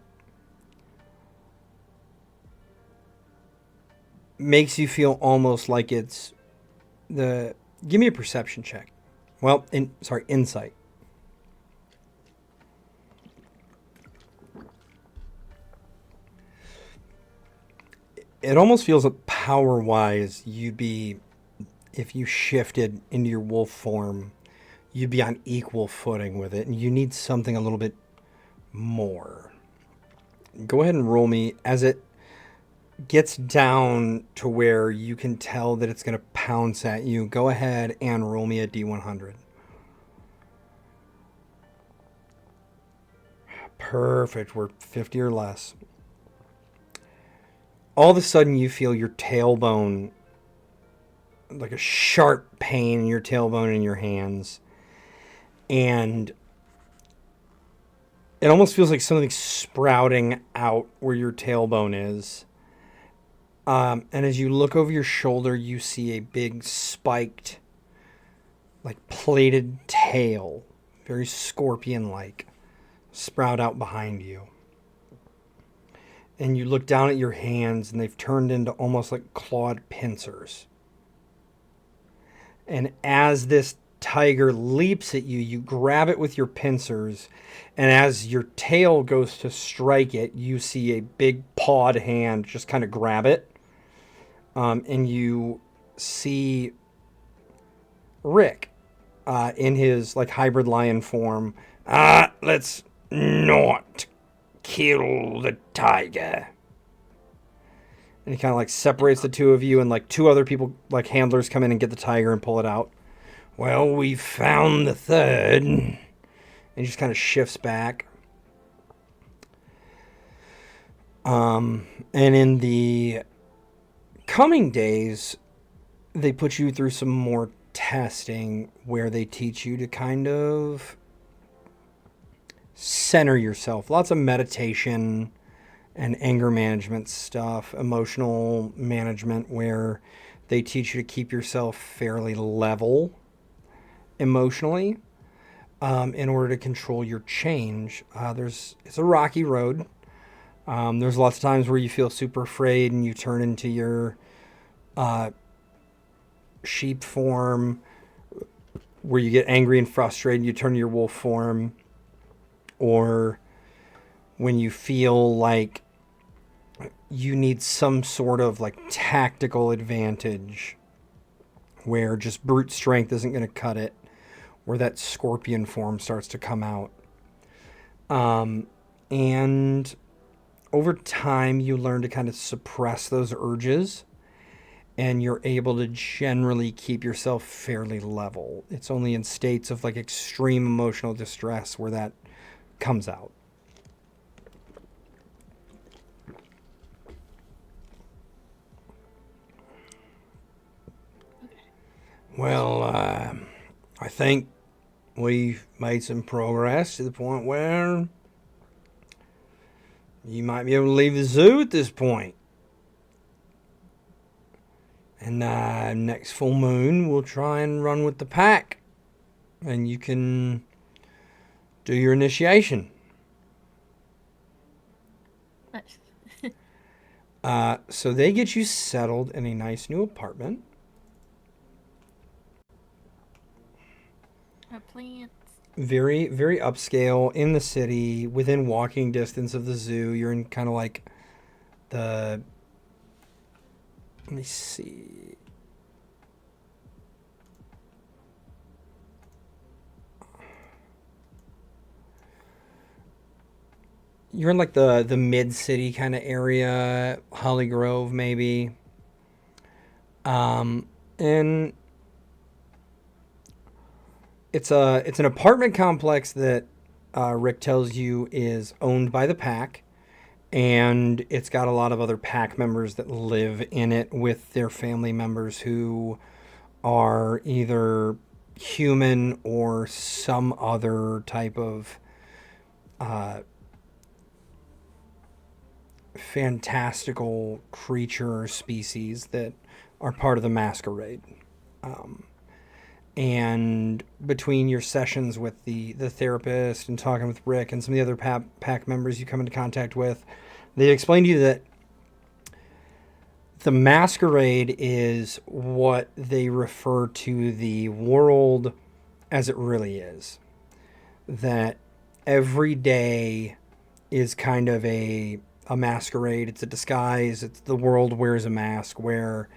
makes you feel almost like it's give me a perception check. Well, insight. It almost feels that power-wise, if you shifted into your wolf form, you'd be on equal footing with it, and you need something a little bit more. Go ahead and roll me as it gets down to where you can tell that it's going to pounce at you. Go ahead and roll me a D100. Perfect. We're 50 or less. All of a sudden, you feel your tailbone like a sharp pain in your tailbone and your hands. And it almost feels like something sprouting out where your tailbone is. And as you look over your shoulder, you see a big spiked, like plated tail, very scorpion-like, sprout out behind you. And you look down at your hands, and they've turned into almost like clawed pincers. And as this tiger leaps at you, you grab it with your pincers, and as your tail goes to strike it, you see a big pawed hand just kind of grab it. And you see Rick in his like hybrid lion form. Let's not kill the tiger. And he kind of like separates the two of you, and like two other people, like handlers, come in and get the tiger and pull it out. Well, we found the third. And he just kind of shifts back. And in the coming days, they put you through some more testing where they teach you to kind of center yourself. Lots of meditation and anger management stuff, emotional management, where they teach you to keep yourself fairly level emotionally in order to control your change. It's a rocky road. There's lots of times where you feel super afraid and you turn into your sheep form, where you get angry and frustrated and you turn to your wolf form, or when you feel like you need some sort of like tactical advantage where just brute strength isn't going to cut it, where that scorpion form starts to come out. And over time, you learn to kind of suppress those urges, and you're able to generally keep yourself fairly level. It's only in states of like extreme emotional distress where that comes out. Well, I think we've made some progress to the point where you might be able to leave the zoo at this point. And next full moon, we'll try and run with the pack. And you can do your initiation. Nice. So they get you settled in a nice new apartment. Plants. Very, very upscale in the city, within walking distance of the zoo. You're in kind of like the... Let me see. You're in like the mid-city kind of area, Holly Grove maybe. And it's an apartment complex that Rick tells you is owned by the pack, and it's got a lot of other pack members that live in it with their family members who are either human or some other type of fantastical creature or species that are part of the Masquerade. And between your sessions with the therapist and talking with Rick and some of the other pack members you come into contact with, they explain to you that the Masquerade is what they refer to the world as it really is. That every day is kind of a masquerade. It's a disguise. It's the world wears a mask, where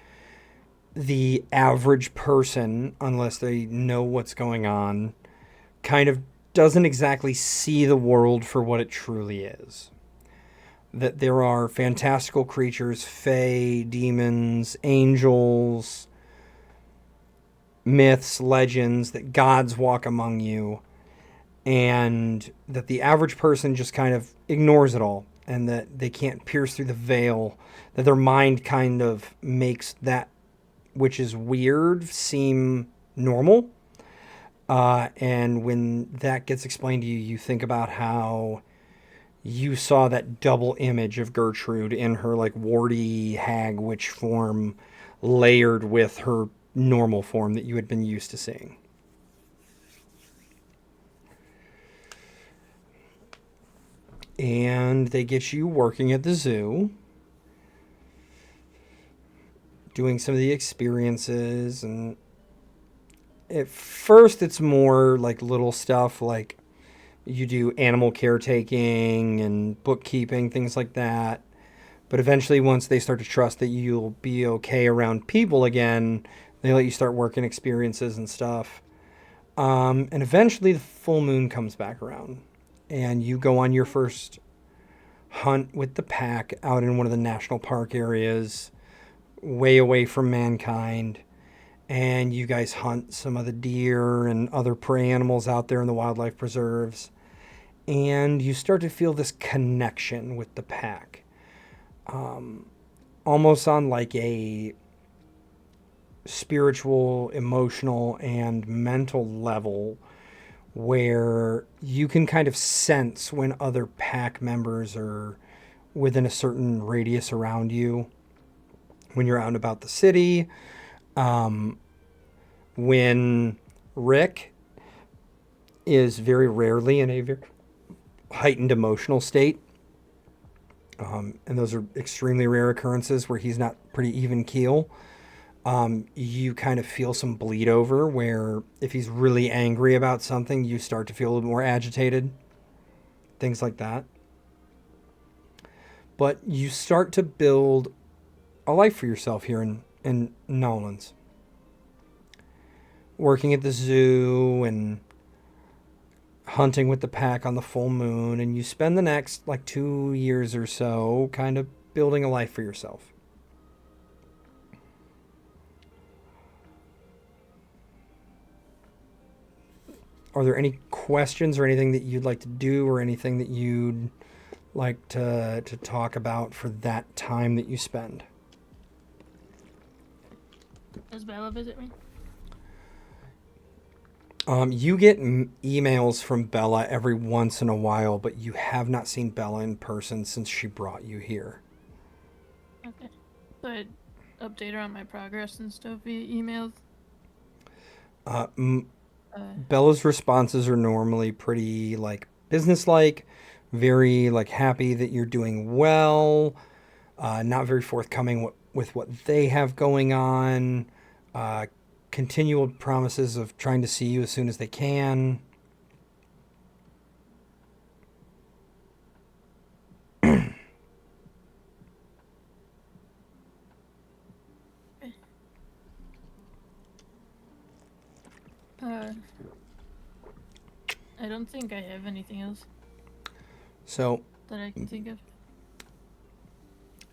the average person, unless they know what's going on, kind of doesn't exactly see the world for what it truly is. That there are fantastical creatures, fae, demons, angels, myths, legends, that gods walk among you, and that the average person just kind of ignores it all, and that they can't pierce through the veil, that their mind kind of makes that which is weird, seem normal. And when that gets explained to you, you think about how you saw that double image of Gertrude in her like warty hag witch form layered with her normal form that you had been used to seeing. And they get you working at the zoo, doing some of the experiences. And at first it's more like little stuff, like you do animal caretaking and bookkeeping, things like that. But eventually, once they start to trust that you'll be okay around people again, they let you start working experiences and stuff. And eventually the full moon comes back around and you go on your first hunt with the pack out in one of the national park areas, way away from mankind. And you guys hunt some of the deer and other prey animals out there in the wildlife preserves. And you start to feel this connection with the pack. Almost on like a spiritual, emotional, and mental level where you can kind of sense when other pack members are within a certain radius around you. When you're out and about the city, when Rick is very rarely in a very heightened emotional state, and those are extremely rare occurrences where he's not pretty even keel. You kind of feel some bleed over where if he's really angry about something, you start to feel a little more agitated, things like that. But you start to build a life for yourself here in Nolans. Working at the zoo and hunting with the pack on the full moon, and you spend the next like 2 years or so kind of building a life for yourself. Are there any questions or anything that you'd like to do or anything that you'd like to talk about for that time that you spend? Does Bella visit me? You get emails from Bella every once in a while, but you have not seen Bella in person since she brought you here. Okay. So I'd update her on my progress and stuff via emails. Bella's responses are normally pretty like businesslike, very like happy that you're doing well, not very forthcoming with what they have going on, continual promises of trying to see you as soon as they can. I don't think I have anything else So that I can think of.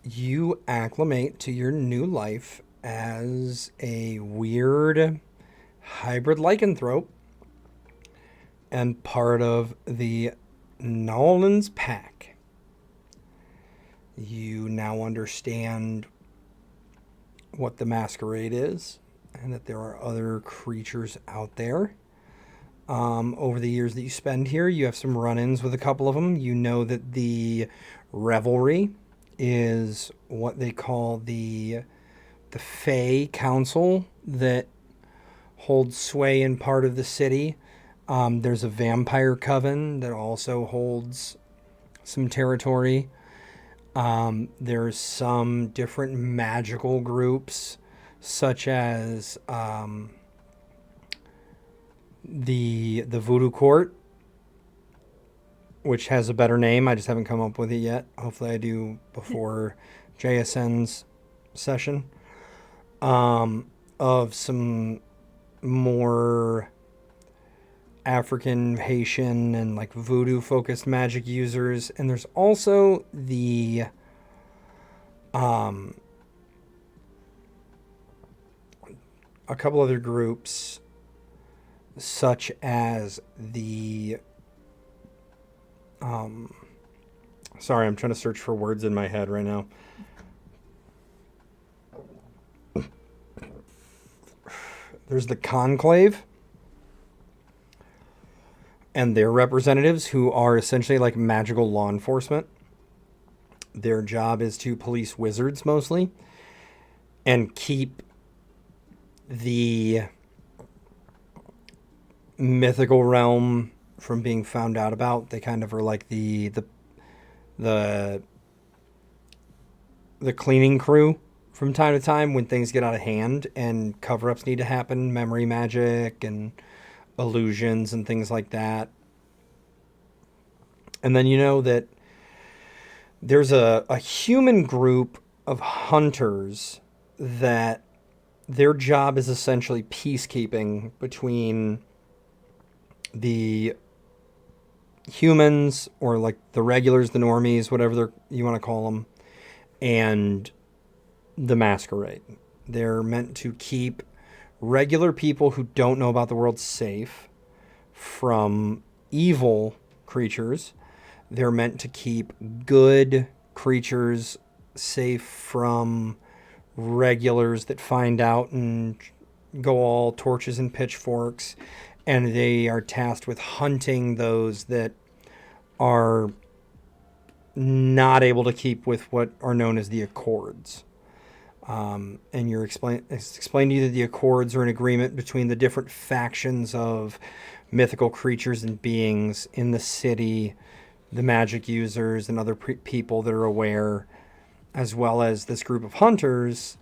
you acclimate to your new life as a weird hybrid lycanthrope and part of the Nolans pack. You now understand what the Masquerade is and that there are other creatures out there. Over the years that you spend here, you have some run-ins with a couple of them. You know that the Revelry is what they call the Fae Council that holds sway in part of the city. There's a vampire coven that also holds some territory. There's some different magical groups, such as the Voodoo Court, which has a better name. I just haven't come up with it yet. Hopefully I do before JSN's session. Of some more African, Haitian, and like voodoo focused magic users. And there's also the a couple other groups, such as the sorry, I'm trying to search for words in my head right now. There's the Conclave and their representatives, who are essentially like magical law enforcement. Their job is to police wizards mostly and keep the mythical realm from being found out about. They kind of are like the cleaning crew from time to time when things get out of hand and cover-ups need to happen, memory magic and illusions and things like that. And then you know that there's a human group of hunters that their job is essentially peacekeeping between the humans, or like the regulars, the normies, whatever you want to call them, and the Masquerade. They're meant to keep regular people who don't know about the world safe from evil creatures. They're meant to keep good creatures safe from regulars that find out and go all torches and pitchforks. And they are tasked with hunting those that are not able to keep with what are known as the Accords. And it's explained to you that the Accords are an agreement between the different factions of mythical creatures and beings in the city, the magic users and other people that are aware, as well as this group of hunters,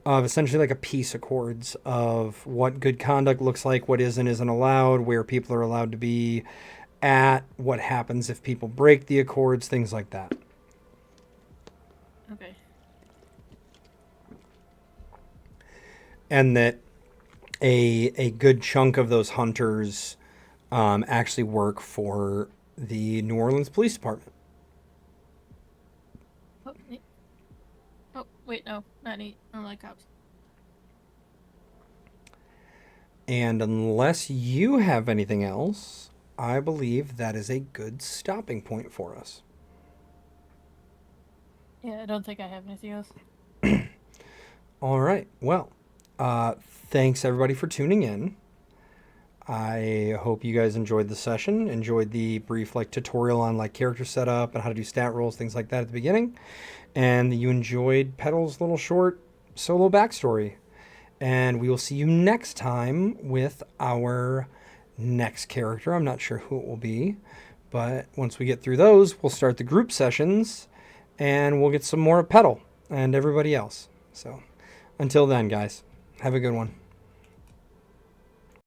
of essentially like a peace accords of what good conduct looks like, what isn't allowed, where people are allowed to be at, what happens if people break the accords, things like that. Okay. And that a good chunk of those hunters actually work for the New Orleans Police Department. Oh, neat. Oh, wait, no, not neat. I don't like cops. And unless you have anything else, I believe that is a good stopping point for us. Yeah, I don't think I have anything else. All right. Well, thanks everybody for tuning in. I hope you guys enjoyed the session, enjoyed the brief like tutorial on like character setup and how to do stat rolls, things like that at the beginning, and you enjoyed Petal's little short solo backstory. And we will see you next time with our next character. I'm not sure who it will be, but once we get through those, we'll start the group sessions and we'll get some more of Petal and everybody else. So until then, guys, have a good one.